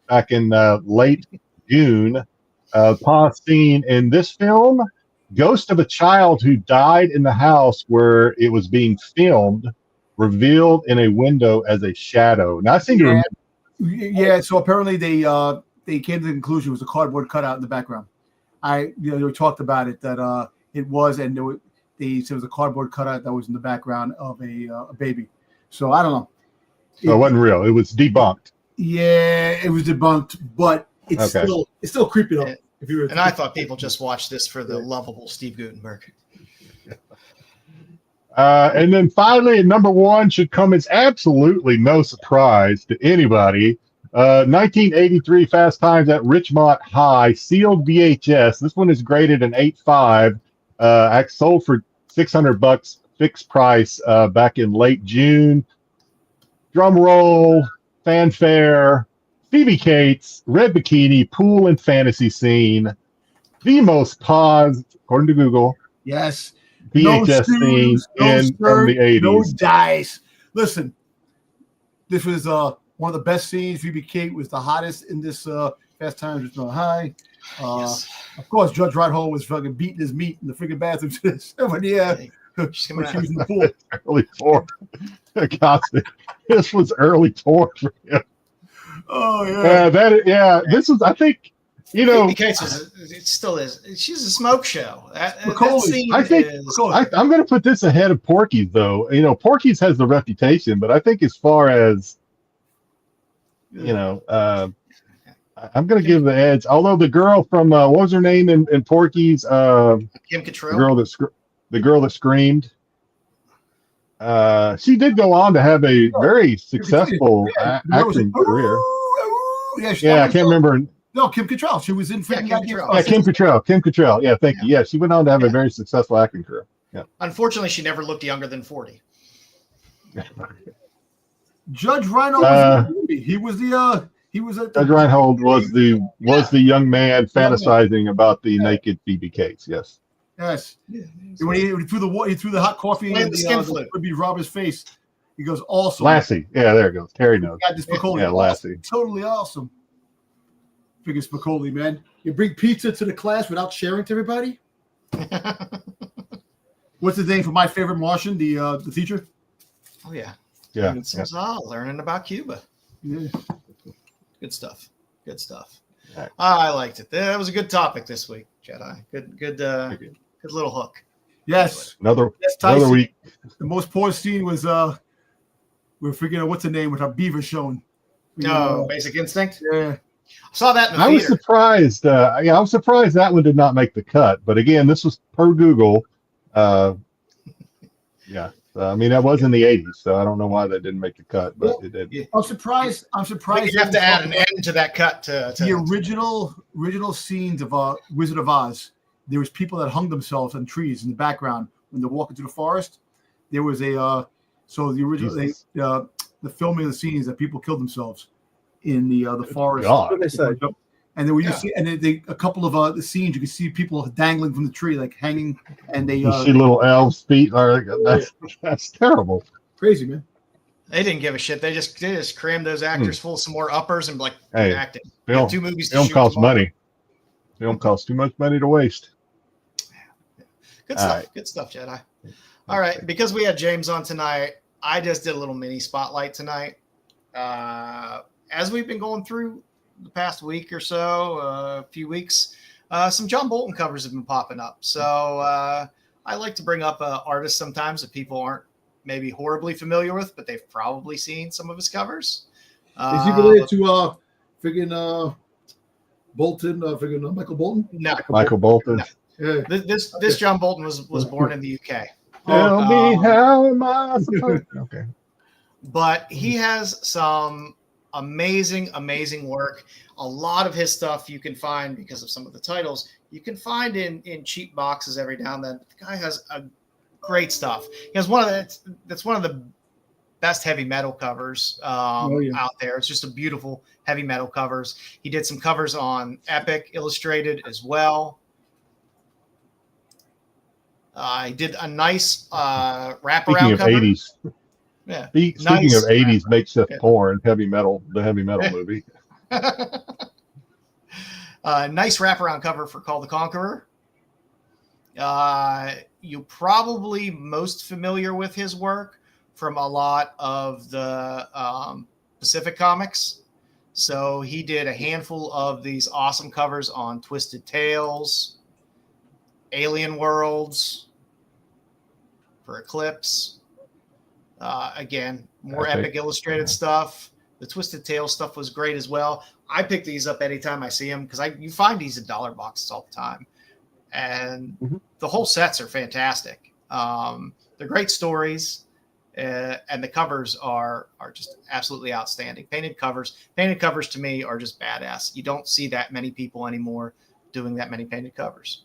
Speaker 2: back in late June. Pause scene in this film, ghost of a child who died in the house where it was being filmed, revealed in a window as a shadow. Now, I seem to remember.
Speaker 6: Yeah, so apparently they came to the conclusion it was a cardboard cutout in the background. They talked about it that it was, and they said it was a cardboard cutout that was in the background of a baby. So I don't know.
Speaker 2: So it wasn't real. It was debunked.
Speaker 6: Yeah, it was debunked, but it's still creepy up.
Speaker 3: And I thought people just watched this for the lovable Steve Guttenberg.
Speaker 2: And then finally, at number 1 should come as absolutely no surprise to anybody. 1983 Fast Times at Richmond High, sealed VHS. This one is graded an 8.5. Sold for $600 fixed price back in late June. Drum roll, fanfare, Phoebe Cates, red bikini, pool and fantasy scene. The most paused, according to Google.
Speaker 6: Yes.
Speaker 2: VHS scene from the 80s.
Speaker 6: No dice. Listen, this was one of the best scenes. Phoebe Kate was the hottest in this Fast Times at Richmond High.
Speaker 3: Yes.
Speaker 6: Of course, Judge Reinhold was fucking beating his meat in the freaking bathroom.
Speaker 3: She's coming
Speaker 6: she was in the pool.
Speaker 2: Early porn. This was early porn for him.
Speaker 6: Oh yeah.
Speaker 2: This was, I think,
Speaker 3: Phoebe Cates it still is. She's a smoke show. That scene
Speaker 2: I think
Speaker 3: is.
Speaker 2: I'm going to put this ahead of Porky's, though. Porky's has the reputation, but I think as far as I'm going to give the edge. Although the girl from what was her name in Porky's?
Speaker 3: Kim Cattrall.
Speaker 2: The girl that screamed. She did go on to have a very successful acting career.
Speaker 6: I
Speaker 2: can't remember.
Speaker 6: No, Kim Cattrall. She was in
Speaker 3: Kim Cattrall.
Speaker 2: Yeah, Kim Cattrall. Yeah, thank you. Yeah, she went on to have a very successful acting career. Yeah.
Speaker 3: Unfortunately, she never looked younger than 40.
Speaker 6: Judge Reinhold
Speaker 2: Judge Reinhold was the young man fantasizing about the naked Phoebe Cates. Yes.
Speaker 6: Yes. When he threw the hot coffee in the would be Robert's face. He goes, awesome.
Speaker 2: Lassie. Yeah, there it goes. Terry knows.
Speaker 6: Got this Spicoli.
Speaker 2: Yeah, Lassie.
Speaker 6: Totally awesome. Freaking Spicoli, man. You bring pizza to the class without sharing to everybody? What's his name for My Favorite Martian, the teacher?
Speaker 3: Oh, yeah.
Speaker 2: Yeah.
Speaker 3: Learning about Cuba.
Speaker 6: Yeah.
Speaker 3: Good stuff.
Speaker 2: Right.
Speaker 3: I liked it. That was a good topic this week, Jedi. Good little hook.
Speaker 6: Yes.
Speaker 2: Another week.
Speaker 6: The most poor scene was we're figuring out what's the name with our beaver showing.
Speaker 3: No, Basic Instinct.
Speaker 6: Yeah.
Speaker 3: I saw that in the
Speaker 2: I was
Speaker 3: theater.
Speaker 2: surprised. I was surprised that one did not make the cut. But again, this was per Google. Yeah. I mean, that was in the 80s, so I don't know why that didn't make the cut, but it did.
Speaker 3: Yeah.
Speaker 6: I'm surprised.
Speaker 3: You have to add an end to that cut to
Speaker 6: the original scenes of Wizard of Oz. There was people that hung themselves on trees in the background when they're walking through the forest. There was a so the original the filming of the scenes that people killed themselves in the forest.
Speaker 2: God.
Speaker 7: What they say.
Speaker 6: And then you see, and then a couple of the scenes, you can see people dangling from the tree, like hanging, and they
Speaker 2: You see little elves' feet. That's terrible.
Speaker 6: crazy, man.
Speaker 3: They didn't give a shit. They just crammed those actors full of some more uppers and like
Speaker 2: Hey,
Speaker 3: acting.
Speaker 2: Film,
Speaker 3: 2 movies to
Speaker 2: film
Speaker 3: shoot
Speaker 2: costs
Speaker 3: tomorrow.
Speaker 2: money. Film costs too much money to waste.
Speaker 3: Good
Speaker 2: All
Speaker 3: stuff.
Speaker 2: right.
Speaker 3: Good stuff, Jedi. All right, because we had James on tonight, I just did a little mini spotlight tonight. As we've been going through the past week or so, a few weeks, some John Bolton covers have been popping up. So I like to bring up artists sometimes that people aren't maybe horribly familiar with, but they've probably seen some of his covers.
Speaker 6: Is he related to friggin' Bolton? Friggin' Michael Bolton?
Speaker 3: No,
Speaker 2: Michael Bolton.
Speaker 3: no.
Speaker 6: Yeah.
Speaker 3: This John Bolton was born in the UK.
Speaker 2: Tell me how am I supposed to... Okay.
Speaker 3: But he has some amazing work. A lot of his stuff you can find because of some of the titles. You can find in cheap boxes every now and then. The guy has a great stuff. He has that's one of the best heavy metal covers out there. It's just a beautiful heavy metal covers. He did some covers on Epic Illustrated as well. He did a nice wraparound
Speaker 2: Speaking of
Speaker 3: cover.
Speaker 2: 80s.
Speaker 3: Yeah.
Speaker 2: Speaking
Speaker 3: Nice
Speaker 2: of 80s makeshift
Speaker 3: Yeah.
Speaker 2: porn, the heavy metal movie.
Speaker 3: Nice wraparound cover for Call the Conqueror. You're probably most familiar with his work from a lot of the Pacific comics. So he did a handful of these awesome covers on Twisted Tales, Alien Worlds, for Eclipse. Again, more Epic Illustrated stuff. The Twisted Tales stuff was great as well. I pick these up anytime I see them because you find these in dollar boxes all the time. And the whole sets are fantastic. They're great stories. And the covers are just absolutely outstanding. Painted covers to me are just badass. You don't see that many people anymore doing that many painted covers.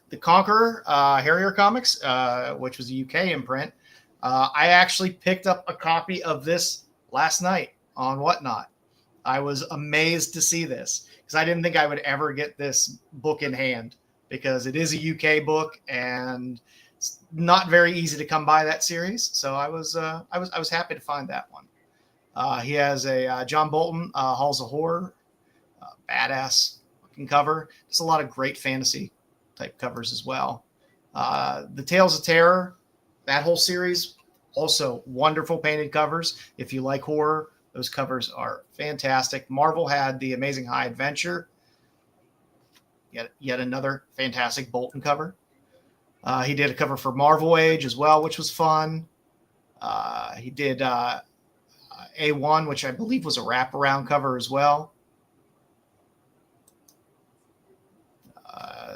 Speaker 3: The Conqueror Harrier Comics, which was a UK imprint. I actually picked up a copy of this last night on Whatnot. I was amazed to see this because I didn't think I would ever get this book in hand because it is a UK book and it's not very easy to come by that series. So I was happy to find that one. He has a John Bolton Halls of Horror, badass looking cover. There's a lot of great fantasy type covers as well. The Tales of Terror, that whole series, also wonderful painted covers. If you like horror, those covers are fantastic. Marvel had the Amazing High Adventure, yet another fantastic Bolton cover. He did a cover for Marvel Age as well, which was fun. He did A1, which I believe was a wraparound cover as well.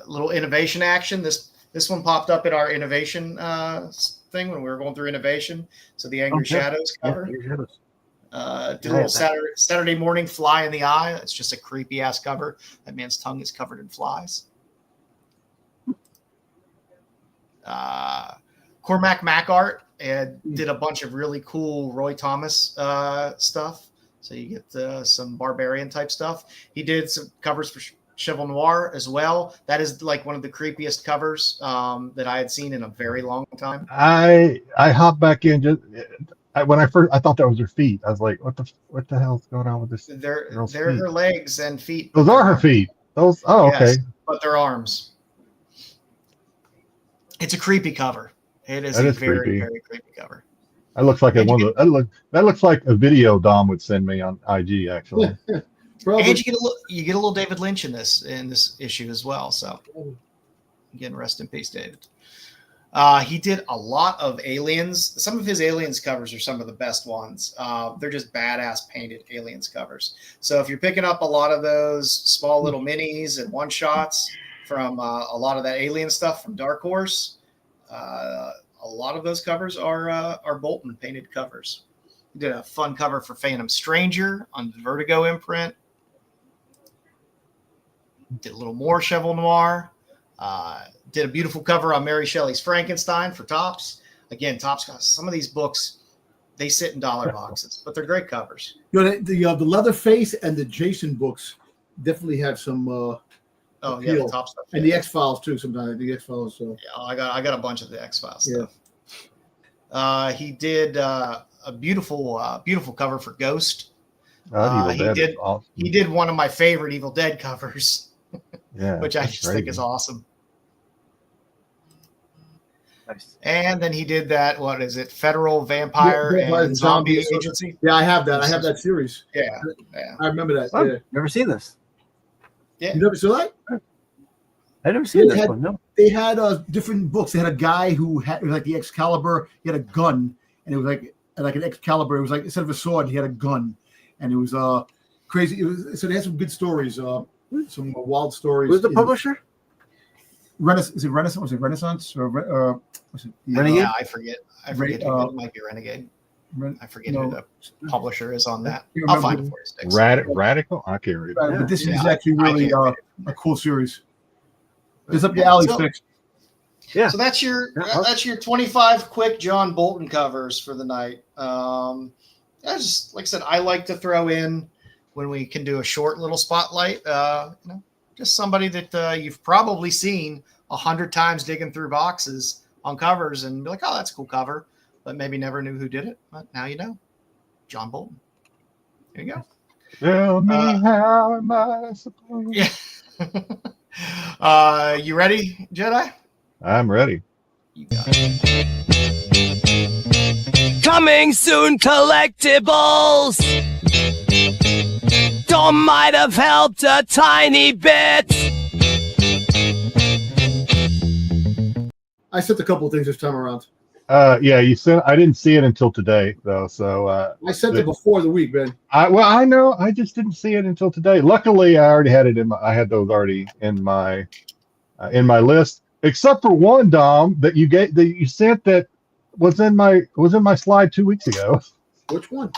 Speaker 3: Little innovation action. This one popped up in our innovation thing when we were going through innovation. So the Angry Shadows cover. Did a little Saturday Morning Fly in the Eye. It's just a creepy ass cover. That man's tongue is covered in flies. Cormac Mac art did a bunch of really cool Roy Thomas stuff. So you get some barbarian type stuff. He did some covers for Cheval Noir as well. That is like one of the creepiest covers that I had seen in a very long time.
Speaker 2: I hopped back in when I thought that was her feet. I was like, what the hell's going on with this?
Speaker 3: They're her legs and feet.
Speaker 2: Those are her feet. Yes, okay.
Speaker 3: But they're arms. It's a creepy cover. It is very creepy cover.
Speaker 2: That looks like that looks like a video Dom would send me on IG actually.
Speaker 3: And you get a little David Lynch in this issue as well. So again, rest in peace, David. He did a lot of Aliens. Some of his Aliens covers are some of the best ones. They're just badass painted Aliens covers. So if you're picking up a lot of those small little minis and one shots from a lot of that Alien stuff from Dark Horse, A lot of those covers are Bolton painted covers. He did a fun cover for Phantom Stranger on the Vertigo imprint. Did a little more Cheval Noir. Did a beautiful cover on Mary Shelley's Frankenstein for Topps. Again, Topps got some of these books. They sit in dollar boxes, but they're great covers.
Speaker 6: You know, the Leatherface and the Jason books definitely have some appeal.
Speaker 3: The Topps stuff.
Speaker 6: And the X-Files too. Sometimes the X-Files. So.
Speaker 3: Yeah, I got a bunch of the X-Files stuff. He did a beautiful cover for Ghost. He did one of my favorite Evil Dead covers, which I just think is awesome.
Speaker 7: Nice.
Speaker 3: And then he did that. What is it? Federal Vampire and Zombie Agency.
Speaker 6: Yeah, I have that. I have that series.
Speaker 3: Yeah.
Speaker 6: I remember that.
Speaker 7: Oh,
Speaker 6: yeah.
Speaker 7: Never seen this.
Speaker 3: Yeah.
Speaker 6: You never saw that?
Speaker 7: I never seen this one. No.
Speaker 6: They had different books. They had a guy who had like the Excalibur. He had a gun, and it was like an Excalibur. It was like instead of a sword, he had a gun, and it was crazy. So they had some good stories. Some wild stories.
Speaker 7: Who's the publisher?
Speaker 6: Is it Renaissance? Was it Renaissance or was it
Speaker 7: Renegade?
Speaker 3: Yeah, I forget. It might be Renegade. I forget who the publisher is on that. I'll find it for you, Styx.
Speaker 2: Radical? I can't read it.
Speaker 6: But this is actually really a cool series. It's up your alley, Styx.
Speaker 7: Yeah.
Speaker 3: So that's your 25 quick John Bolton covers for the night. Just like I said, I like to throw in when we can do a short little spotlight. Just somebody that you've probably seen 100 times digging through boxes on covers and be like, oh, that's a cool cover, but maybe never knew who did it. But now you know. John Bolton. There you go.
Speaker 2: Tell me how am I supposed?
Speaker 3: Yeah. You ready, Jedi?
Speaker 2: I'm ready.
Speaker 3: You got it.
Speaker 1: Coming soon, collectibles. Dom might have helped a tiny bit.
Speaker 6: I sent a couple of things this time around.
Speaker 2: Yeah, you sent. I didn't see it until today, though. So
Speaker 6: I sent it before the week, man.
Speaker 2: I know. I just didn't see it until today. Luckily, I already had it I had those already in my list, except for one, Dom, that you sent that was in my slide 2 weeks ago.
Speaker 6: Which one?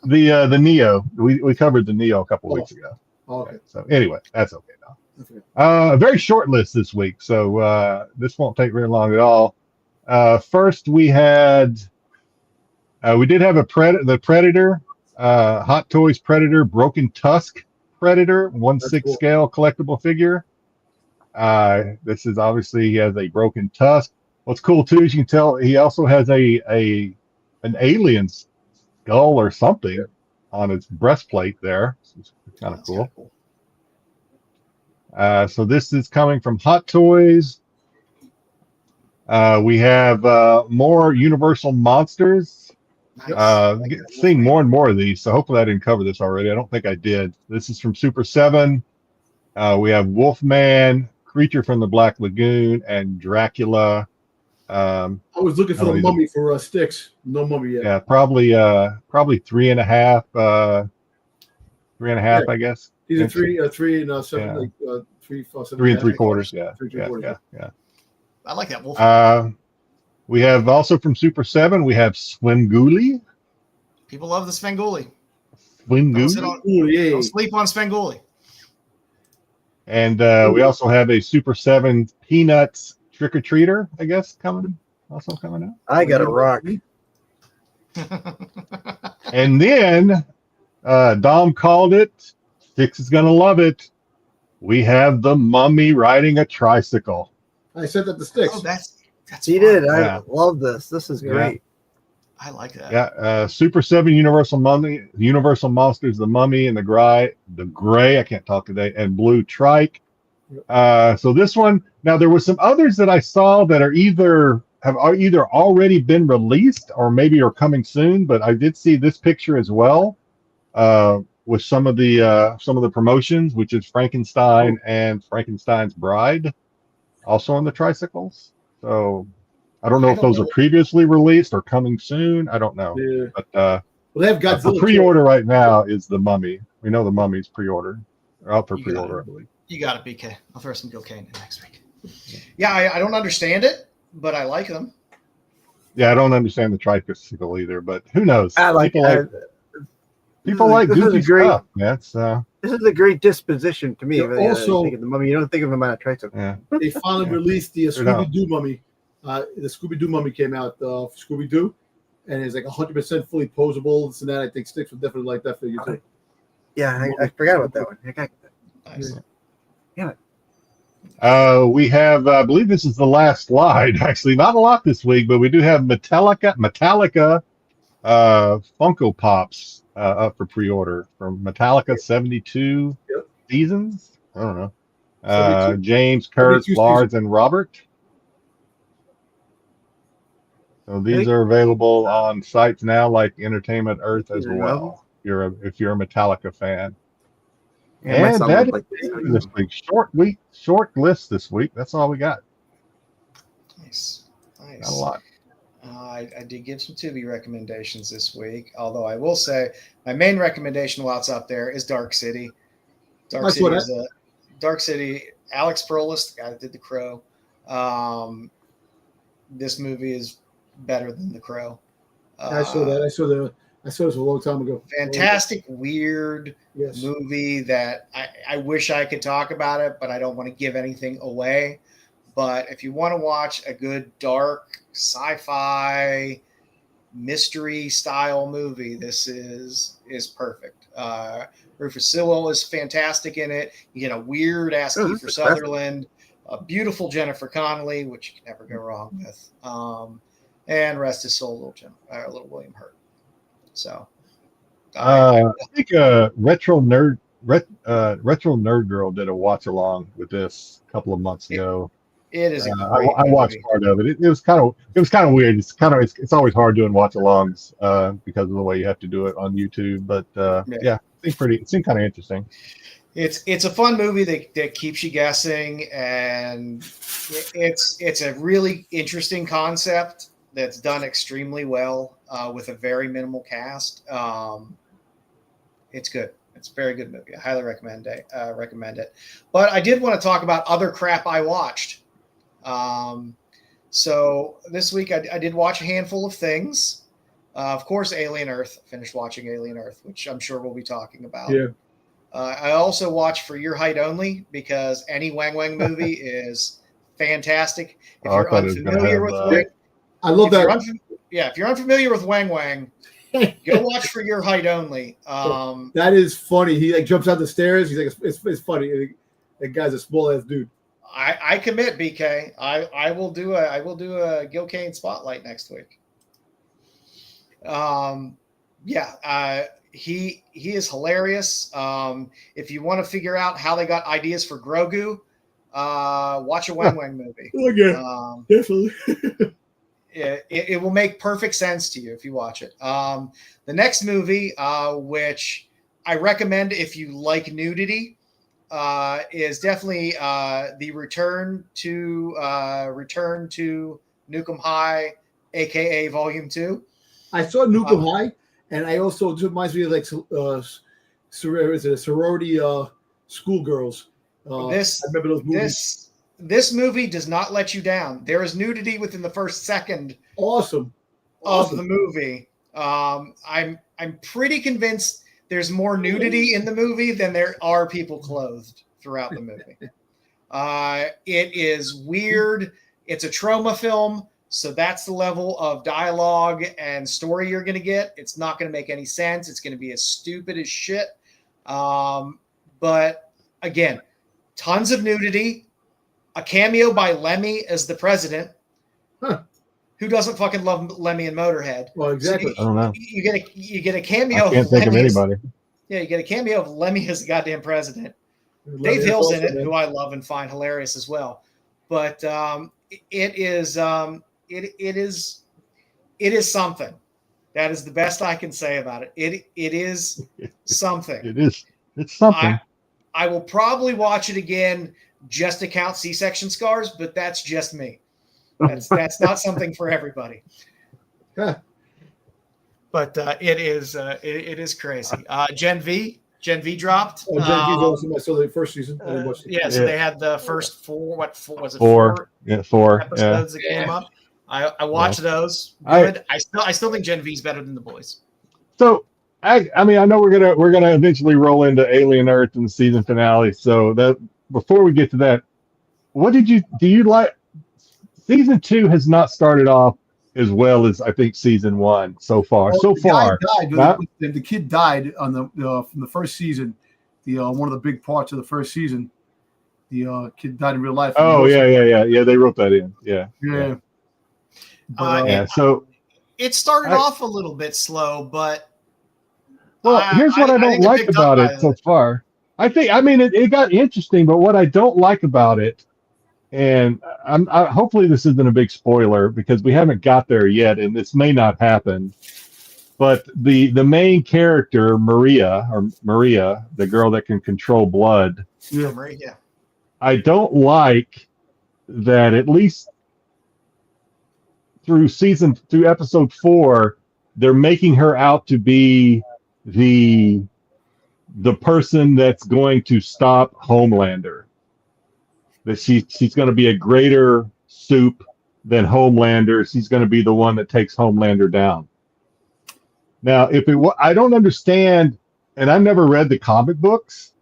Speaker 2: The Neo. We covered the Neo a couple weeks ago.
Speaker 6: Okay.
Speaker 2: So anyway, that's okay now.
Speaker 6: Okay.
Speaker 2: A very short list this week, so this won't take very long at all. First, we did have the Predator, Hot Toys Predator, Broken Tusk Predator, 1/6
Speaker 6: cool.
Speaker 2: scale collectible figure. This is obviously he has a broken tusk. What's cool too is you can tell he also has an alien skull or something on his breastplate there. It's kind of cool. So this is coming from Hot Toys. We have more Universal Monsters. Seeing more and more of these, so hopefully I didn't cover this already. I don't think I did. This is from Super 7. We have Wolfman, Creature from the Black Lagoon, and Dracula.
Speaker 6: I was looking for the mummy for Styx. No mummy yet.
Speaker 2: Yeah, probably 3.5. 3.5, I guess.
Speaker 6: These are three and 7, like 3
Speaker 2: 3.75. Yeah.
Speaker 6: 3 3/4.
Speaker 3: Yeah. I like that Wolf.
Speaker 2: We have also from Super 7, we have Swinguli.
Speaker 3: People love the Svengoolie.
Speaker 2: Swinguli.
Speaker 3: Don't sleep on Svengoolie.
Speaker 2: And we also have a Super 7 Peanuts Trick or Treater, I guess, coming out.
Speaker 7: I got a rock.
Speaker 2: And then Dom called it. Styx is gonna love it. We have the Mummy riding a tricycle.
Speaker 6: I said that to Styx.
Speaker 3: Oh, that's
Speaker 7: He
Speaker 3: fun.
Speaker 7: did. I love this. This is great.
Speaker 3: I like that.
Speaker 2: Yeah, Super 7 Universal Mummy, Universal Monsters, the Mummy, and the gray, I can't talk today, and blue trike. So this one, now there were some others that I saw that are either already been released or maybe are coming soon, but I did see this picture as well with some of the promotions, which is Frankenstein and Frankenstein's Bride, also on the tricycles. So I don't know if those are previously released or coming soon. I don't know.
Speaker 6: Yeah.
Speaker 2: But
Speaker 6: Well, they have Godzilla.
Speaker 2: for pre-order right now is the Mummy. We know the Mummy's pre-ordered. They're out for pre-order, I believe.
Speaker 3: You got it, BK. I'll throw some cocaine in next week. Yeah, I don't understand it. but I like them.
Speaker 2: Yeah, I don't understand the tricycle either, but who knows?
Speaker 7: I like
Speaker 2: People like
Speaker 7: this is
Speaker 2: goofy
Speaker 7: a great
Speaker 2: stuff. That's
Speaker 7: this is a great disposition to me.
Speaker 6: They're also-
Speaker 7: think of the mummy. You don't think of him on a tricycle.
Speaker 2: yeah.
Speaker 6: They finally
Speaker 2: Yeah.
Speaker 6: released the
Speaker 2: They're not.
Speaker 6: Scooby-Doo mummy. The Scooby-Doo mummy came out for Scooby-Doo, and it's like 100% fully posable. This and that. I think Styx would definitely like that figure too.
Speaker 7: Yeah, I forgot about that one.
Speaker 3: Nice.
Speaker 2: We have, I believe this is the last slide. Actually, not a lot this week, but we do have Metallica Funko Pops up for pre-order from Metallica 72
Speaker 6: Yep.
Speaker 2: seasons. I don't know.
Speaker 6: 72
Speaker 2: James, Kurt,
Speaker 6: 72
Speaker 2: Lars, and Robert. So these are available on sites now, like Entertainment Earth as well. If you're a Metallica fan.
Speaker 7: Yeah, my
Speaker 2: And
Speaker 7: son
Speaker 2: that
Speaker 7: would
Speaker 2: is
Speaker 7: like
Speaker 2: this week. Short list this week. That's all we got.
Speaker 3: Nice.
Speaker 2: Not a lot.
Speaker 3: I did give some Tubi recommendations this week, although I will say my main recommendation while it's up there is Dark City. Dark City. Alex Perlis, the guy that did The Crow. This movie is better than The Crow.
Speaker 6: I saw that. I saw this a long time ago.
Speaker 3: Fantastic, weird
Speaker 6: Yes.
Speaker 3: movie that I wish I could talk about it, but I don't want to give anything away. But if you want to watch a good dark sci-fi mystery style movie, this is perfect. Rufus Sewell is fantastic in it. You get a weird ass Kiefer Sutherland, a beautiful Jennifer Connelly, which you can never go wrong with. And rest his soul, little William Hurt. So,
Speaker 2: I think Retro Nerd Girl did a watch along with this a couple of months ago.
Speaker 3: it is.
Speaker 2: I watched part of it. It was kind of weird. It's always hard doing watch alongs because of the way you have to do it on YouTube. But it seemed kind of interesting.
Speaker 3: It's a fun movie that keeps you guessing, and it's a really interesting concept that's done extremely well with a very minimal cast. It's good. It's a very good movie. I highly recommend it. But I did want to talk about other crap I watched. So this week I did watch a handful of things. Of course, Alien Earth. I finished watching Alien Earth, which I'm sure we'll be talking about.
Speaker 6: Yeah.
Speaker 3: I also watched For Your Height Only because any Wang Wang movie is fantastic. If you're unfamiliar with Wang,
Speaker 6: I love that.
Speaker 3: if you're unfamiliar with Wang Wang, go watch For Your Height Only.
Speaker 6: That is funny. He like jumps out the stairs. He's like, it's funny. That guy's a small ass dude.
Speaker 3: I commit, BK. I will do a Gil Kane spotlight next week. He is hilarious. If you want to figure out how they got ideas for Grogu, watch a Wang Wang movie.
Speaker 6: Okay, definitely.
Speaker 3: It will make perfect sense to you if you watch it. The next movie, which I recommend if you like nudity, is definitely the Return to Nukem High, aka Volume 2.
Speaker 6: I saw Nukem High, and I also it reminds me of like sorority schoolgirls. I remember those movies.
Speaker 3: This movie does not let you down. There is nudity within the first second.
Speaker 6: Awesome.
Speaker 3: Of the movie. I'm pretty convinced there's more nudity in the movie than there are people clothed throughout the movie. It is weird. It's a trauma film, so that's the level of dialogue and story you're going to get. It's not going to make any sense. It's going to be as stupid as shit. But again, tons of nudity. A cameo by Lemmy as the president.
Speaker 6: Huh.
Speaker 3: Who doesn't fucking love Lemmy and Motorhead?
Speaker 6: Well, exactly.
Speaker 2: I don't know.
Speaker 3: You get a cameo.
Speaker 2: I can't think of anybody.
Speaker 3: You get a cameo of Lemmy as the goddamn president. Dave Hill's in it, who I love and find hilarious as well. But it is something. That is the best I can say about it. It is something.
Speaker 2: It's something.
Speaker 3: I will probably watch it again just to count C-section scars, but that's just me. That's not something for everybody.
Speaker 6: Huh.
Speaker 3: But it is crazy. Gen V, Gen V dropped.
Speaker 6: Oh, Gen V's awesome. I saw the first season. I didn't watch the
Speaker 3: So they had the first four was it?
Speaker 2: Four. Yeah, 4.
Speaker 3: Episodes that came up. I watched those. Good. I still think Gen V's better than the boys.
Speaker 2: So I mean, I know we're gonna eventually roll into Alien Earth in the season finale. So that before we get to that, do you like? Season 2 has not started off as well as I think season 1 so far.
Speaker 6: Well, the kid died on from the first season. One of the big parts of the first season. The kid died in real life.
Speaker 2: Oh yeah. They wrote that in. Yeah.
Speaker 6: But,
Speaker 2: so
Speaker 3: it started off a little bit slow, but
Speaker 2: here's what I don't like about it so far. I mean, it got interesting, but what I don't like about it, and hopefully this isn't a big spoiler because we haven't got there yet, and this may not happen. But the main character, Maria, the girl that can control blood,
Speaker 3: Maria.
Speaker 2: I don't like that at least through episode 4, they're making her out to be the person that's going to stop Homelander. That she's going to be a greater soup than Homelander. She's going to be the one that takes Homelander down. Now, I don't understand, and I've never read the comic books,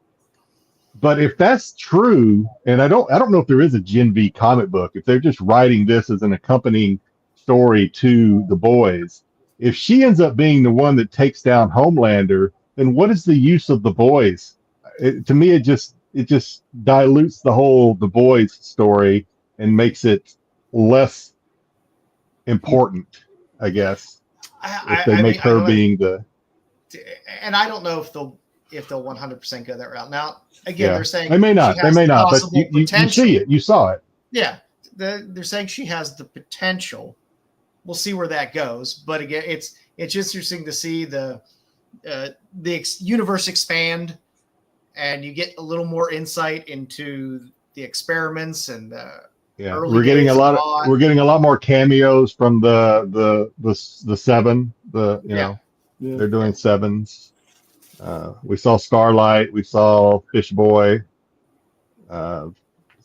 Speaker 2: but if that's true, and I don't know if there is a Gen V comic book, if they're just writing this as an accompanying story to the boys, if she ends up being the one that takes down Homelander, then what is the use of the boys? To me, it just dilutes the boys story and makes it less important, I guess. If they make her being the,
Speaker 3: and I don't know if they'll 100% go that route. Now, again, they're saying
Speaker 2: they may not, but you see it, you saw it.
Speaker 3: Yeah, they're saying she has the potential. We'll see where that goes, but again, it's just interesting to see the universe expand, and you get a little more insight into the experiments and.
Speaker 2: We're getting a lot more cameos from the 7. They're doing 7s. We saw Starlight, we saw Fish Boy, some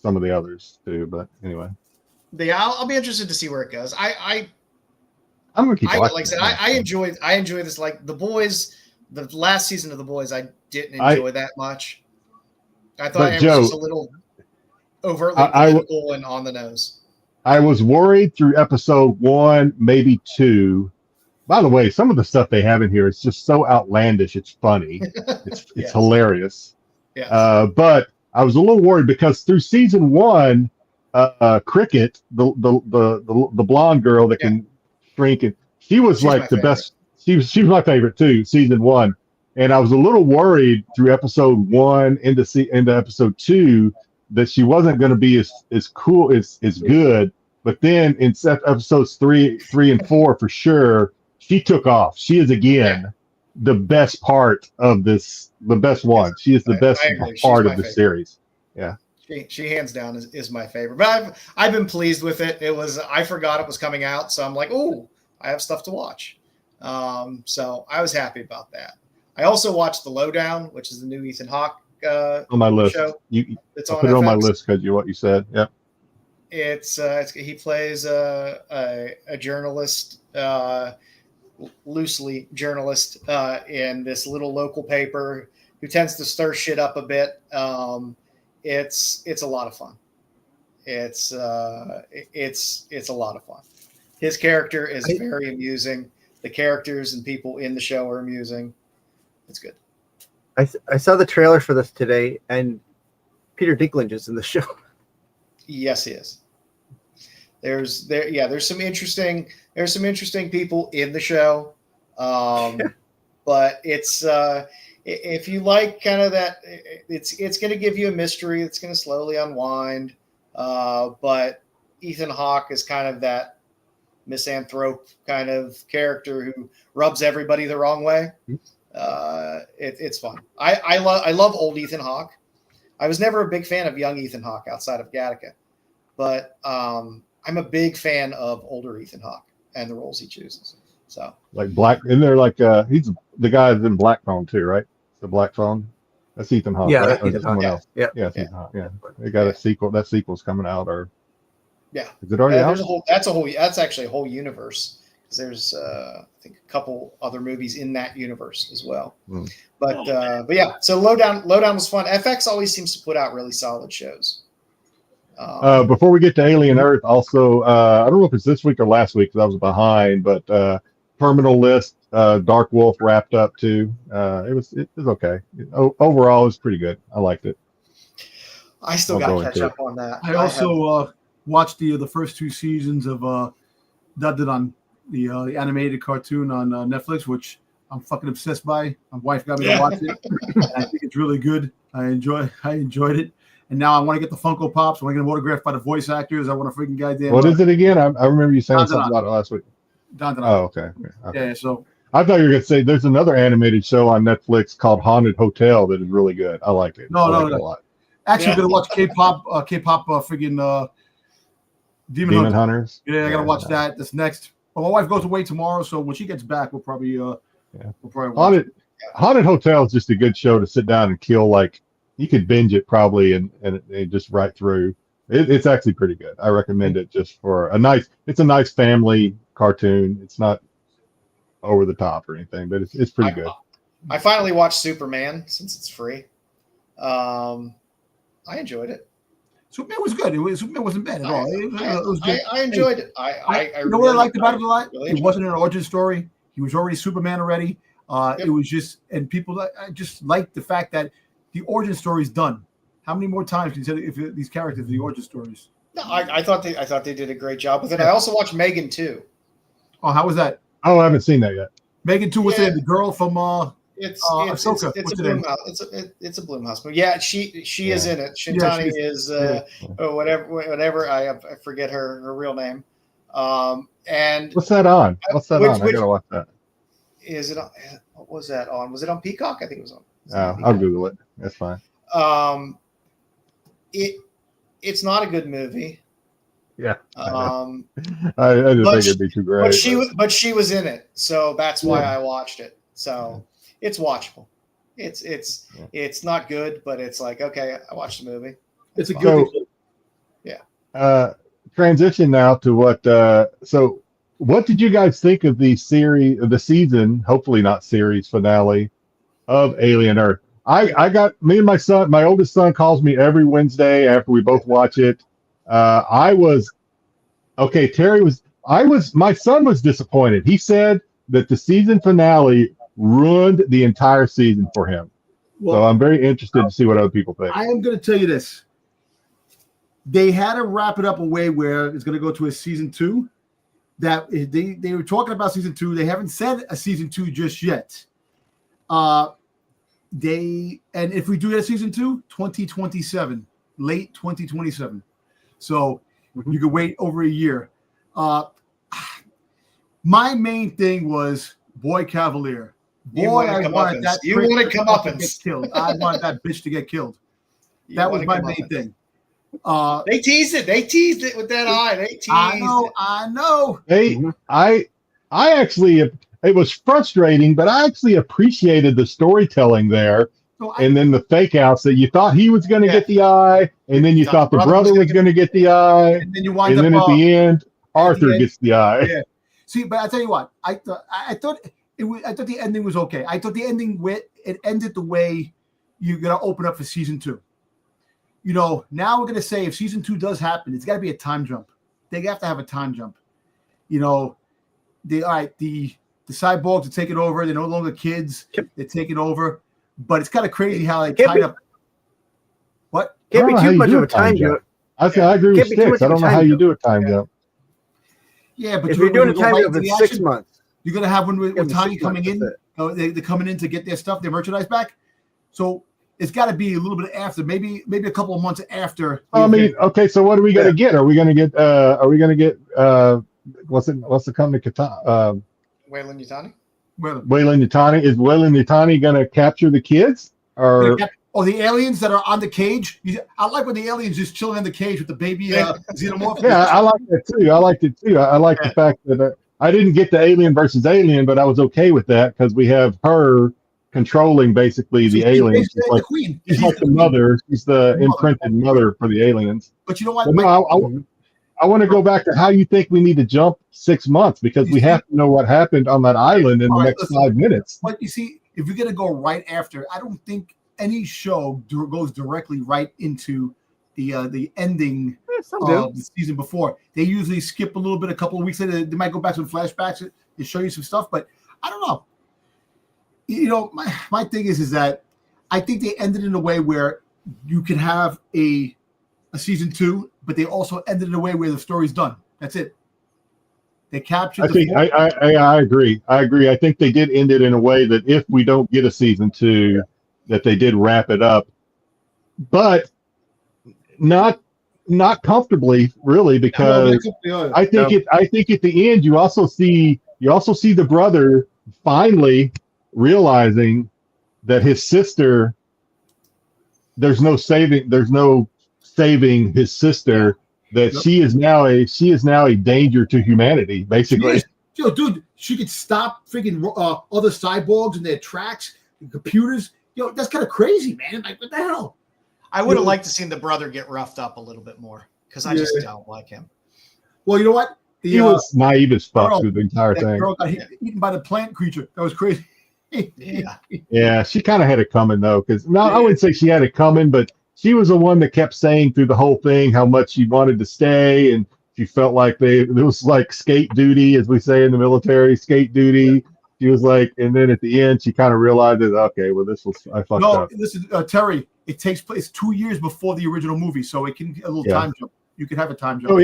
Speaker 2: of the others too. But anyway,
Speaker 3: I'll be interested to see where it goes. I'm
Speaker 2: gonna keep watching.
Speaker 3: Like I said, I enjoy this. Like the boys, the last season of the boys, I didn't enjoy that much. I thought it was just a little overtly political and on the nose.
Speaker 2: I was worried through episode 1, maybe 2. By the way, some of the stuff they have in here is just so outlandish. It's funny. It's hilarious.
Speaker 3: Yeah.
Speaker 2: But I was a little worried because through season 1, Cricket, the blonde girl that can shrink, and she was like the best. She was my favorite too, season 1. And I was a little worried through episode 1 into episode 2 that she wasn't going to be as cool as good, but then in episodes 3 and 4 for sure, she took off. She is again the best part of this, the best one. She is the best part of the series. Yeah,
Speaker 3: she hands down is my favorite. But I've been pleased with it. I forgot it was coming out, so I'm like, oh, I have stuff to watch. So I was happy about that. I also watched The Lowdown, which is the new Ethan Hawke.
Speaker 2: On my list,
Speaker 3: show.
Speaker 2: It's on put it on my list because what you said. Yeah,
Speaker 3: he plays a journalist, loosely journalist, in this little local paper who tends to stir shit up a bit. It's a lot of fun. It's a lot of fun. His character is very amusing. The characters and people in the show are amusing. It's good.
Speaker 7: I saw the trailer for this today, and Peter Dinklage is in the show. Yes,
Speaker 3: he is. There's some interesting people in the show, but it's if you like kind of that, it's going to give you a mystery. It's going to slowly unwind, but Ethan Hawke is kind of that misanthrope kind of character who rubs everybody the wrong way. It's fun. I love old Ethan Hawke. I was never a big fan of young Ethan Hawke outside of Gattaca, but I'm a big fan of older Ethan Hawke and the roles he chooses. So
Speaker 2: like Black, in there, like he's the guy that's in Black Phone too, right? The Black Phone. That's Ethan Hawke.
Speaker 7: Yeah,
Speaker 2: right?
Speaker 7: that's
Speaker 2: Or is
Speaker 7: Ethan
Speaker 2: it someone
Speaker 7: Hawke.
Speaker 2: else?
Speaker 7: Yeah.
Speaker 2: Yeah, it's Ethan Hawke. Yeah, they got a sequel. That sequel's coming out, or
Speaker 3: Yeah.
Speaker 2: is it already out?
Speaker 3: That's actually a whole universe. Because there's I think a couple other movies in that universe as well. But yeah, so Lowdown was fun. FX always seems to put out really solid shows.
Speaker 2: Before we get to Alien Earth, also, I don't know if it's this week or last week because I was behind, but Terminal List, Dark Wolf wrapped up too. It was okay. Overall, it was pretty good. I liked it.
Speaker 3: I still got to catch up on that.
Speaker 6: I also watched the first 2 seasons of that did on the animated cartoon on Netflix, which I'm fucking obsessed by. My wife got me to watch it. And I think it's really good. I enjoyed it. And now I want to get the Funko Pops. I want to get them autographed by the voice actors. I want to freaking goddamn.
Speaker 2: What is it again? I remember you saying something about it last week. Oh, okay.
Speaker 6: Yeah, so
Speaker 2: I thought you were going to say there's another animated show on Netflix called Haunted Hotel that is really good. I liked it.
Speaker 6: No.
Speaker 2: It a lot.
Speaker 6: Actually, I'm gonna watch K-pop friggin' Demon
Speaker 2: Hunters.
Speaker 6: Yeah, I gotta watch that. That's next. Well, my wife goes away tomorrow, so when she gets back, we'll probably watch
Speaker 2: Haunted Hotel is just a good show to sit down and kill. Like you could binge it probably and just right through. It's actually pretty good. I recommend it just for it's a nice family cartoon. It's not over the top or anything, but it's pretty good.
Speaker 3: I finally watched Superman since it's free. I enjoyed it.
Speaker 6: Superman was good. Superman wasn't bad at all. It was good.
Speaker 3: I enjoyed it.
Speaker 6: You know what I liked about it a lot? It wasn't an origin story. He was already Superman already. It was just, and people, I just liked the fact that the origin story is done. How many more times can you say if these characters, the origin stories?
Speaker 3: No, I thought they did a great job with it. I also watched Megan 2.
Speaker 6: Oh, how was that?
Speaker 2: Oh, I haven't seen that yet.
Speaker 6: Megan 2, what's it? The girl from
Speaker 3: It's
Speaker 6: Ahsoka.
Speaker 3: It's a Blumhouse. It's a Blumhouse movie. Yeah, she is in it. Shintani is whatever. I forget her real name. And
Speaker 2: what's that on? I gotta watch that.
Speaker 3: Is it on? What was that on? Was it on Peacock? I think it was on.
Speaker 2: I'll Google it. That's fine.
Speaker 3: It's not a good movie.
Speaker 2: Yeah.
Speaker 3: I
Speaker 2: didn't think it'd be too great.
Speaker 3: But she was in it, so that's why I watched it. So it's watchable. It's not good, but it's like, okay, I watched the movie.
Speaker 6: It's a good.
Speaker 2: Transition now to what. So, what did you guys think of the season? Hopefully, not series finale of Alien Earth. I got me and my son. My oldest son calls me every Wednesday after we both watch it. I was okay. My son was disappointed. He said that the season finale ruined the entire season for him. Well, so I'm very interested to see what other people think.
Speaker 6: I am going to tell you this. They had to wrap it up a way where it's going to go to a season 2. That they were talking about season 2. They haven't said a season 2 just yet. And if we do get a season 2, 2027, late 2027. So you could wait over a year. My main thing was Boy Cavalier. Boy, I wanted that.
Speaker 3: You wanted comeuppance
Speaker 6: to get killed. I wanted that bitch to get killed. That was my main thing.
Speaker 3: They teased it with that eye. They teased
Speaker 6: I know.
Speaker 2: I actually, it was frustrating, but I actually appreciated the storytelling there. And then the fake outs that you thought he was going to get the eye, and then you thought the brother was going to get the eye, and then at the end, Arthur gets the eye.
Speaker 6: Yeah. See, but I tell you what, I thought the ending was okay. I thought the ending it ended the way you're going to open up for season 2. You know, now we're going to say if season 2 does happen, it's got to be a time jump. They have to have a time jump. You know, the cyborgs are taking over. They're no longer kids. They're taking over. But it's kind of crazy how they tied up. What?
Speaker 7: Can't be too much of a time jump.
Speaker 2: I agree with Styx. I don't know how you do a time jump.
Speaker 6: Yeah, but
Speaker 7: if you're doing a time jump in 6 months,
Speaker 6: you're going to have one with Tiny coming in. They're coming in to get their stuff, their merchandise back. So it's got to be a little bit after, maybe a couple of months after.
Speaker 2: I mean, okay. So what are we going to get? Are we going to get? What's the company?
Speaker 3: Weyland-Yutani.
Speaker 2: Weyland-Yutani. Is Weyland-Yutani going to capture the kids? Or
Speaker 6: the aliens that are on the cage? I like when the aliens just chilling in the cage with the baby xenomorph.
Speaker 2: Yeah, I like that too. I liked it too. I like the fact that I didn't get the Alien versus Alien, but I was okay with that because we have her controlling basically the aliens.
Speaker 6: She's
Speaker 2: Like,
Speaker 6: the queen.
Speaker 2: she's like the mother. She's the
Speaker 6: mother.
Speaker 2: imprinted mother for the aliens.
Speaker 6: But you know what?
Speaker 2: But no, I want to go back to how you think we need to jump 6 months, because we have to know what happened on that island in the next 5 minutes.
Speaker 6: But you see, if you're gonna go right after, I don't think any show goes directly right into the ending of the season before. They usually skip a little bit. A couple of weeks later, they might go back to flashbacks to show you some stuff. But I don't know. You know, my thing is that I think they ended in a way where you can have a season 2, but they also ended in a way where the story's done. That's it. They captured.
Speaker 2: I agree. I think they did end it in a way that if we don't get a season 2, that they did wrap it up, but not comfortably, really, because I think at the end you also see the brother finally realizing that his sister, there's no saving his sister, that she is now a danger to humanity, basically.
Speaker 6: Yo, dude, she could stop freaking other cyborgs in their tracks, and computers. Yo, that's kind of crazy, man. Like, what the hell?
Speaker 3: I would have liked to seen the brother get roughed up a little bit more, because I just don't like him.
Speaker 6: Well, you know what?
Speaker 2: He was naive as fuck through the entire thing.
Speaker 6: Girl got eaten by the plant creature. That was crazy.
Speaker 2: Yeah, she kind of had it coming, though, because I wouldn't say she had it coming, but she was the one that kept saying through the whole thing how much she wanted to stay, and she felt like it was like skate duty, as we say in the military, skate duty. She was like, and then at the end, she kind of realized that, okay, well, I fucked up.
Speaker 6: No, listen, Terry, it takes place 2 years before the original movie, so it can a little time jump. You can have a time jump.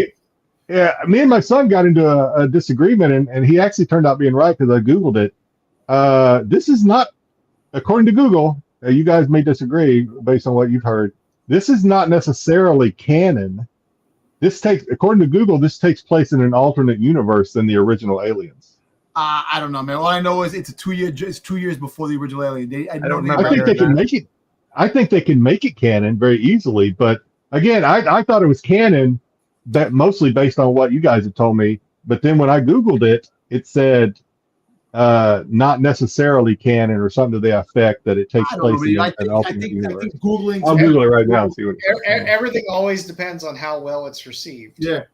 Speaker 2: Yeah, me and my son got into a disagreement, and he actually turned out being right, because I Googled it. This is not, according to Google, you guys may disagree based on what you've heard, this is not necessarily canon. According to Google, this takes place in an alternate universe than the original Aliens.
Speaker 6: I don't know, man. All I know is it's 2 years. It's 2 years before the original Alien.
Speaker 7: I don't remember.
Speaker 2: I think they can make it. I think they can make it canon very easily. But again, I thought it was canon, that mostly based on what you guys have told me. But then when I Googled it, it said not necessarily canon, or something to the effect that it takes place in an alternate universe. I'll Google it right now and see what it says.
Speaker 3: Everything always depends on how well it's received.
Speaker 6: Yeah.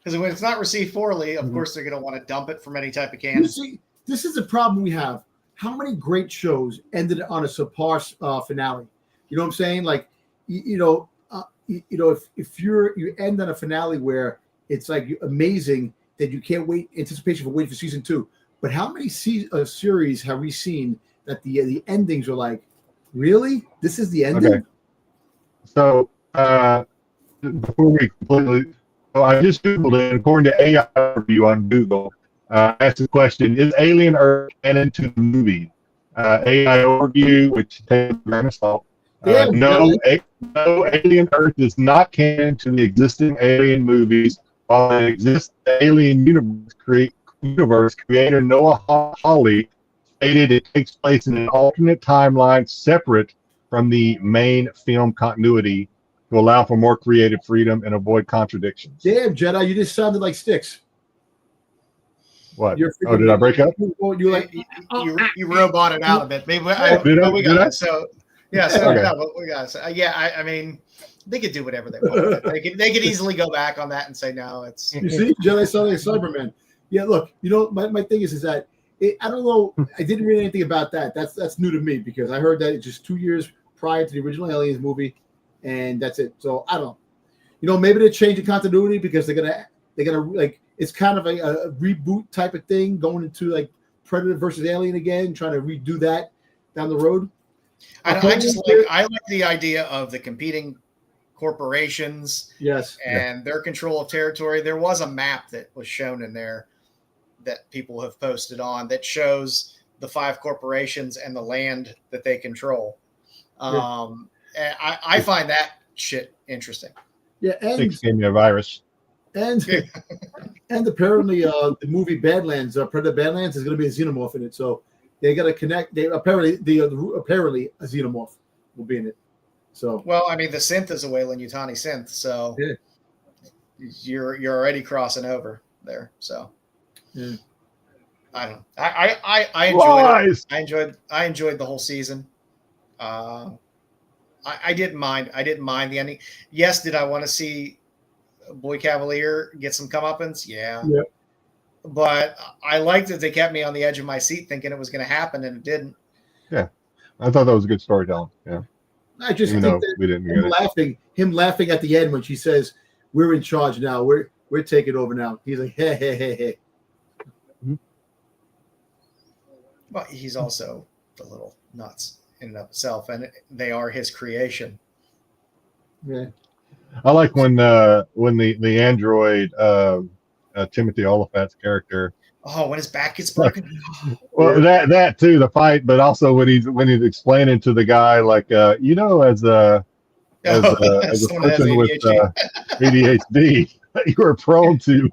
Speaker 3: Because when it's not received poorly, of course they're going to want to dump it from any type of canon.
Speaker 6: You see, this is the problem we have. How many great shows ended on a subpar finale? You know what I'm saying? Like, if you end on a finale where it's like amazing that you can't wait, anticipation for waiting for season 2. But how many series have we seen that the endings are like, really? This is the ending?
Speaker 2: Okay. So before we completely, I just Googled it. According to AI review on Google, asked the question: is Alien Earth canon to the movie? AI overview, which takes a grain of salt. No, Alien Earth is not canon to the existing Alien movies. While the existing Alien universe creator Noah Hawley stated it takes place in an alternate timeline separate from the main film continuity to allow for more creative freedom and avoid contradictions.
Speaker 6: Damn, Jedi, you just sounded like Styx.
Speaker 2: What? Oh, did I break up?
Speaker 6: You like
Speaker 3: you roboted out a bit. Maybe we got it. So yeah, so
Speaker 2: Okay.
Speaker 3: no, but we got it. So, I mean, they could do whatever they want. They could easily go back on that and say no. It's
Speaker 6: you see, Jedi sounded like Cyberman. Yeah, look, my thing is that I don't know. I didn't read anything about that. That's new to me, because I heard that it's just 2 years prior to the original Aliens movie, and that's it. So I don't know. Maybe they're changing continuity because they're gonna like, it's kind of a reboot type of thing, going into like Predator versus Alien again, trying to redo that down the road.
Speaker 3: I like the idea of the competing corporations, and their control of territory. There was a map that was shown in there that people have posted on that shows the 5 corporations and the land that they control. And I find that shit interesting.
Speaker 6: Yeah, and
Speaker 2: Styx gave me a virus.
Speaker 6: And apparently the movie Badlands, Predator Badlands, is going to be a xenomorph in it. So they got to connect. Apparently a xenomorph will be in it. So
Speaker 3: well, I mean, the synth is a Weyland-Yutani synth, so you're already crossing over there. So I don't know. I enjoyed
Speaker 2: Lies!
Speaker 3: it. I enjoyed the whole season. I didn't mind. I didn't mind the ending. Yes, did I want to see Boy Cavalier get some comeuppance? Yeah.
Speaker 6: Yeah.
Speaker 3: But I liked that they kept me on the edge of my seat thinking it was going to happen, and it didn't.
Speaker 2: Yeah. I thought that was a good storytelling. Yeah.
Speaker 6: I just
Speaker 2: Even
Speaker 6: think
Speaker 2: though
Speaker 6: that
Speaker 2: we didn't get it.
Speaker 6: him laughing at the end when she says, "We're in charge now. We're taking over now." He's like, "Hey, hey, hey, hey."
Speaker 3: But he's also a little nuts in and of itself, and they are his creation.
Speaker 6: Yeah.
Speaker 2: I like when the android Timothy Oliphant's character.
Speaker 3: Oh, when his back gets broken.
Speaker 2: Well, that too, the fight, but also when he's explaining to the guy, like, you know, as a person with ADHD, you are prone to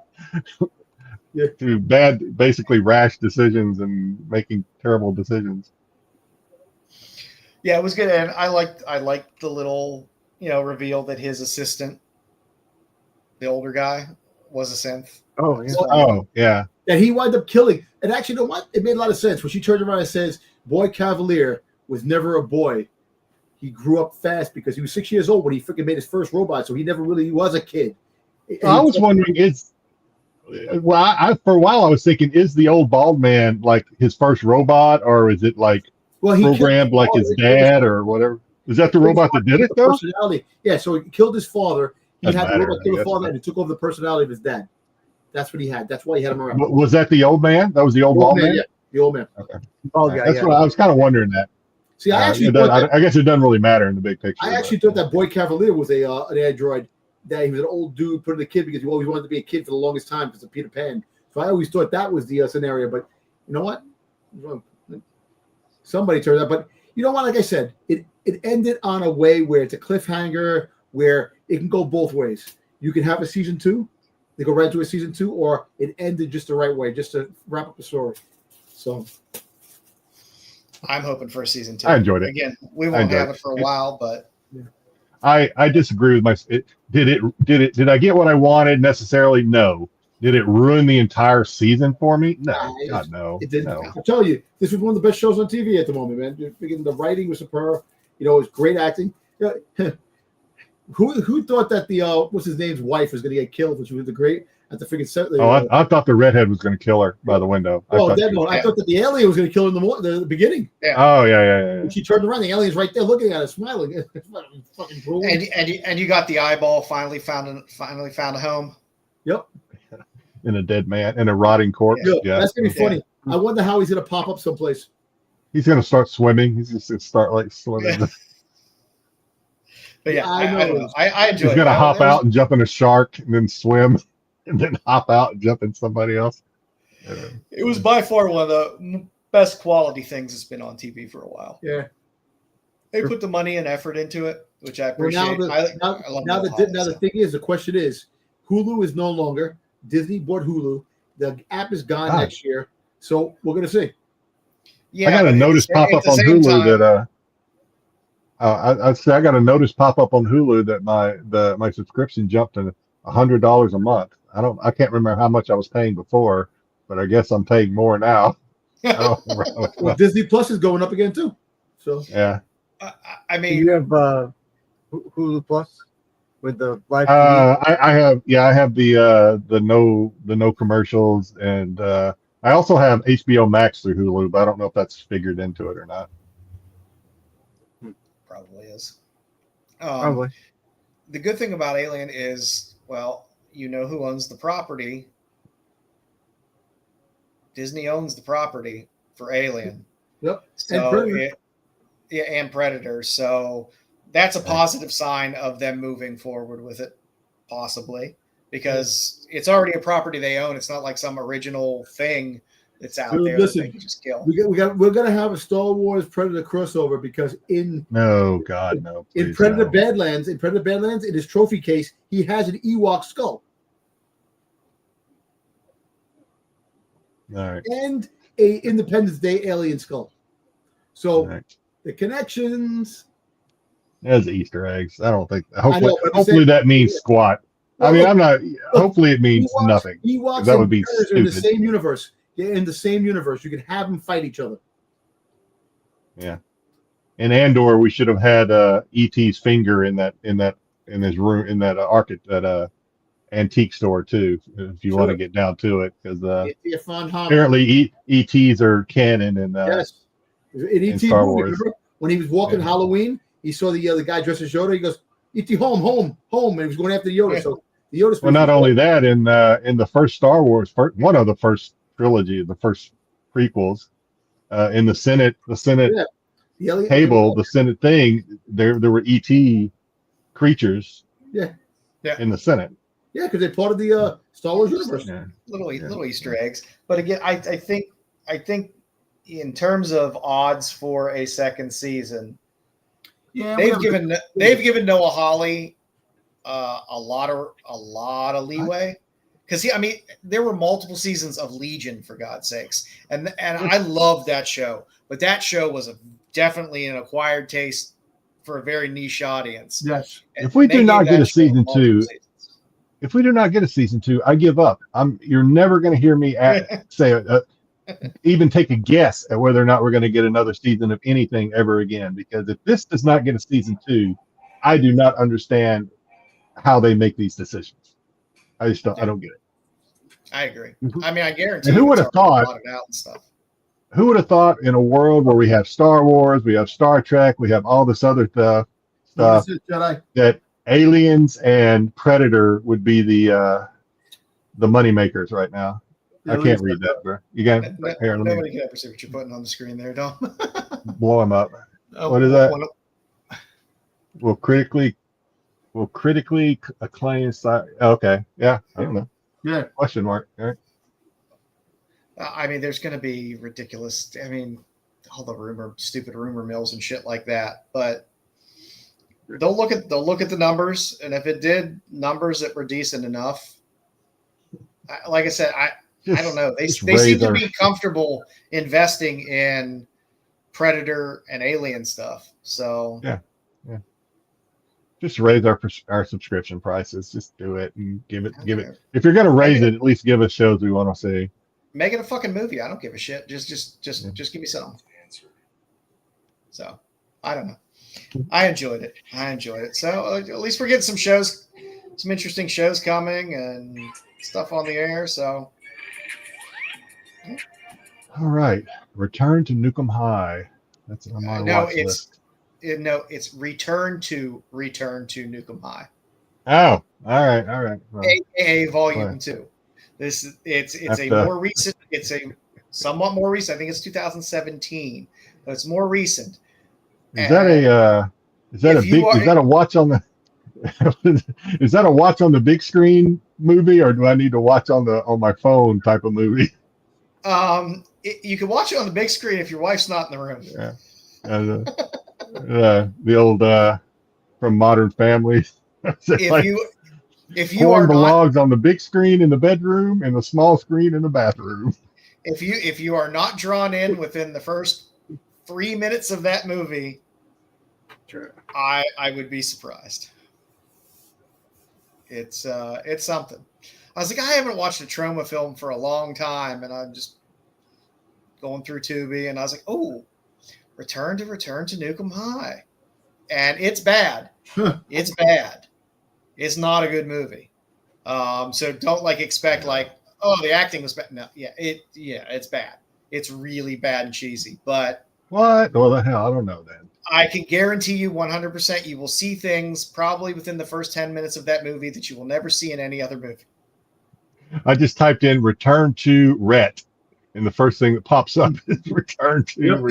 Speaker 2: bad, basically rash decisions and making terrible decisions.
Speaker 3: Yeah, it was good, and I liked the little reveal that his assistant, the older guy, was a synth.
Speaker 7: Oh yeah.
Speaker 2: Oh yeah.
Speaker 6: That he wound up killing. And actually, you know what? It made a lot of sense when she turned around and says, "Boy Cavalier was never a boy. He grew up fast because he was 6 years old when he freaking made his first robot, so he never really was a kid."
Speaker 2: I was wondering, for a while I was thinking, is the old bald man like his first robot, or is it like programmed like his dad or whatever? Is that the robot that did it though?
Speaker 6: Personality. Yeah, so he killed his father. He
Speaker 2: Doesn't
Speaker 6: had the
Speaker 2: matter,
Speaker 6: robot kill
Speaker 2: I
Speaker 6: his
Speaker 2: guess.
Speaker 6: father, and he took over the personality of his dad. That's what he had. That's why he had him around.
Speaker 2: Was that the old man? That was the old bald man?
Speaker 6: Yeah, the old man.
Speaker 2: Okay.
Speaker 7: Oh yeah.
Speaker 2: That's what I was kind of wondering that.
Speaker 6: See, I actually
Speaker 2: I guess it doesn't really matter in the big picture.
Speaker 6: I actually thought that Boy Cavalier was an android, that he was an old dude put in a kid because he always wanted to be a kid for the longest time because of Peter Pan. So I always thought that was the scenario. But you know what? Somebody turned out. But you know what? Like I said, it ended on a way where it's a cliffhanger where it can go both ways. You can have a season 2, they go right into a season 2, or it ended just the right way, just to wrap up the story. So
Speaker 3: I'm hoping for a season 2.
Speaker 2: I enjoyed it.
Speaker 3: Again, we won't have it for a while, but
Speaker 2: I disagree with did I get what I wanted necessarily? No. Did it ruin the entire season for me? No. God, no.
Speaker 6: It didn't.
Speaker 2: No.
Speaker 6: I'll tell you, this was one of the best shows on TV at the moment, man. The writing was superb. It was great acting. Who thought that the what's his name's wife was going to get killed, which was the great at the freaking
Speaker 2: I thought the redhead was going to kill her by the window.
Speaker 6: I thought that the alien was going to kill her in the beginning.
Speaker 3: Yeah.
Speaker 2: Oh yeah.
Speaker 6: When she turned around, the alien's right there looking at her, smiling. It's fucking cool.
Speaker 3: And you got the eyeball finally found a home.
Speaker 6: Yep.
Speaker 2: In a dead man, in a rotting corpse. Yeah.
Speaker 6: That's gonna be funny. I wonder how he's gonna pop up someplace.
Speaker 2: He's going to start swimming. He's just going to start like swimming.
Speaker 3: But yeah, I don't know. I enjoy it.
Speaker 2: He's going to hop out and jump in a shark and then swim and then hop out and jump in somebody else.
Speaker 3: It was by far one of the best quality things that's been on TV for a while.
Speaker 6: Yeah.
Speaker 3: They put the money and effort into it, which I appreciate.
Speaker 6: Now the thing is, the question is, Hulu is no longer. Disney bought Hulu. The app is gone next year. So we're going to see.
Speaker 3: Yeah,
Speaker 2: I got a notice pop up on Hulu that I got a notice pop up on Hulu that my subscription jumped to $100 a month. I can't remember how much I was paying before, but I guess I'm paying more now.
Speaker 6: Well, Disney Plus is going up again too. So
Speaker 2: yeah.
Speaker 3: I mean,
Speaker 7: you have Hulu Plus with the live.
Speaker 2: I have the no commercials, and I also have HBO Max through Hulu, but I don't know if that's figured into it or not.
Speaker 3: Probably is.
Speaker 7: Probably.
Speaker 3: The good thing about Alien is, well, you know who owns the property. Disney owns the property for Alien.
Speaker 6: Yep.
Speaker 3: So and Predator. So that's a positive sign of them moving forward with it, possibly, because it's already a property they own. It's not like some original thing that's out there that they can just kill.
Speaker 6: We're gonna have a Star Wars Predator crossover because in Predator Badlands, in his trophy case, he has an Ewok skull.
Speaker 2: All right.
Speaker 6: And a Independence Day alien skull. So the connections.
Speaker 2: There's Easter eggs. I don't think. Hopefully that means squat. Well, I mean, I'm not. Hopefully it means nothing.
Speaker 6: Ewoks
Speaker 2: that would be
Speaker 6: in the same universe. They're in the same universe. You can have them fight each other.
Speaker 2: Yeah. In Andor, we should have had ET's finger in his room in that antique store too, if you want to get down to it, because apparently ETs are canon in
Speaker 6: yes. In ET
Speaker 2: Star
Speaker 6: movie,
Speaker 2: Wars.
Speaker 6: remember when he was walking Halloween, he saw the guy dressed as Yoda. He goes, "ET, home," and he was going after the Yoda. So the Yoda.
Speaker 2: Well, not only that, in the first Star Wars, one of the first trilogy, the first prequels, in the Senate table, the Senate thing, there were ET creatures.
Speaker 6: Yeah.
Speaker 2: In the Senate.
Speaker 6: Yeah, because they're part of the Star Wars universe.
Speaker 3: Yeah. Little Easter eggs. But again, I think in terms of odds for a second season, they've given Noah Hawley a lot of leeway, because there were multiple seasons of Legion, for God's sakes, and I love that show, but that show was definitely an acquired taste for a very niche audience.
Speaker 6: Yes.
Speaker 2: If we do not get a season 2, I give up. You're never going to hear me even take a guess at whether or not we're going to get another season of anything ever again. Because if this does not get a season 2, I do not understand how they make these decisions. I just don't. I don't get it.
Speaker 3: I agree. I guarantee.
Speaker 2: And who would have thought? Who would have thought in a world where we have Star Wars, we have Star Trek, we have all this other stuff, that Aliens and Predator would be the money makers right now. I can't read that, bro. You got
Speaker 3: nobody can ever see what you're putting on the screen there, Dom.
Speaker 2: Blow them up. What is that? Will critically acclaim. Okay, yeah, I don't know.
Speaker 6: Yeah,
Speaker 2: question mark. All right.
Speaker 3: There's going to be ridiculous. All the stupid rumor mills and shit like that. But they'll look at the numbers, and if it did numbers that were decent enough, like I said, I don't know. They seem to be comfortable investing in Predator and Alien stuff. So
Speaker 2: yeah. Just raise our subscription prices. Just do it and give it. If you're going to raise it, at least give us shows we want to see.
Speaker 3: Make it a fucking movie. I don't give a shit. Just give me something. So I don't know. I enjoyed it. So at least we're getting some shows, some interesting shows coming and stuff on the air. So
Speaker 2: all right, Return to Nukem High. That's on my watch list.
Speaker 3: It's Return to Nukem High.
Speaker 2: Oh, all right. Well,
Speaker 3: AKA Volume 2. It's a somewhat more recent. I think it's 2017. But it's more recent.
Speaker 2: Is that a watch on the is that a watch on the big screen movie, or do I need to watch on my phone type of movie?
Speaker 3: You can watch it on the big screen if your wife's not in the room.
Speaker 2: Yeah. The old from Modern Family.
Speaker 3: If you are
Speaker 2: logs on the big screen in the bedroom and the small screen in the bathroom.
Speaker 3: If you are not drawn in within the first 3 minutes of that movie, I would be surprised. It's something. I was like, I haven't watched a trauma film for a long time, and I'm just going through Tubi, and I was like, oh, Return to Nukem High, and it's bad. It's bad. It's not a good movie. So don't expect the acting was bad. No, it's bad. It's really bad and cheesy. But
Speaker 2: what? Well, the hell, I don't know then.
Speaker 3: I can guarantee you 100% you will see things probably within the first 10 minutes of that movie that you will never see in any other movie. I
Speaker 2: just typed in Return to Rhett, and the first thing that pops up is Return to.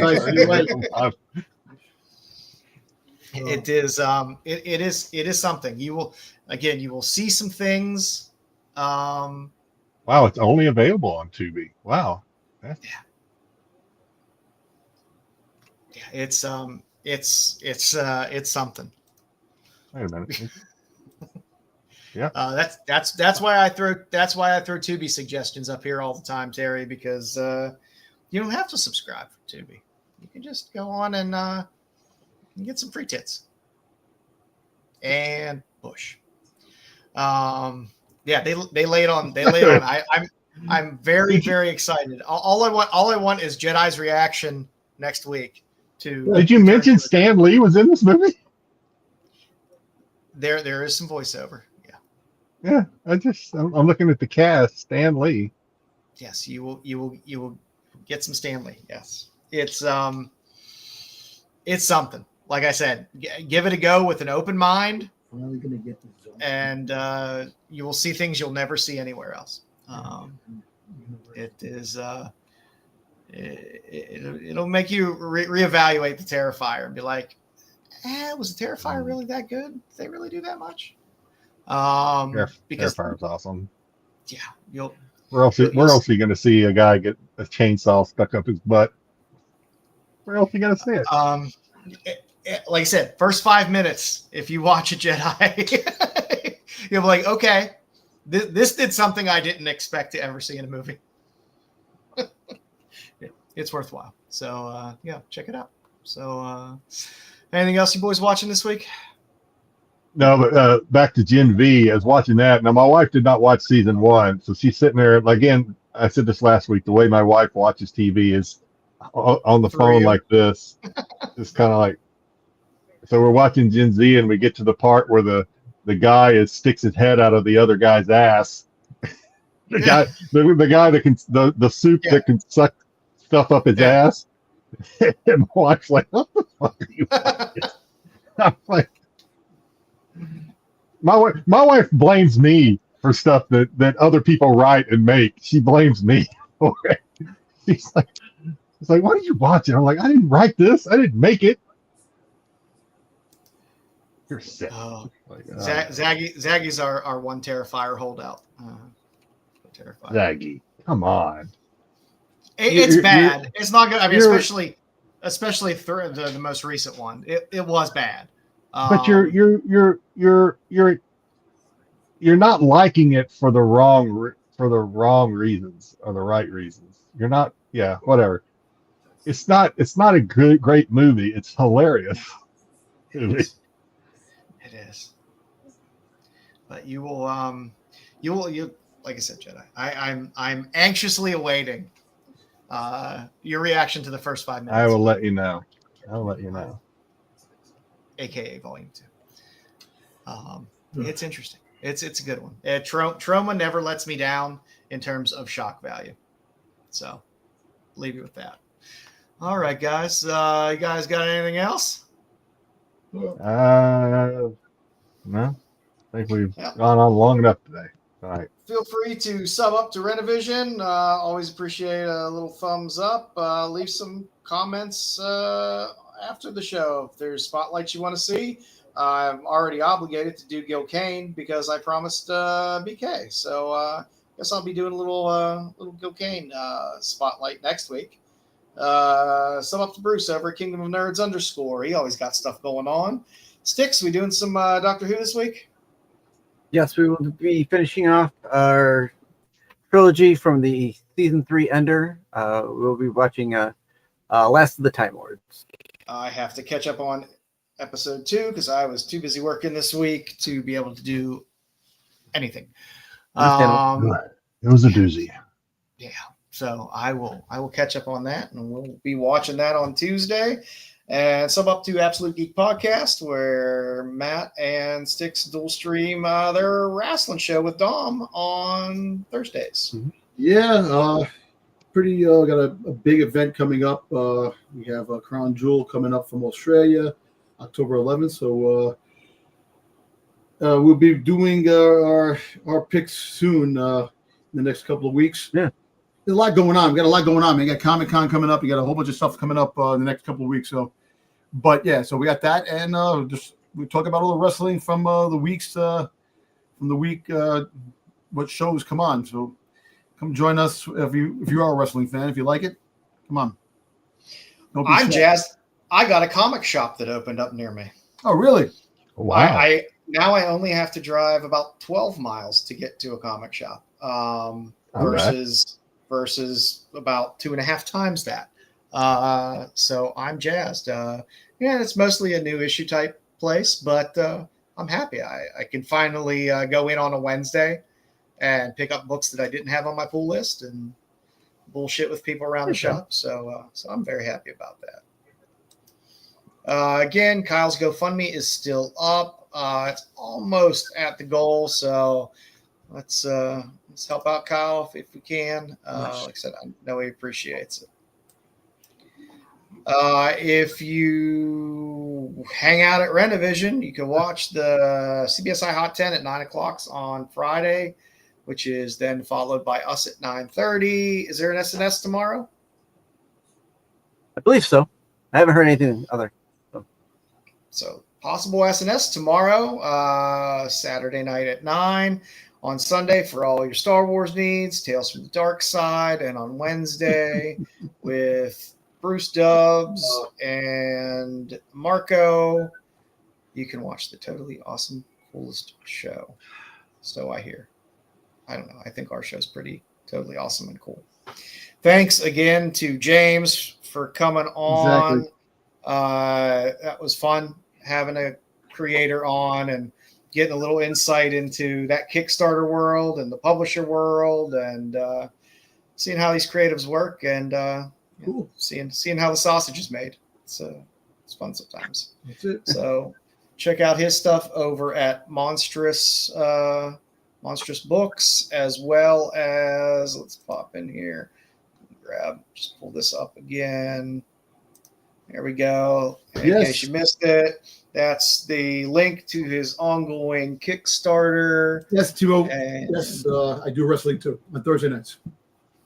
Speaker 3: It is it is something. You will see some things.
Speaker 2: Wow, it's only available on Tubi. Wow.
Speaker 3: Yeah, it's something.
Speaker 2: Wait a minute. Yeah.
Speaker 3: That's why I throw Tubi suggestions up here all the time, Terry, because you don't have to subscribe for Tubi. You can just go on and get some free tits and Bush. They lay it on. I'm very, very excited. All I want is Jedi's reaction next week to.
Speaker 2: Did you mention Stan Lee was in this movie?
Speaker 3: There is some voiceover.
Speaker 2: Yeah, I'm looking at the cast. Stan Lee.
Speaker 3: Yes, you will get some Stan Lee. Yes, it's something. Like I said, give it a go with an open mind, and you will see things you'll never see anywhere else. It is it'll make you reevaluate the Terrifier and be like, was the Terrifier really that good? Did they really do that much? Because
Speaker 2: Terrifier's awesome.
Speaker 3: Yeah,
Speaker 2: where else are you going to see a guy get a chainsaw stuck up his butt? Where else are you going to see it?
Speaker 3: Like I said, first 5 minutes, if you watch a Jedi, you'll be like, okay, this did something I didn't expect to ever see in a movie. It's worthwhile. So, yeah, check it out. So, anything else you boys watching this week?
Speaker 2: No, but back to Gen V. I was watching that. Now, my wife did not watch season 1, so she's sitting there. Again, I said this last week. The way my wife watches TV is on the phone like this. It's kind of like. So we're watching Gen Z, and we get to the part where the guy sticks his head out of the other guy's ass. The guy that can the soup that can suck stuff up his ass. And my wife's like, "What the fuck are you watching?" I'm like. My wife blames me for stuff that other people write and make. She blames me for it. She's like, "What are you watching?" I'm like, "I didn't write this. I didn't make it." You're sick.
Speaker 3: Zaggy's our one Terrifier holdout. Terrifier.
Speaker 2: Zaggy, come on.
Speaker 3: It's bad. It's not good. I mean, especially through the most recent one. It was bad.
Speaker 2: But you're not liking it for the wrong reasons or the right reasons. You're not. Yeah, whatever. It's not a great movie. It's hilarious.
Speaker 3: It is. But you will like I said, Jedi. I'm anxiously awaiting your reaction to the first 5 minutes.
Speaker 2: I will let you know.
Speaker 3: AKA Volume 2. It's interesting. It's a good one. Trauma never lets me down in terms of shock value. So, leave you with that. All right, guys. You guys got anything else?
Speaker 2: No. I think we've gone on long enough today. All right.
Speaker 3: Feel free to sub up to Renovision. Always appreciate a little thumbs up. Leave some comments after the show if there's spotlights you want to see. I'm already obligated to do Gil Kane because I promised BK. So guess I'll be doing a little Gil Kane spotlight next week. Sum up to Bruce over at Kingdom of Nerds _. He always got stuff going on. Styx, we doing some Doctor Who this week?
Speaker 7: Yes, we will be finishing off our trilogy from the season 3 ender. We'll be watching Last of the Time Lords.
Speaker 3: I have to catch up on episode 2 because I was too busy working this week to be able to do anything.
Speaker 2: It was a doozy.
Speaker 3: Yeah, so I will catch up on that, and we'll be watching that on Tuesday. And sub up to Absolute Geek Podcast, where Matt and Styx dual stream their wrestling show with Dom on Thursdays.
Speaker 6: Yeah, pretty got a big event coming up. We have a Crown Jewel coming up from Australia, October 11th. So we'll be doing our picks soon in the next couple of weeks.
Speaker 7: Yeah.
Speaker 6: There's a lot going on. We got a lot going on. We got Comic Con coming up. You got a whole bunch of stuff coming up in the next couple of weeks. So, but yeah, so we got that, and we talk about all the wrestling from the weeks what shows come on. So come join us if you are a wrestling fan. If you like it, come on.
Speaker 3: I'm jazzed. I got a comic shop that opened up near me.
Speaker 6: Oh, really?
Speaker 2: Wow.
Speaker 3: I only have to drive about 12 miles to get to a comic shop. Versus about 2.5 times that. So I'm jazzed. It's mostly a new issue type place, but I'm happy. I can finally go in on a Wednesday and pick up books that I didn't have on my pull list and bullshit with people around the shop. So I'm very happy about that. Again, Kyle's GoFundMe is still up. It's almost at the goal, so let's help out Kyle if we can. Like I said, I know he appreciates it. If you hang out at Renovision, you can watch the CBSI Hot 10 at 9 o'clock on Friday, which is then followed by us at 9:30. Is there an SNS tomorrow?
Speaker 7: I believe so. I haven't heard anything other.
Speaker 3: So possible SNS tomorrow, Saturday night at 9, on Sunday for all your Star Wars needs, Tales from the Dark Side, and on Wednesday with Bruce Dubs and Marco, you can watch the Totally Awesome Coolest Show. So I hear. I don't know. I think our show's pretty totally awesome and cool. Thanks again to James for coming on.
Speaker 6: Exactly.
Speaker 3: That was fun having a creator on and getting a little insight into that Kickstarter world and the publisher world and seeing how these creatives work and
Speaker 6: Cool.
Speaker 3: seeing how the sausage is made. It's fun sometimes.
Speaker 6: That's it.
Speaker 3: So check out his stuff over at Monstrous Books, as well as, let's pop in here, just pull this up again. There we go. In case you missed it, that's the link to his ongoing Kickstarter.
Speaker 6: Yes, I do wrestling too on Thursday nights.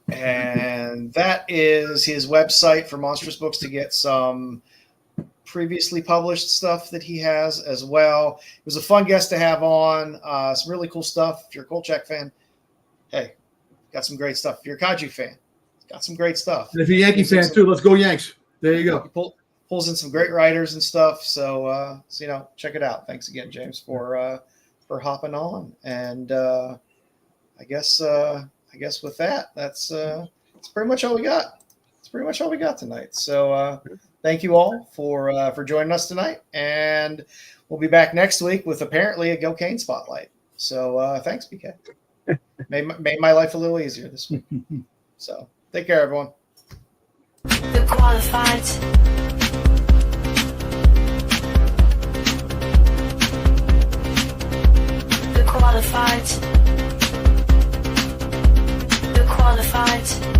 Speaker 3: And that is his website for Monstrous Books to get some previously published stuff that he has as well. It was a fun guest to have on. Some really cool stuff. If you're a Kolchak fan, hey, got some great stuff. If you're a Kaiju fan, got some great stuff.
Speaker 6: And if you're a Yankee fan too, let's go Yanks. There you go.
Speaker 3: He pulls in some great writers and stuff. So check it out. Thanks again, James, for hopping on. And I guess with that, that's pretty much all we got. It's pretty much all we got tonight. So thank you all for joining us tonight, and we'll be back next week with apparently a Gil Kane spotlight. So thanks, BK. made my life a little easier this week. So take care, everyone.
Speaker 8: The qualified. The qualified. The qualified.